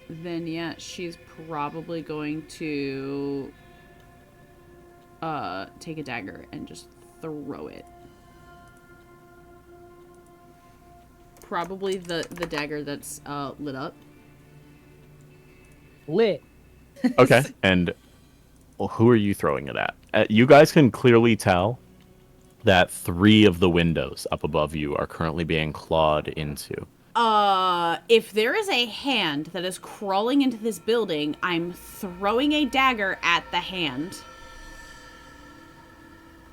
Then yeah, she's probably going to take a dagger and just throw it. Probably the dagger that's lit up. Lit. Okay. And who are you throwing it at? You guys can clearly tell that 3 of the windows up above you are currently being clawed into. If there is a hand that is crawling into this building, I'm throwing a dagger at the hand.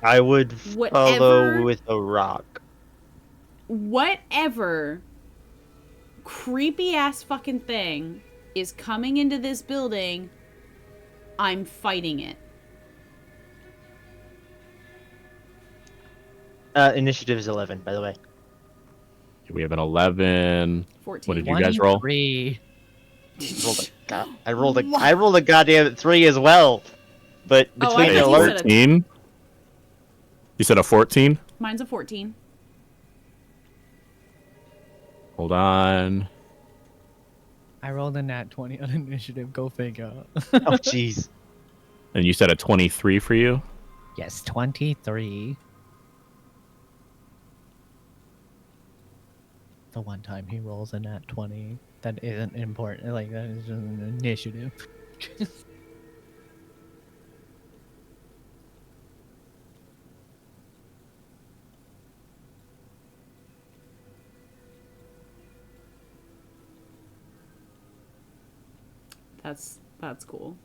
I would Whatever- follow with a rock. Whatever creepy ass fucking thing is coming into this building, I'm fighting it. Initiative is 11, by the way. We have an 11. 14. What did you guys roll? 23. I rolled a goddamn 3 as well. But Oh, I between thought the you alert, said 14? You said a 14? Mine's a 14. Hold on. I rolled a nat 20 on initiative. Go figure. oh jeez. And you said a 23 for you? Yes, 23. The one time he rolls a nat 20, that isn't important. Like, that is just an initiative. That's cool.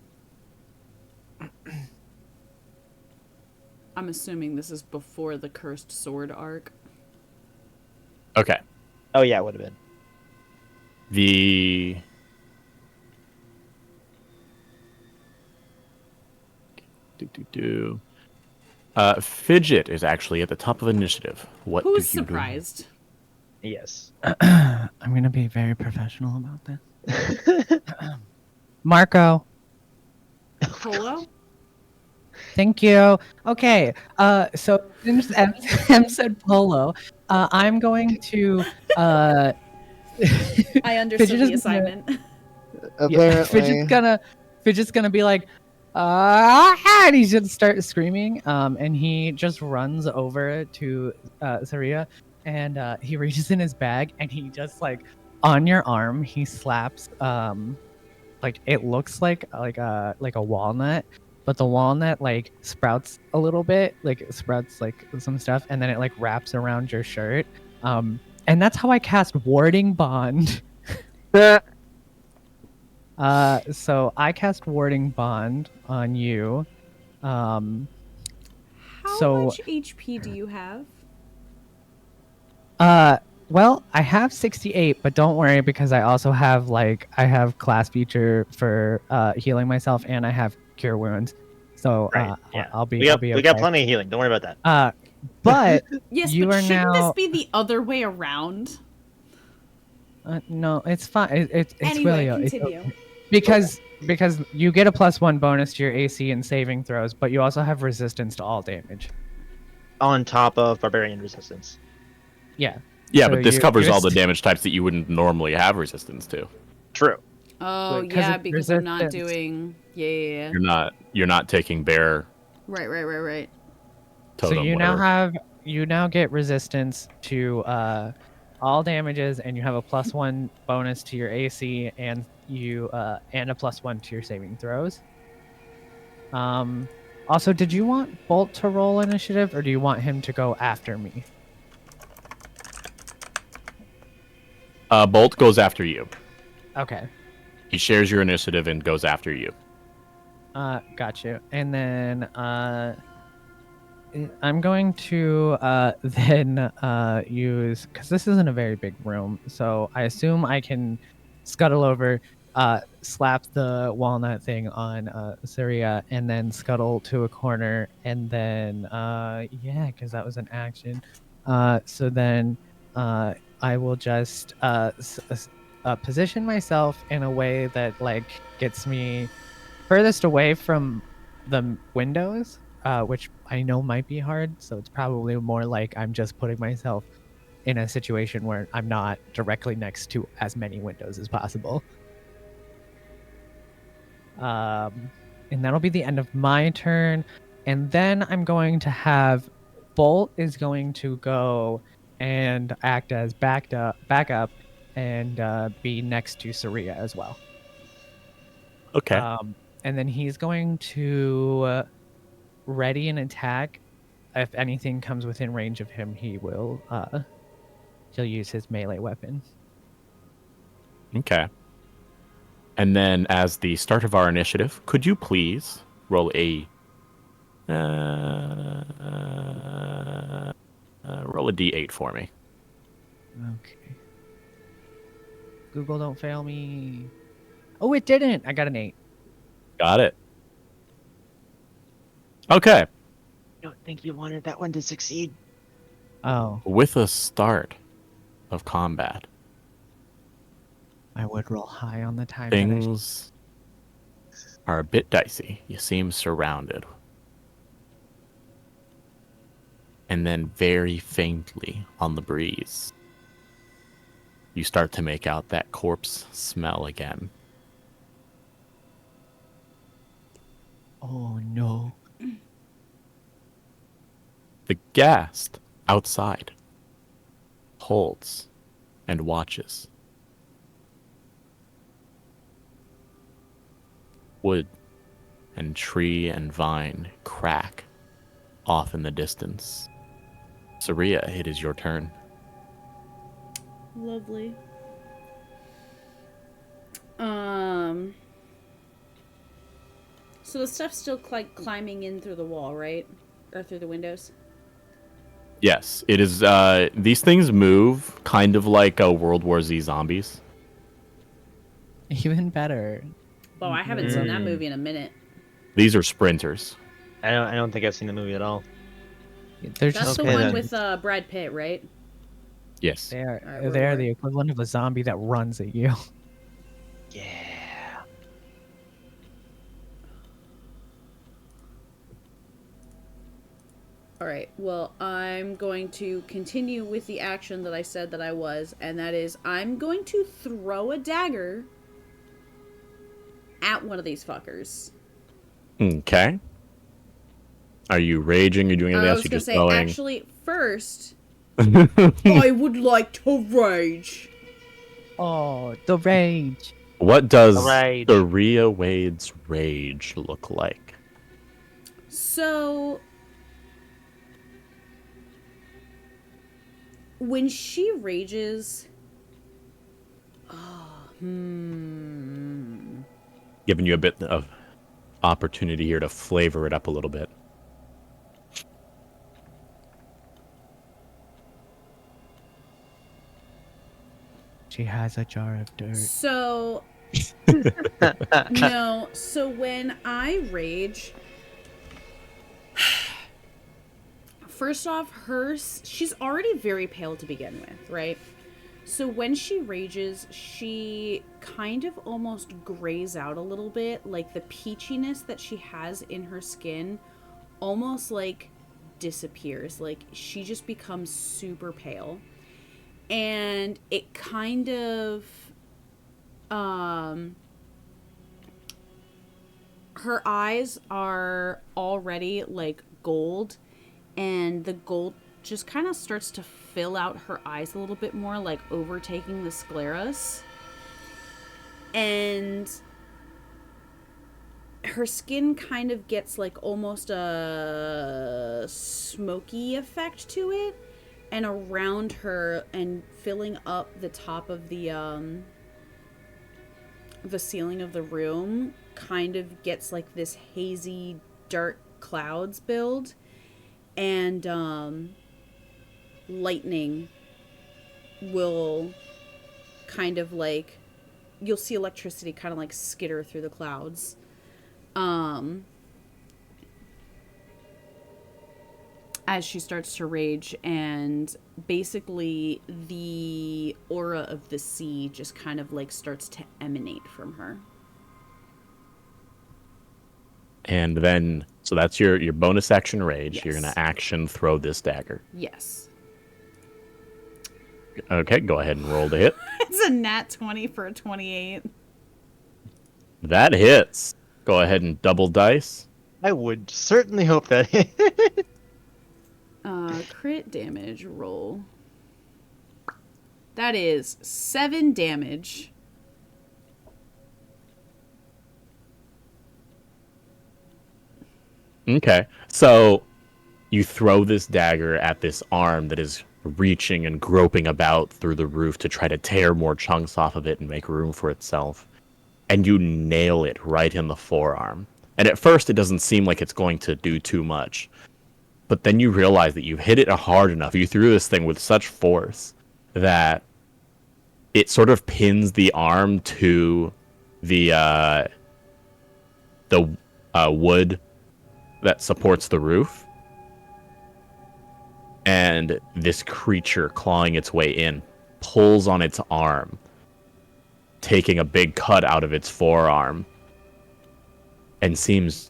I'm assuming this is before the cursed sword arc. Okay. Oh yeah, it would have been. The Fidget is actually at the top of initiative. What Who's do you surprised? Yes. I'm gonna be very professional about this. Marco, Polo? thank you. Okay, so since M said polo, I'm going to. I understood Fidget the is assignment. Yeah, Fidget's gonna be like, and he's gonna start screaming. And he just runs over to Saria, and he reaches in his bag, and he just like on your arm, he slaps like it looks like a walnut, but the walnut like sprouts a little bit, like it sprouts like some stuff, and then it like wraps around your shirt. And that's how I cast Warding Bond. So I cast Warding Bond on you. How So much HP do you have? well, I have 68, but don't worry because I also have I have class feature for healing myself, and I have cure wounds. So Right. Yeah. I'll be we I'll got be we got okay. plenty of healing. Don't worry about that. But Yes, you but are shouldn't this now. be the other way around? No, it's fine. It's Anyway, really continue. because you get a +1 bonus to your AC and saving throws, but you also have resistance to all damage. On top of barbarian resistance. Yeah. Yeah, So but this you're covers all the st- damage types that you wouldn't normally have resistance to. True. Oh, Wait, 'cause yeah, it's because I'm not resistance. doing... Yeah. You're not taking bear Right. So totem. you Whatever. now get resistance to all damages, and you have a +1 bonus to your AC, and and a +1 to your saving throws. Also, did you want Bolt to roll initiative, or do you want him to go after me? Bolt goes after you. Okay. He shares your initiative and goes after you. Got you. And then I'm going to then use, because this isn't a very big room, so I assume I can scuttle over, slap the walnut thing on Syria, and then scuttle to a corner, and then yeah, because that was an action. So then I will just position myself in a way that gets me furthest away from the windows, which I know might be hard. So it's probably more like I'm just putting myself in a situation where I'm not directly next to as many windows as possible. And that'll be the end of my turn. And then I'm going to have Bolt is going to go and act as backup and be next to Saria as well. Okay. And then he's going to ready an attack. If anything comes within range of him, he'll use his melee weapon. Okay. And then, as the start of our initiative, could you please roll a d8 for me? Okay. Google, don't fail me. Oh, it didn't. I got an 8. Got it. Okay. I don't think you wanted that one to succeed. Oh, With a start of combat, I would roll high on the time. things are a bit dicey. You seem surrounded. And then very faintly on the breeze, you start to make out that corpse smell again. Oh no. The ghast outside holds and watches. Wood and tree and vine crack off in the distance. Saria, it is your turn. Lovely. So the stuff's still climbing in through the wall, right? Or through the windows? Yes, it is. These things move kind of like World War Z zombies. Even better. Well, I haven't seen that movie in a minute. These are sprinters. I don't think I've seen the movie at all. They're That's just the Okay, one then. with Brad Pitt, right? Yes. they are Alright, they are we're- the equivalent of a zombie that runs at you. Yeah. Alright, well, I'm going to continue with the action that I said that I was, and that is I'm going to throw a dagger at one of these fuckers. Okay. Are you raging? Are you doing anything I else? was You going to just say, going? actually, first, I would like to rage. Oh, the rage. What does Rage. Saria Wade's rage look like? So, when she rages, giving you a bit of opportunity here to flavor it up a little bit. She has a jar of dirt. So no. So when I rage, first off, she's already very pale to begin with, right? So when she rages, she kind of almost grays out a little bit, like the peachiness that she has in her skin almost like disappears. Like she just becomes super pale. And it kind of her eyes are already like gold, and the gold just kind of starts to fill out her eyes a little bit more, like overtaking the scleras. And her skin kind of gets like almost a smoky effect to it, and around her and filling up the top of the ceiling of the room kind of gets like this hazy dark clouds build, and lightning will kind of like, you'll see electricity kind of like skitter through the clouds. As she starts to rage, and basically the aura of the sea just kind of like starts to emanate from her. And then, so that's your bonus action rage. Yes. You're going to action throw this dagger. Yes. Okay, go ahead and roll to hit. It's a nat 20 for a 28. That hits. Go ahead and double dice. I would certainly hope that. Crit damage roll. That is 7 damage. Okay, so you throw this dagger at this arm that is reaching and groping about through the roof to try to tear more chunks off of it and make room for itself. And you nail it right in the forearm. And at first it doesn't seem like it's going to do too much. But then you realize that you hit it hard enough. You threw this thing with such force that it sort of pins the arm to the wood that supports the roof. And this creature clawing its way in pulls on its arm, taking a big cut out of its forearm, and seems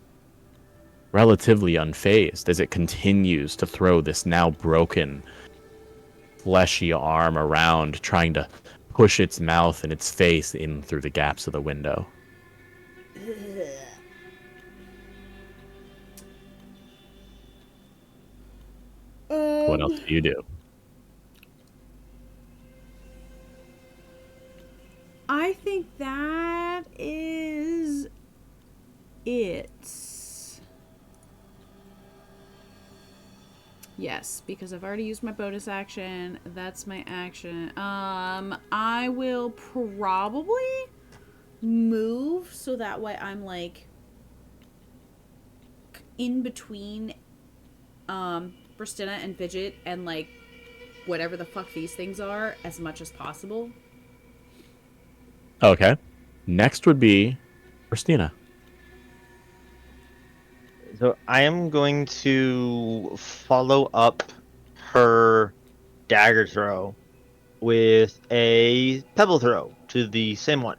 relatively unfazed as it continues to throw this now broken, fleshy arm around, trying to push its mouth and its face in through the gaps of the window. What else do you do? I think that is it. Yes, because I've already used my bonus action. That's my action. I will probably move so that way I'm like in between Bristina and Fidget and like whatever the fuck these things are as much as possible. Okay. Next would be Christina. So I am going to follow up her dagger throw with a pebble throw to the same one.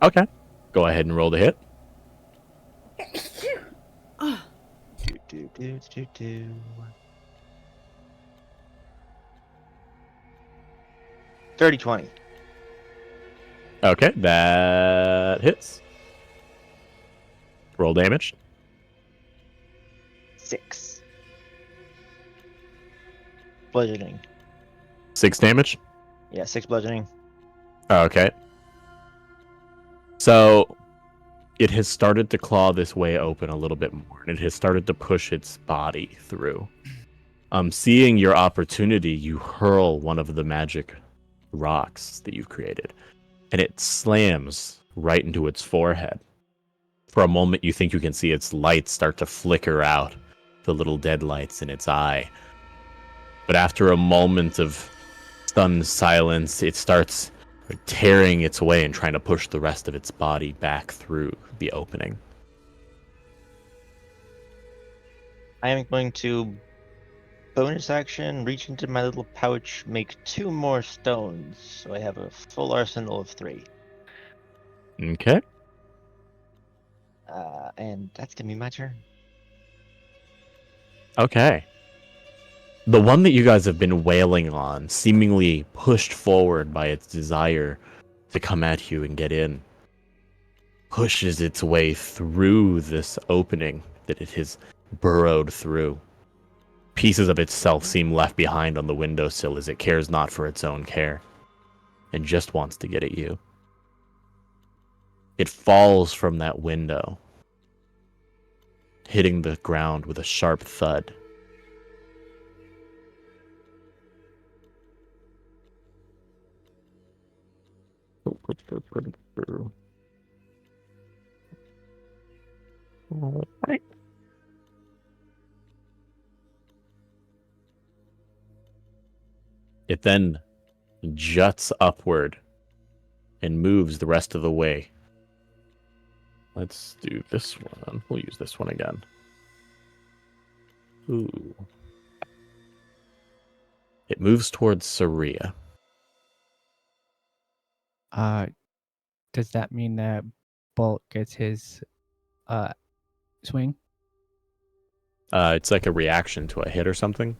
Okay. Go ahead and roll the hit. Do. 30-20. Okay, that hits. Roll damage. 6. Bludgeoning. 6 damage. Yeah, 6 bludgeoning. Okay. So it has started to claw this way open a little bit more, and it has started to push its body through. Seeing your opportunity, you hurl one of the magic rocks that you've created, and it slams right into its forehead. For a moment, you think you can see its lights start to flicker out, the little dead lights in its eye. But after a moment of stunned silence, it starts tearing its way and trying to push the rest of its body back through the opening. I am going to bonus action, reach into my little pouch, make 2 more stones, so I have a full arsenal of 3. Okay. And that's gonna be my turn. Okay. The one that you guys have been wailing on, seemingly pushed forward by its desire to come at you and get in, pushes its way through this opening that it has burrowed through. Pieces of itself seem left behind on the windowsill as it cares not for its own care and just wants to get at you. It falls from that window, hitting the ground with a sharp thud. Alright. It then juts upward and moves the rest of the way. Let's do this one. We'll use this one again. Ooh. It moves towards Saria. Does that mean that Bolt gets his swing? It's like a reaction to a hit or something.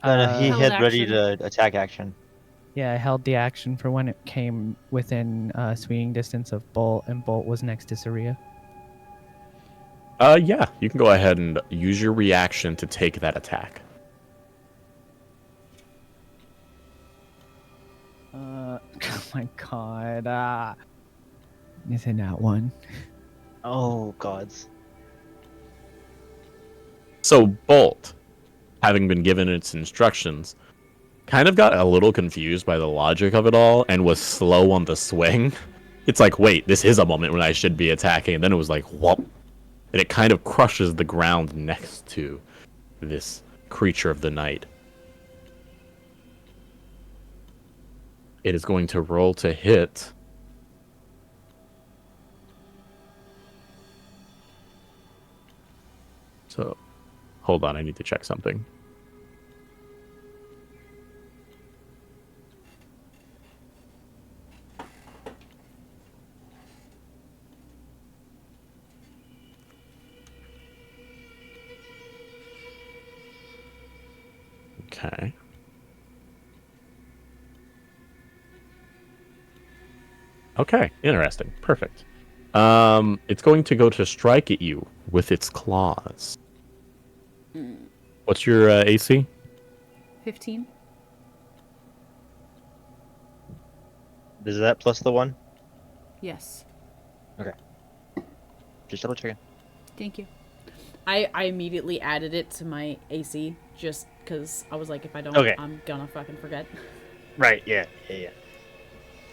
He Held had ready action. to attack action. Yeah, I held the action for when it came within swinging distance of Bolt, and Bolt was next to Saria. Yeah, you can go ahead and use your reaction to take that attack. Oh my god. Is it not one? Oh gods. So Bolt, having been given its instructions, kind of got a little confused by the logic of it all and was slow on the swing. It's like, wait, this is a moment when I should be attacking. And then it was like, whoop. And it kind of crushes the ground next to this creature of the night. It is going to roll to hit. So, hold on, I need to check something. Okay. Okay, interesting. Perfect. It's going to go to strike at you with its claws. What's your AC? 15. Is that plus the 1? Yes. Just double checking. Thank you. I immediately added it to my AC just because I was like, if I don't, Okay. I'm gonna fucking forget. Right, yeah.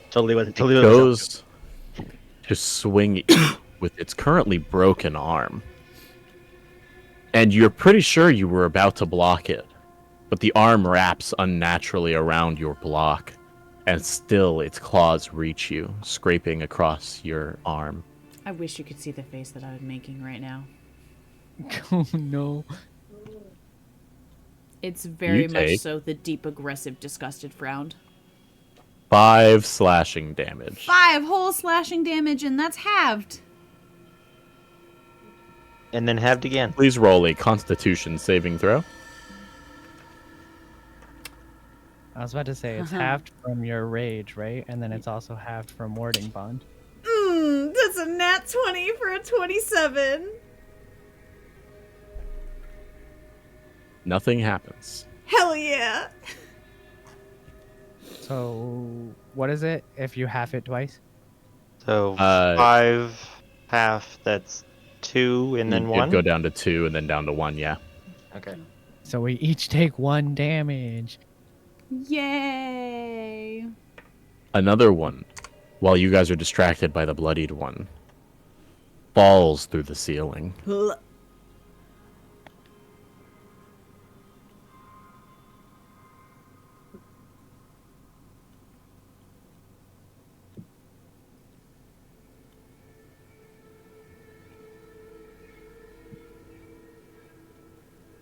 Totally was Goes to swing at you with its currently broken arm. And you're pretty sure you were about to block it, but the arm wraps unnaturally around your block, and still its claws reach you, scraping across your arm. I wish you could see the face that I'm making right now. Oh no. It's very You much take- so the deep, aggressive, disgusted frown. 5 slashing damage. 5 whole slashing damage, and that's halved. And then halved again. Please roll a Constitution saving throw. I was about to say it's halved from your rage, right? And then it's also halved from warding bond. That's a nat 20 for a 27. Nothing happens. Hell yeah. So what is it if you half it twice? So 5, 5 half, that's 2, and then It'd 1? go down to 2 and then down to 1, yeah. Okay. So we each take 1 damage. Yay. Another one while you guys are distracted by the bloodied one, falls through the ceiling.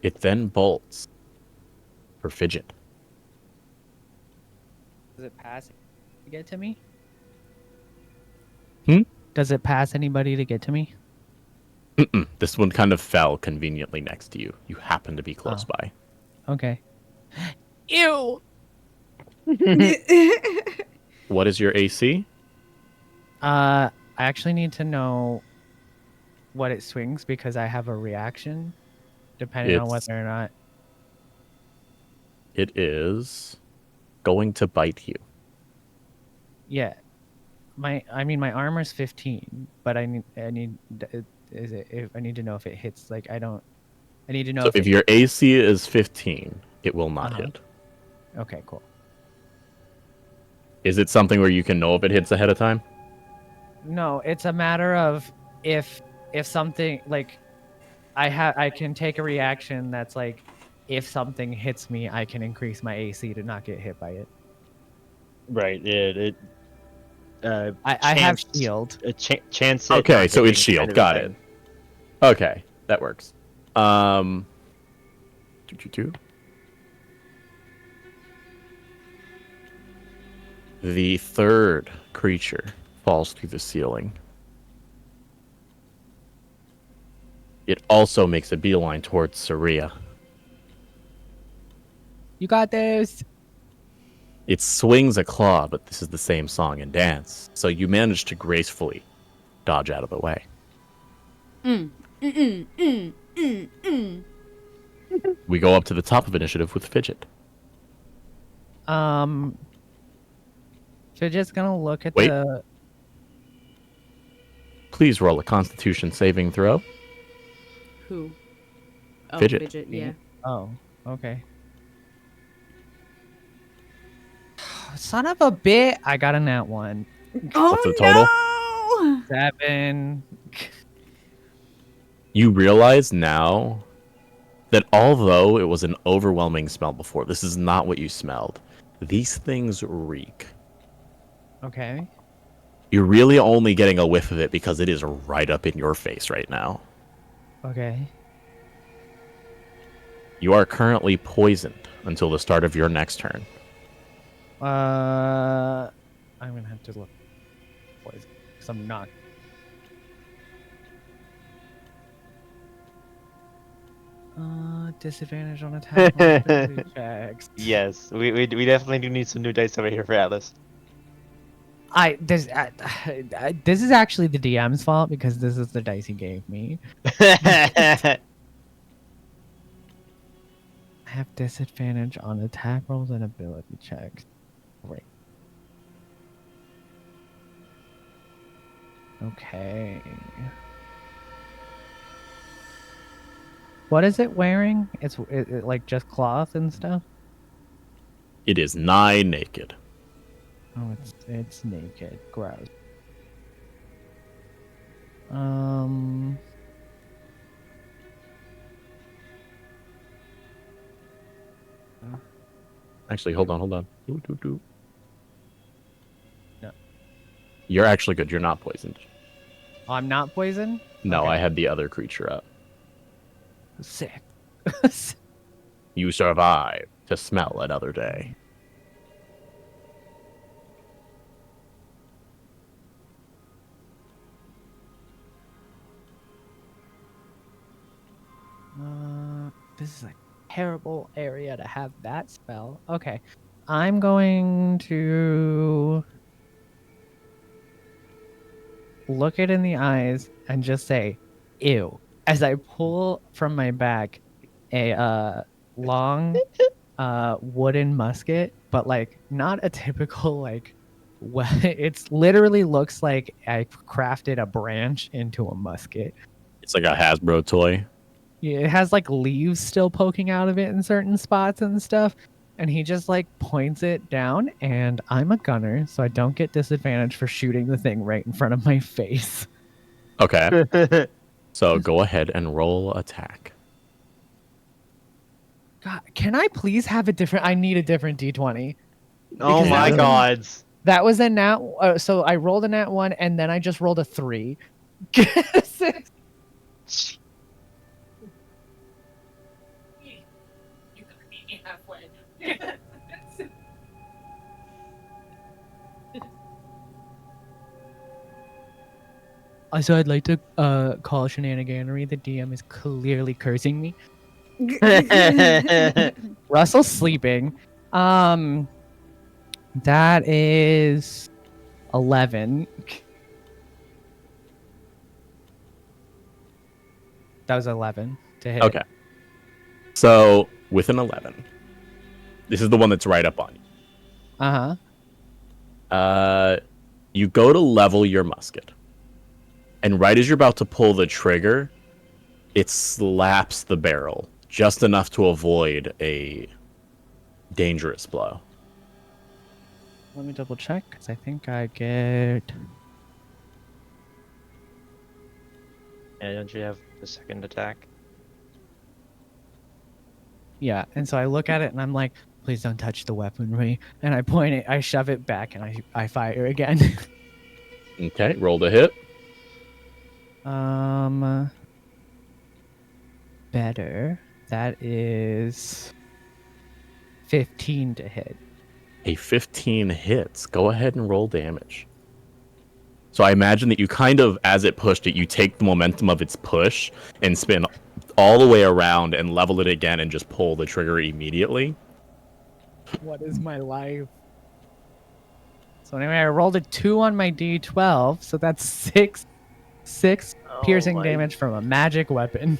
It then bolts for Fidget. Does it pass to get to me? Hmm? Does it pass anybody to get to me? Mm-mm. This one kind of fell conveniently next to you. You happen to be close by. Okay. Ew. What is your AC? I actually need to know what it swings because I have a reaction depending on It's- whether or not. It is going to bite you. Yeah. My armor's 15, but I need is it if I need to know if it hits like I need to know So if it, your AC is 15, it will not Uh-huh. hit. Okay, cool. Is it something where you can know if it hits ahead of time? No, it's a matter of if something like I can take a reaction that's like if something hits me, I can increase my AC to not get hit by it. Right. I have chance- shield. Chance it. Okay, not so it's hitting shield. kind of Got a it. thing. Okay, that works. The third creature falls through the ceiling. It also makes a beeline towards Saria. You got this. It swings a claw, but this is the same song and dance, so you manage to gracefully dodge out of the way. We go up to the top of initiative with Fidget. Fidget's gonna look at Wait. the. Please roll a Constitution saving throw. Who? Oh, Fidget. Fidget, Me? yeah. Oh, okay. Son of a bit! I got a nat 1. What's the total? No! 7. You realize now that although it was an overwhelming smell before, this is not what you smelled. These things reek. Okay. You're really only getting a whiff of it because it is right up in your face right now. Okay. You are currently poisoned until the start of your next turn. I'm gonna have to look. Poison, because I'm not. Disadvantage on attack rolls, ability checks. Yes, we definitely do need some new dice over here for Atlas. This is actually the DM's fault because this is the dice he gave me. I have disadvantage on attack rolls and ability checks. Great. Okay. What is it wearing? It's like just cloth and stuff. It is nigh naked. Oh, it's naked. Gross. Actually, hold on. No. You're actually good. You're not poisoned. Oh, I'm not poisoned? No, Okay. I had the other creature up. Sick. You survive to smell another day. This is a terrible area to have that spell. Okay. I'm going to look it in the eyes and just say, ew. As I pull from my back a long wooden musket, but like not a typical like it's literally looks like I crafted a branch into a musket. It's like a Hasbro toy. Yeah, it has like leaves still poking out of it in certain spots and stuff. And he just like points it down, and I'm a gunner, so I don't get disadvantage for shooting the thing right in front of my face. Okay. So go ahead and roll attack. God, can I please have a different? I need a different D20. Oh Because my that was a- gods. That was a nat. So I rolled a nat 1, and then I just rolled a 3. Six. So I'd like to call shenaniganery. The DM is clearly cursing me. Russell's sleeping. That is 11. That was 11 to hit. Okay. So with an 11, this is the one that's right up on you. You go to level your musket, and right as you're about to pull the trigger, it slaps the barrel just enough to avoid a dangerous blow. Let me double check, because I think I get... Yeah, don't you have the second attack? Yeah, and so I look at it, and I'm like, please don't touch the weaponry. And I point it, I shove it back, and I fire again. Okay, roll to hit. Better. That is 15 to hit. A 15 hits. Go ahead and roll damage. So I imagine that you kind of, as it pushed it, you take the momentum of its push and spin all the way around and level it again and just pull the trigger immediately. What is my life? So anyway, I rolled a 2 on my D12, so that's 6 piercing damage from a magic weapon.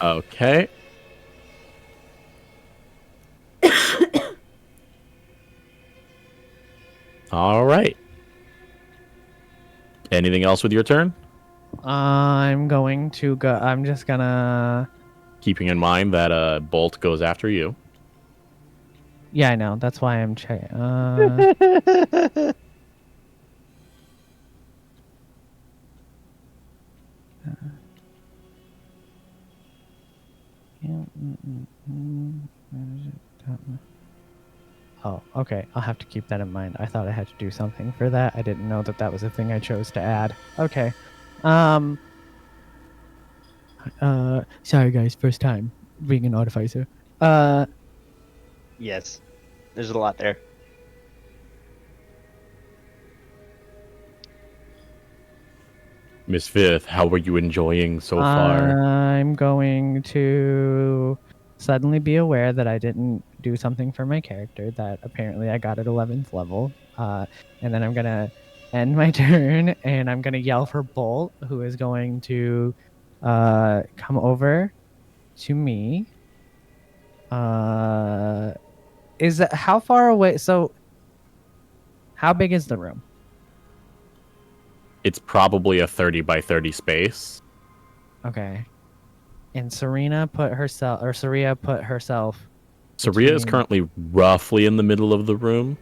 Okay. All right. Anything else with your turn? I'm going to go. I'm just gonna. Keeping in mind that Bolt goes after you. Yeah, I know. That's why I'm checking. Oh, okay. I'll have to keep that in mind. I thought I had to do something for that. I didn't know that that was a thing I chose to add. Okay. Sorry guys, first time being an artificer. Yes. There's a lot there. Miss Fifth, how are you enjoying so far? I'm going to suddenly be aware that I didn't do something for my character that apparently I got at 11th level. And then I'm going to end my turn and I'm going to yell for Bolt, who is going to come over to me. Is that how far away? So, how big is the room? It's probably a 30 by 30 space. Okay. And Saria put herself. Saria is between- currently roughly in the middle of the room.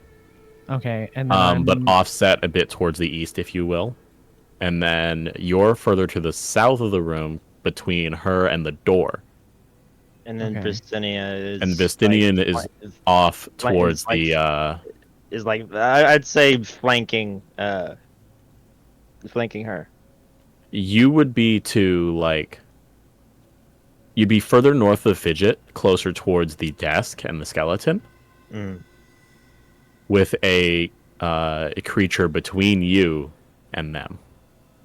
Okay, and then but offset a bit towards the east, if you will. And then you're further to the south of the room between her and the door. And then Okay. Vistinia is. And Vistinian is off towards Is like I'd say flanking her. You would be you'd be further north of Fidget, closer towards the desk and the skeleton, with a creature between you and them.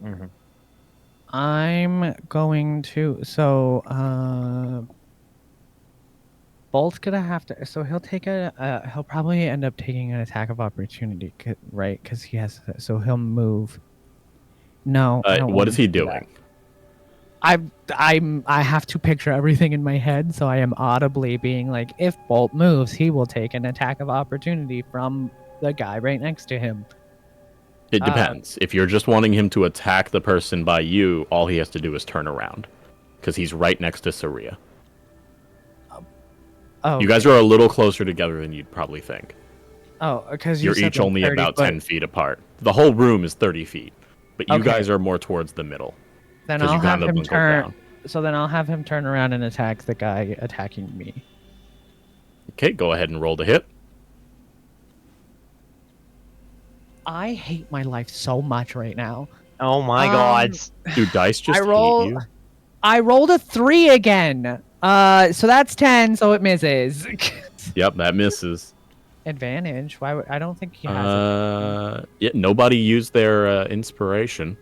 Mm-hmm. I'm going to. So, Bolt's gonna have to. So he'll take a. He'll probably end up taking an attack of opportunity, right? Because he has. So he'll move. No. I don't What want is him he to do doing? that. I have to picture everything in my head, so I am audibly being like, if Bolt moves, he will take an attack of opportunity from the guy right next to him. It depends. If you're just wanting him to attack the person by you, all he has to do is turn around, because he's right next to Saria. Oh, You guys are a little closer together than you'd probably think. Oh, because You're each only about 10 feet apart. The whole room is 30 feet, but you Okay. guys are more towards the middle. Then 'cause I'll you have kind of him bungled turn. down. So then I'll have him turn around and attack the guy attacking me. Okay, go ahead and roll to hit. I hate my life so much right now. Oh my god. Dude, dice just hate you. I rolled a 3 again. So that's 10, so it misses. Yep, that misses. Advantage? Why would I don't think he has it. Yeah, nobody used their inspiration.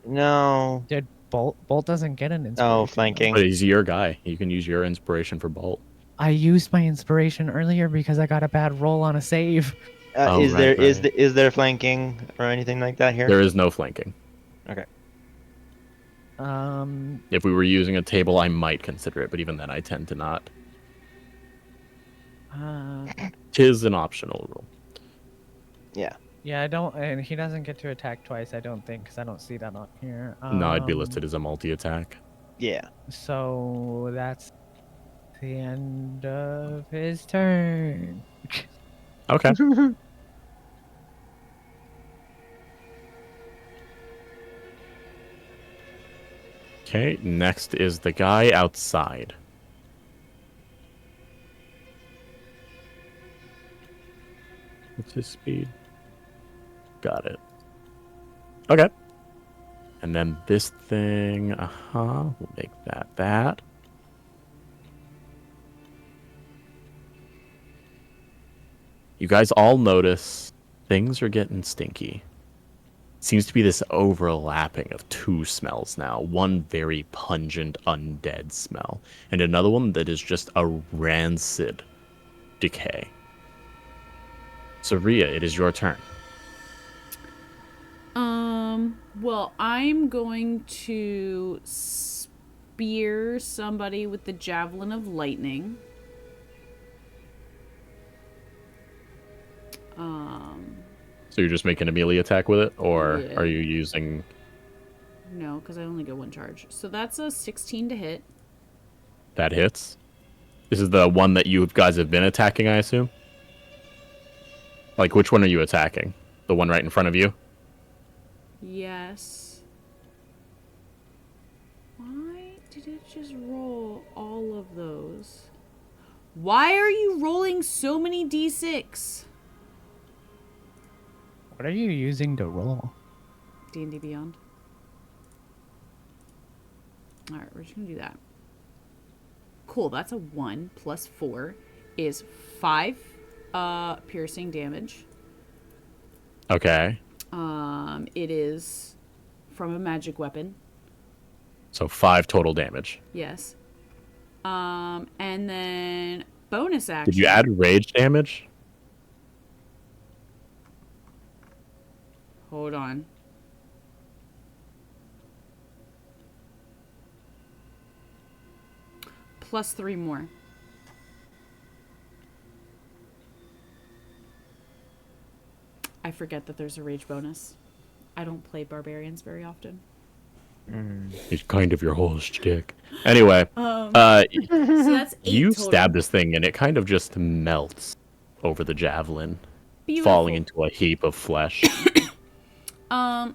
No. Did Bolt doesn't get an inspiration. Oh, flanking. But he's your guy. You can use your inspiration for Bolt. I used my inspiration earlier because I got a bad roll on a save. Is there flanking or anything like that here? There is no flanking. Okay. If we were using a table, I might consider it, but even then, I tend to not. Tis an optional rule. Yeah. Yeah, I don't, and he doesn't get to attack twice, I don't think, because I don't see that on here. No, it'd be listed as a multi-attack. Yeah. So that's the end of his turn. Okay. Okay, next is the guy outside. What's his speed? Got it. Okay. And then this thing, we'll make that. You guys all notice things are getting stinky. Seems to be this overlapping of two smells now. One very pungent undead smell, and another one that is just a rancid decay. So Rhea, it is your turn. Well, I'm going to spear somebody with the Javelin of Lightning. So you're just making a melee attack with it, or Yeah. are you using... No, because I only get one charge. So that's a 16 to hit. That hits? This is the one that you guys have been attacking, I assume? Like, which one are you attacking? The one right in front of you? Yes. Why did it just roll all of those? Why are you rolling so many d6? What are you using to roll? D&D Beyond. Alright, we're just gonna do that. Cool, that's a 1 plus 4 is 5 piercing damage. Okay. It is from a magic weapon. So 5 total damage. Yes. And then bonus action. Did you add rage damage? Hold on. Plus 3 more. I forget that there's a rage bonus. I don't play barbarians very often. It's kind of your whole shtick. Anyway, So that's 8 you total. stab this thing and it kind of just melts over the javelin, Beautiful. falling into a heap of flesh.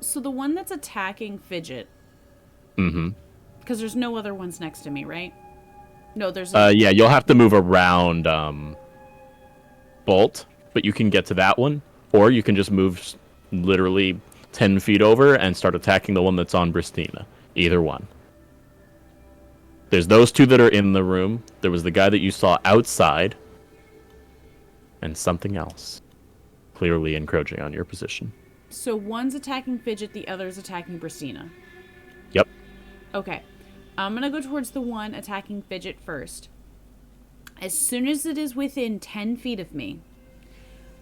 So the one that's attacking Fidget. Mm-hmm. Because there's no other ones next to me, right? No, there's. Yeah, you'll have to move around Bolt, but you can get to that one, or you can just move literally 10 feet over and start attacking the one that's on Bristina. Either one. There's those two that are in the room. There was the guy that you saw outside, and something else, clearly encroaching on your position. So one's attacking Fidget, the other's attacking Bristina. Yep. Okay. I'm gonna go towards the one attacking Fidget first. As soon as it is within 10 feet of me,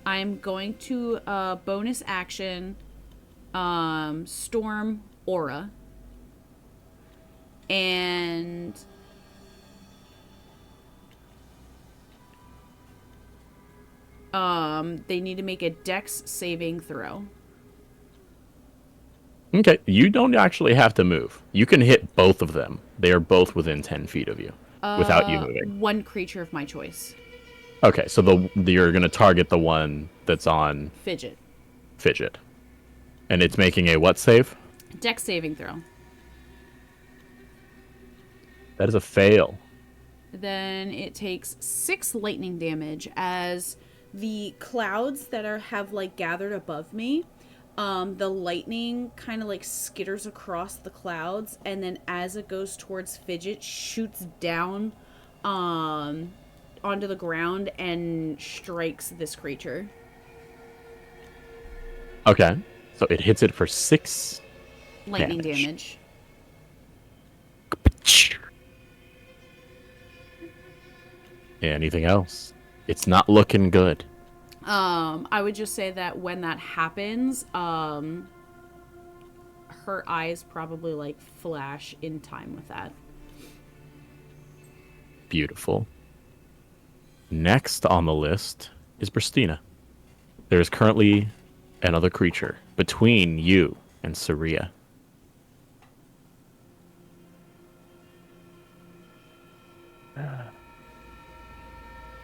I'm going to bonus action Storm Aura. And they need to make a Dex saving throw. Okay, you don't actually have to move. You can hit both of them. They are both within 10 feet of you. without you moving? One creature of my choice. Okay, so you're gonna target the one that's on Fidget. Fidget, and it's making a what save? Dex saving throw. That is a fail. Then it takes 6 lightning damage as the clouds that have like gathered above me. The lightning kind of like skitters across the clouds, and then as it goes towards Fidget, shoots down onto the ground and strikes this creature. Okay, so it hits it for 6 lightning damage. Anything else? It's not looking good. I would just say that when that happens, her eyes probably like flash in time with that. Beautiful. Next on the list is Pristina. There is currently another creature between you and Saria.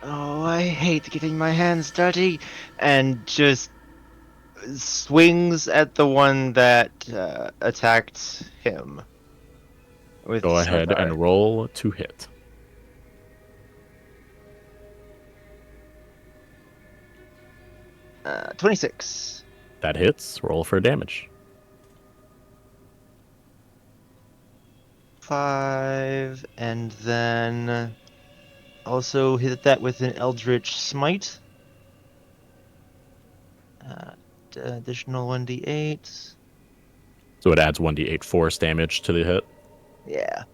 Oh, I hate getting my hands dirty. And just swings at the one that attacked him. With Go ahead Sunfire. and roll to hit. Uh, 26. That hits. Roll for damage. 5, and then also hit that with an Eldritch Smite. Additional 1d8. So it adds 1d8 force damage to the hit. Yeah.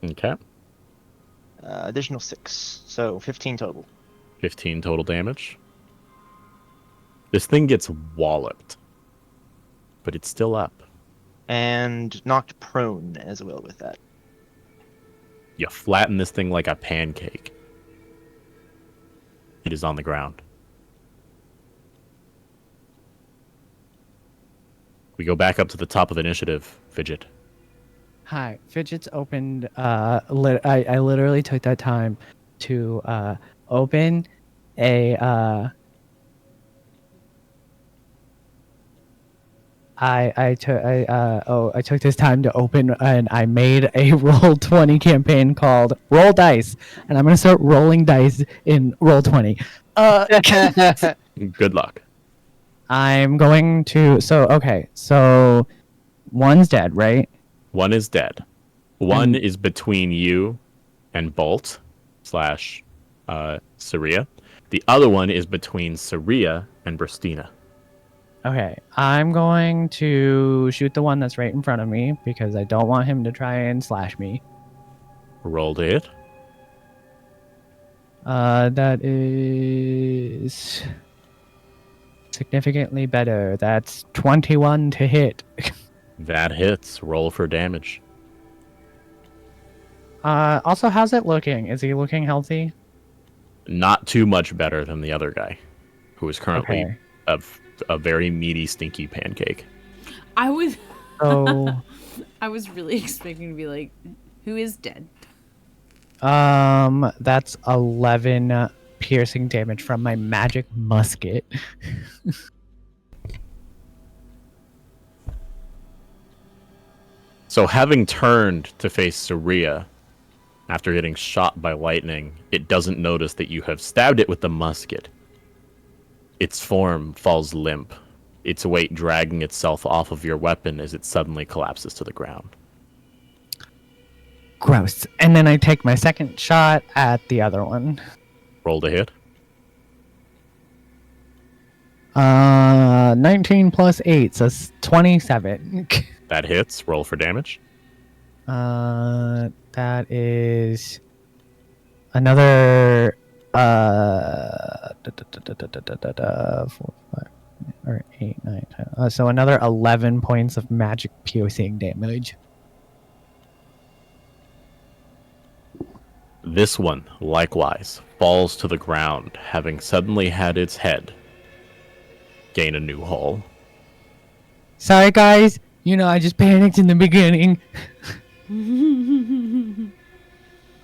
Okay. Additional 6, so 15 total. 15 total damage. This thing gets walloped, but it's still up. And knocked prone as well with that. You flatten this thing like a pancake. It is on the ground. We go back up to the top of the initiative, Fidget. Hi, Fidget's opened. I literally took that time to open a. I took this time to open and I made a Roll20 campaign called Roll Dice, and I'm gonna start rolling dice in Roll20. Good luck. I'm going to. So one's dead, right? One is dead. One is between you and Bolt / Saria. The other one is between Saria and Pristina. Okay, I'm going to shoot the one that's right in front of me because I don't want him to try and slash me. Roll to hit. That is significantly better. That's 21 to hit. That hits. Roll for damage. Also, how's it looking? Is he looking healthy? Not too much better than the other guy, who is currently Okay. a very meaty, stinky pancake. I was So, I was really expecting to be like, who is dead? that's 11 piercing damage from my magic musket. So having turned to face Saria after getting shot by lightning, it doesn't notice that you have stabbed it with the musket. Its form falls limp, its weight dragging itself off of your weapon as it suddenly collapses to the ground. Gross. And then I take my second shot at the other one. Roll to hit. 19 plus 8, so 27. That hits. Roll for damage. That is another 4, 5, or 8, 9, 10. So another 11 points of magic piercing damage. This one, likewise, falls to the ground, having suddenly had its head gain a new hull. Sorry, guys. I just panicked in the beginning.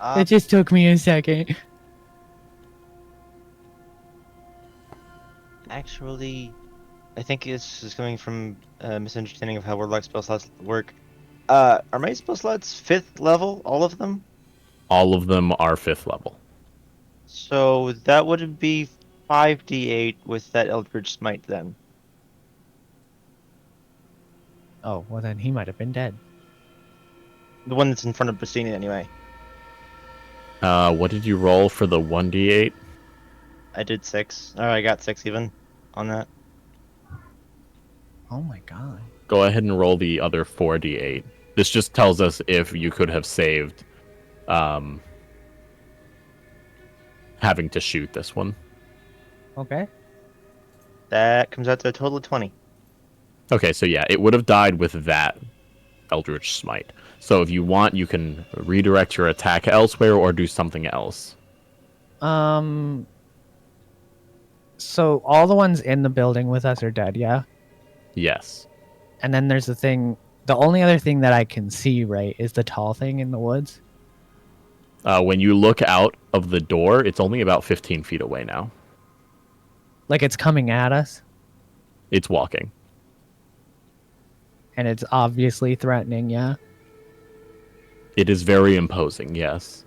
It just took me a second. Actually, I think this is coming from a misunderstanding of how warlock spell slots work. Are my spell slots 5th level, all of them? All of them are 5th level. So that would be 5d8 with that Eldritch Smite then. Oh, well then he might have been dead. The one that's in front of Bassini anyway. What did you roll for the 1d8? I did 6. Or I got 6 even on that. Oh my god. Go ahead and roll the other 4d8. This just tells us if you could have saved having to shoot this one. Okay. That comes out to a total of 20. Okay, so yeah, it would have died with that Eldritch Smite. So if you want, you can redirect your attack elsewhere or do something else. So all the ones in the building with us are dead, yeah? Yes. And then there's the only other thing that I can see, right, is the tall thing in the woods. When you look out of the door, it's only about 15 feet away now. Like it's coming at us, It's walking. and it's obviously threatening, yeah? It is very imposing, yes.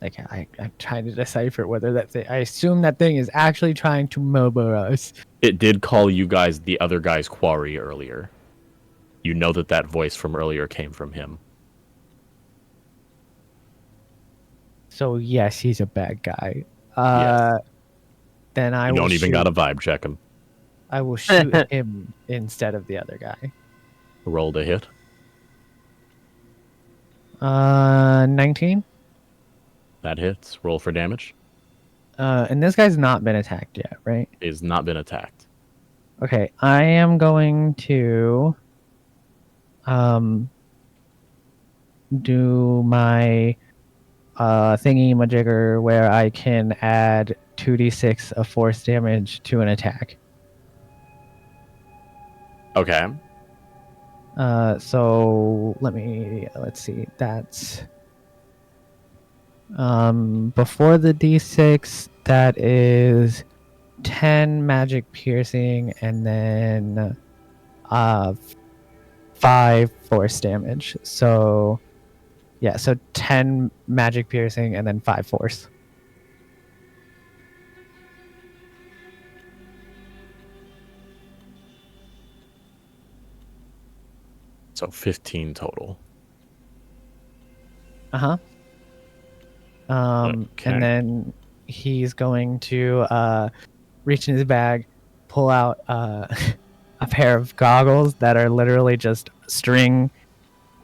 Like I'm trying to decipher whether that thing, I assume that thing is actually trying to murder us. It did call you guys the other guy's quarry earlier. You know that voice from earlier came from him. So yes, he's a bad guy. Yes. Then I You will don't even shoot. got to vibe check him. I will shoot him instead of the other guy. Roll to hit. 19. That hits. Roll for damage. And this guy's not been attacked yet, right? Is not been attacked. Okay, I am going to do my thingy majigger where I can add 2d6 of force damage to an attack. Okay. So let's see. That's before the d6, that is 10 magic piercing and then 5 force damage. So yeah, so 10 magic piercing and then 5 force. So 15 total. Uh-huh. Okay. And then he's going to reach in his bag, pull out a pair of goggles that are literally just string,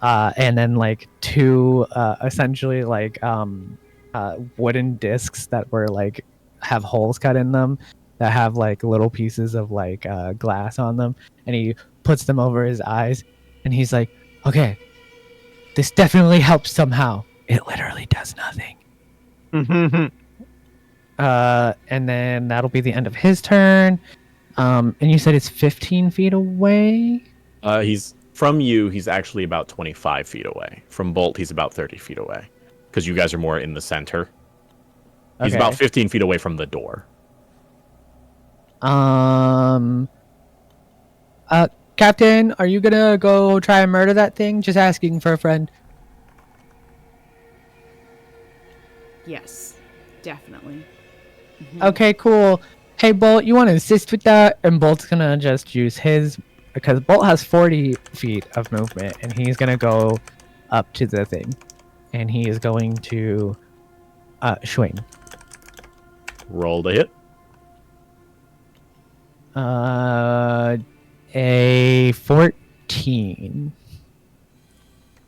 and then like 2 essentially like wooden discs that were like have holes cut in them that have like little pieces of like glass on them, and he puts them over his eyes, and he's like, "Okay, this definitely helps somehow." It literally does nothing. And then that'll be the end of his turn. And you said it's 15 feet away? He's from you. He's actually about 25 feet away. From Bolt, he's about 30 feet away. Because you guys are more in the center. He's about 15 feet away from the door. Captain, are you gonna go try and murder that thing? Just asking for a friend. Yes, definitely. Okay, cool. Hey, Bolt, you want to assist with that? And Bolt's gonna just use his, because Bolt has 40 feet of movement, and he's gonna go up to the thing, and he is going to swing. Roll to hit. A 14.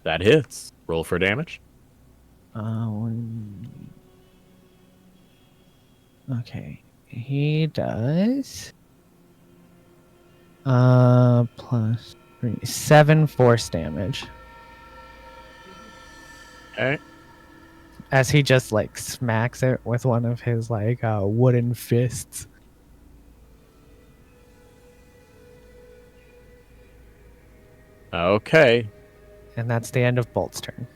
That hits. Roll for damage. Okay, he does plus 3, 7 force damage. Okay. As he just like smacks it with one of his like wooden fists. Okay. And that's the end of Bolt's turn.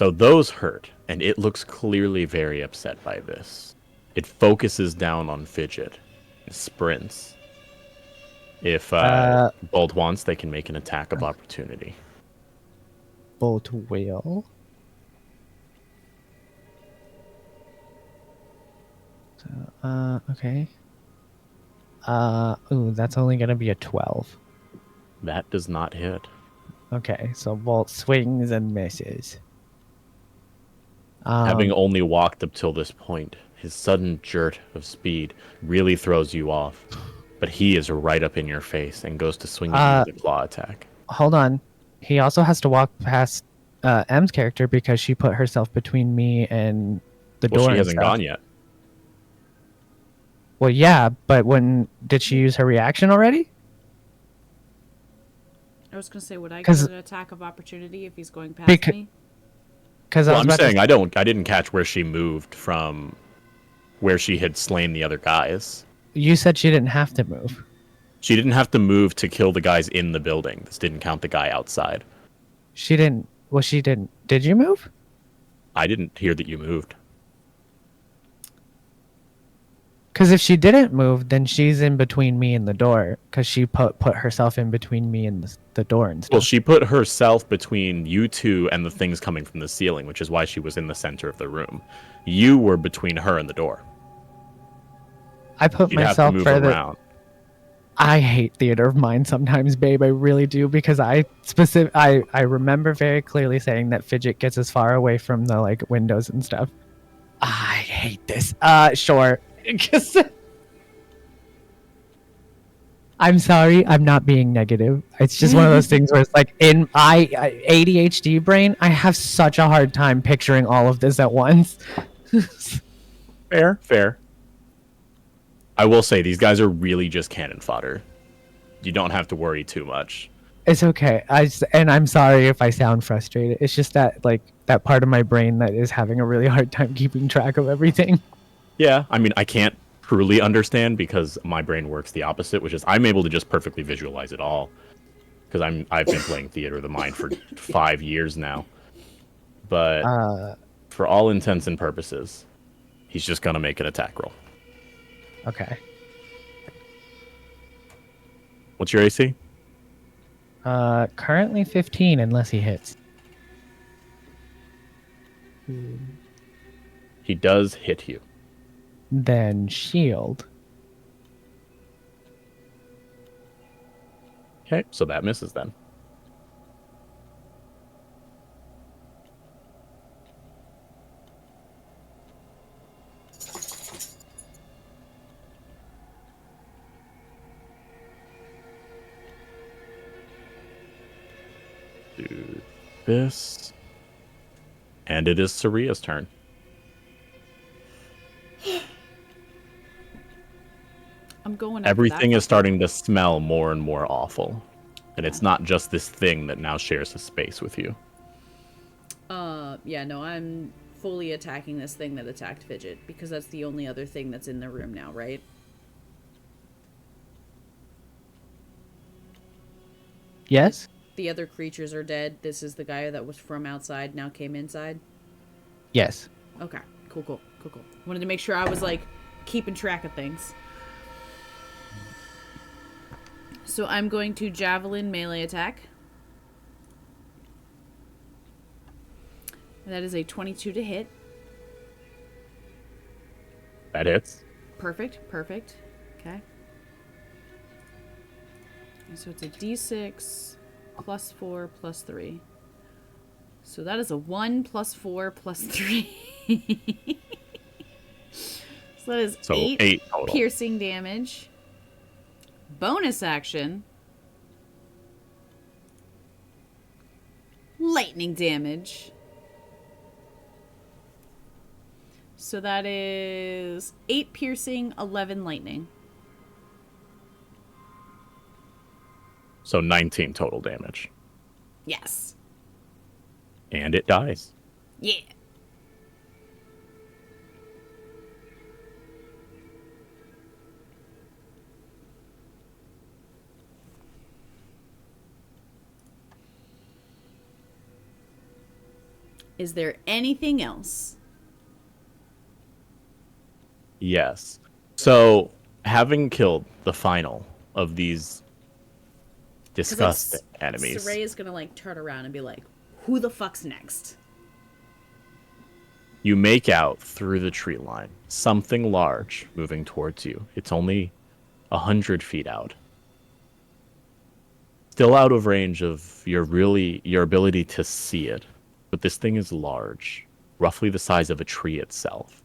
So those hurt, and it looks clearly very upset by this. It focuses down on Fidget, and sprints. If Bolt wants, they can make an attack of opportunity. Bolt will. So, okay. Ooh, that's only gonna be a 12. That does not hit. Okay, so Bolt swings and misses. Having only walked up till this point, his sudden jerk of speed really throws you off. But he is right up in your face and goes to swing at you with a claw attack. Hold on. He also has to walk past M's character because she put herself between me and the door. Well, she and hasn't stuff. gone yet. Well, yeah, but did she use her reaction already? I was gonna say, would I get an attack of opportunity if he's going past me? Because well, I'm saying I didn't catch where she moved from, where she had slain the other guys. You said she didn't have to move. She didn't have to move to kill the guys in the building. This didn't count the guy outside. She didn't. Well, she didn't. Did you move? I didn't hear that you moved. Because if she didn't move, then she's in between me and the door. Because she put herself in between me and the door and stuff. Well, she put herself between you two and the things coming from the ceiling, which is why she was in the center of the room. You were between her and the door. I put myself further. Around. I hate theater of mind sometimes, babe. I really do, because I remember very clearly saying that Fidget gets as far away from the windows and stuff. I hate this. Sure. I'm sorry, I'm not being negative. It's just one of those things where it's like in my ADHD brain, I have such a hard time picturing all of this at once. Fair. I will say these guys are really just cannon fodder. You don't have to worry too much. It's okay. I'm sorry if I sound frustrated. It's just that that part of my brain that is having a really hard time keeping track of everything. Yeah, I mean, I can't truly understand because my brain works the opposite, which is I'm able to just perfectly visualize it all. Because I've been playing theater of the mind for 5 years now. But for all intents and purposes, he's just gonna make an attack roll. Okay. What's your AC? Currently 15, unless he hits. He does hit you. Then shield. Okay, so that misses then. Do this. And it is Saria's turn. I'm going. Everything is starting to smell more and more awful. And it's not just this thing that now shares a space with you. Yeah, no, I'm fully attacking this thing that attacked Fidget, because that's the only other thing that's in the room now, right? Yes? The other creatures are dead. This is the guy that was from outside, now came inside? Yes. Okay, cool. Wanted to make sure I was, keeping track of things. So I'm going to javelin melee attack. That is a 22 to hit. That hits. Perfect. Okay. And so it's a d6 plus 4 plus 3. So that is a 1 plus 4 plus 3. So that is 8 total. Piercing damage. Bonus action. Lightning damage. So that is 8 piercing, 11 lightning. So 19 total damage. Yes. And it dies. Yeah. Is there anything else? Yes. So, having killed the final of these 'Cause, disgusting enemies, Saray is gonna like turn around and be like, "Who the fuck's next?" you make out through the tree line something large moving towards you. It's only 100 feet out. Still out of range of your ability to see it, but this thing is large, roughly the size of a tree itself.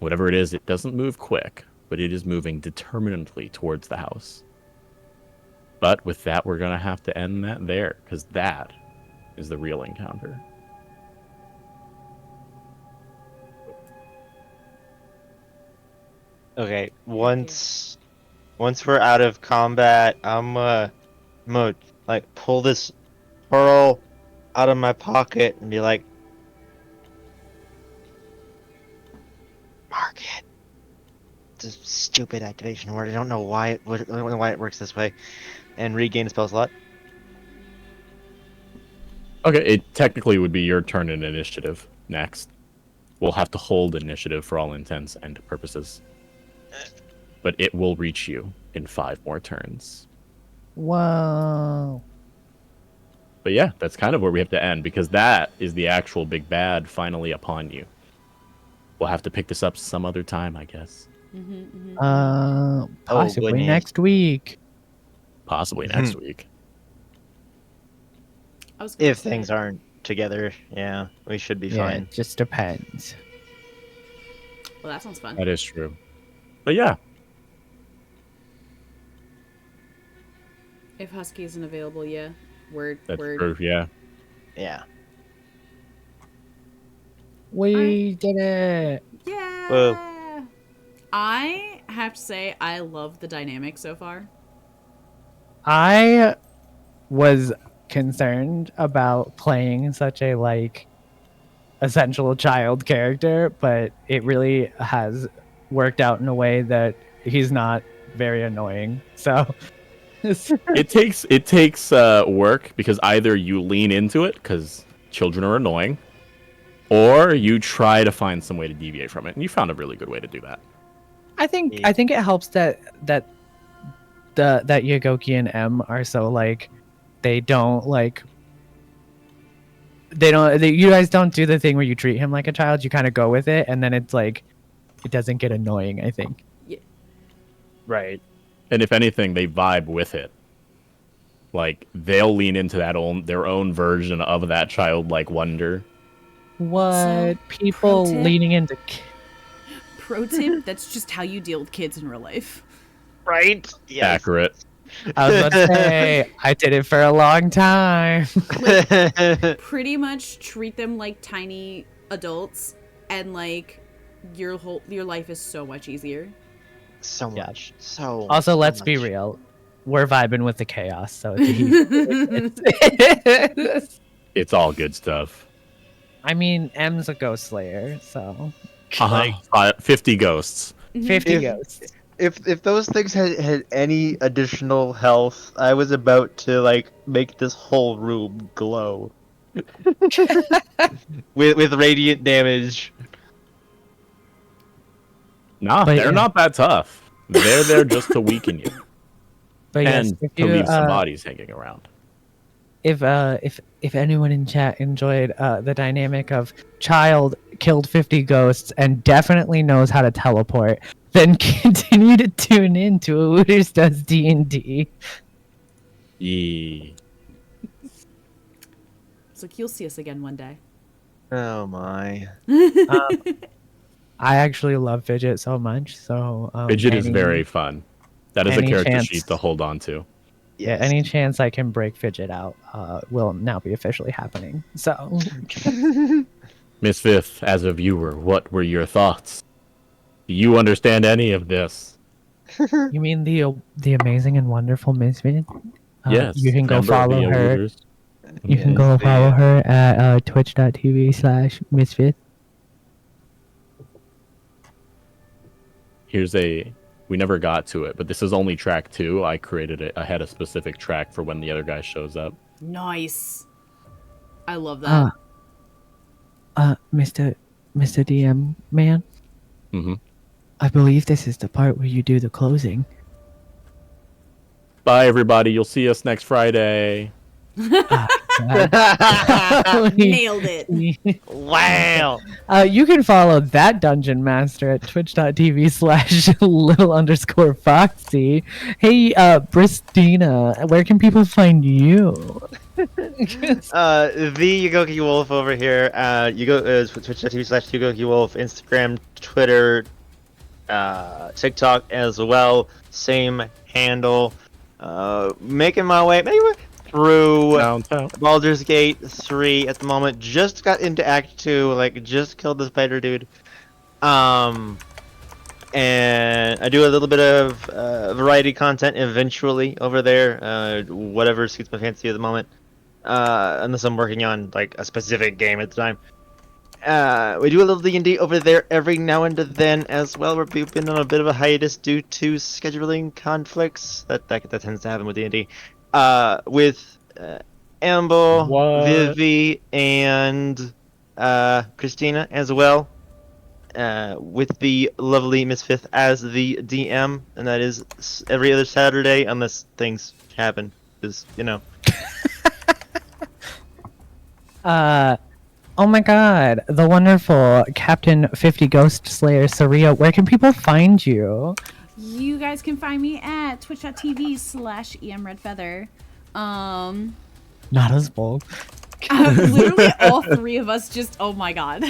Whatever it is, it doesn't move quick, but it is moving determinedly towards the house. But with that, we're gonna have to end that there, because that is the real encounter. Okay, once we're out of combat, I'm gonna like pull this pearl out of my pocket and be like, mark it. It's a stupid activation word. I don't know why it works this way. And regain spell slot. Okay, it technically would be your turn in initiative next. We'll have to hold initiative for all intents and purposes. But it will reach you in 5 more turns. Whoa. But yeah, that's kind of where we have to end, because that is the actual big bad finally upon you. We'll have to pick this up some other time, I guess. Possibly goodness. next week. Possibly next week. I was gonna If say, things aren't together, yeah, we should be Yeah, fine. it just depends. well, that sounds fun. That is true. But yeah, If Husky isn't available, yeah. Word. that's true. Yeah. Yeah. We did it. Yeah. Whoa. I have to say, I love the dynamic so far. I was concerned about playing such a essential child character, but it really has worked out in a way that he's not very annoying. So It takes work, because either you lean into it because children are annoying, or you try to find some way to deviate from it, and you found a really good way to do that. I think it helps that Yagoki and M are so you guys don't do the thing where you treat him like a child. You kind of go with it, and then it's like it doesn't get annoying, I think. Right. And if anything, they vibe with it. Like, they'll lean into their own version of that childlike wonder. What? So, People pro tip- leaning into Pro tip: that's just how you deal with kids in real life. Right? Yes. Accurate. I was about to say, I did it for a long time. Pretty much treat them like tiny adults, and your life is so much easier. So Yeah. much. So Also, so let's be much. real. We're vibing with the chaos, so it's It's all good stuff. I mean, M's a ghost slayer, so 50 ghosts. 50 If- ghosts. If those things had any additional health, I was about to make this whole room glow with radiant damage. Nah, But they're yeah. not that tough. They're there just to weaken you But yes, and if to you, leave some bodies hanging around. if anyone in chat enjoyed the dynamic of child killed 50 ghosts and definitely knows how to teleport, then continue to tune in to Awooters Does D&D. Yeah. So you'll see us again one day. Oh my. I actually love Fidget so much, so Fidget is very fun. That is a any character chance- sheet to hold on to. Yeah, any chance I can break Fidget out will now be officially happening. So Miss Fifth, as a viewer, what were your thoughts? Do you understand any of this? you mean the amazing and wonderful Misfit? Yes. You can go member of follow the her. Awooters. You can go follow her at twitch.tv/misfit. We never got to it, but this is only track 2. I created it. I had a specific track for when the other guy shows up. Nice. I love that. Mr. DM man, Mm-hmm. I believe this is the part where you do the closing. Bye, everybody. You'll see us next Friday. God. Nailed it. Wow. You can follow that dungeon master at twitch.tv/little_foxy. Hey, Bristina, where can people find you? The Yugoki Wolf over here. You go twitch.tv/Yugoki Wolf, Instagram, Twitter, TikTok as well. Same handle. Making my way through Downtown. Baldur's Gate 3 at the moment. Just got into Act 2, like just killed the spider dude. And I do a little bit of variety content eventually over there. Whatever suits my fancy at the moment. Unless I'm working on like a specific game at the time. We do a little D&D over there every now and then as well. We've been on a bit of a hiatus due to scheduling conflicts. That tends to happen with D&D. With Amber, What? Vivi, and Christina as well. With the lovely Miss Fifth as the DM, and that is every other Saturday unless things happen. Because, you know. Oh my god, the wonderful Captain 50 Ghost Slayer Saria, where can people find you? You guys can find me at twitch.tv/emredfeather. Not as bold. Literally all three of us just, oh my god.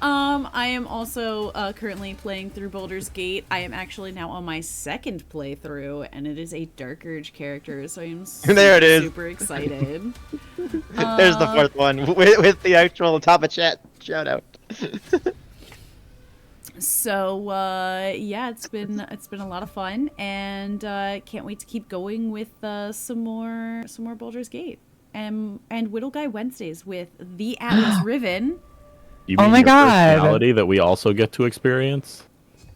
I am also currently playing through Baldur's Gate. I am actually now on my second playthrough, and it is a Dark Urge character, so I am There it is. super excited. There's the fourth one with the actual top of chat shout out. So yeah, it's been a lot of fun, and can't wait to keep going with some more Baldur's Gate and Whittle Guy Wednesdays with the Atlas Riven. You Oh mean my your God. personality that we also get to experience?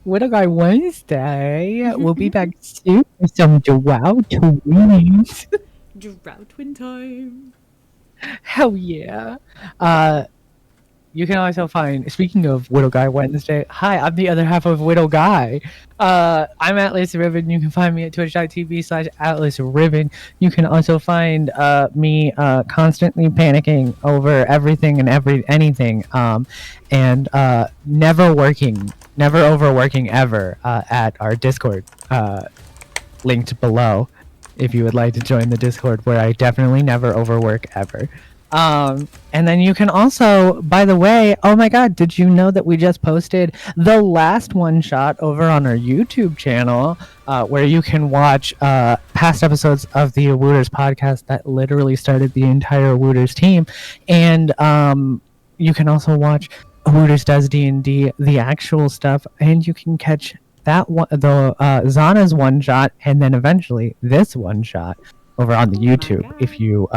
What a guy Wednesday. We'll be back soon with some Drow Twins. Drow Twin time. Hell yeah. You can also find, speaking of Widow Guy Wednesday, hi, I'm the other half of Widow Guy. I'm Atlas Riven. You can find me at twitch.tv/Atlas Riven. You can also find me constantly panicking over everything and anything, and never overworking ever at our Discord, linked below, if you would like to join the Discord, where I definitely never overwork ever. And then you can also, by the way, oh my god, did you know that we just posted the last one shot over on our YouTube channel, where you can watch past episodes of the Awooters podcast that literally started the entire Awooters team, and you can also watch Awooters Does D&D, the actual stuff, and you can catch that one, the Zana's one shot, and then eventually this one shot over on the YouTube if you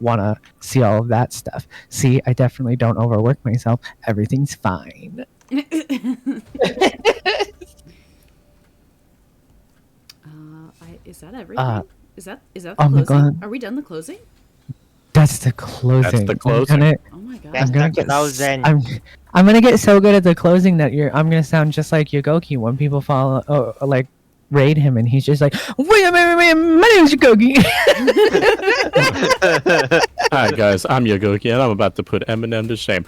want to see all of that stuff. See, I definitely don't overwork myself. Everything's fine. Is that everything? Is that the oh my closing? God. Are we done the closing? That's the closing. That's the closing. Oh my god. That's gonna the get closing. I'm gonna get so good at the closing that I'm gonna sound just like Yogoki when people follow, like raid him, and he's just like, wait, my name is Yogoki. Hi guys, I'm Yogoki, and I'm about to put Eminem to shame.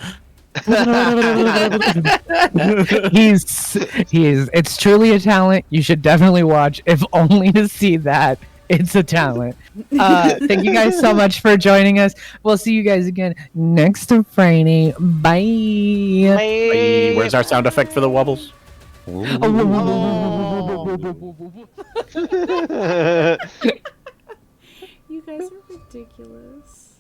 he is. It's truly a talent. You should definitely watch, if only to see that. It's a talent. Thank you guys so much for joining us. We'll see you guys again next Friday. Bye. Bye. Where's our sound effect for the wobbles? You guys are ridiculous.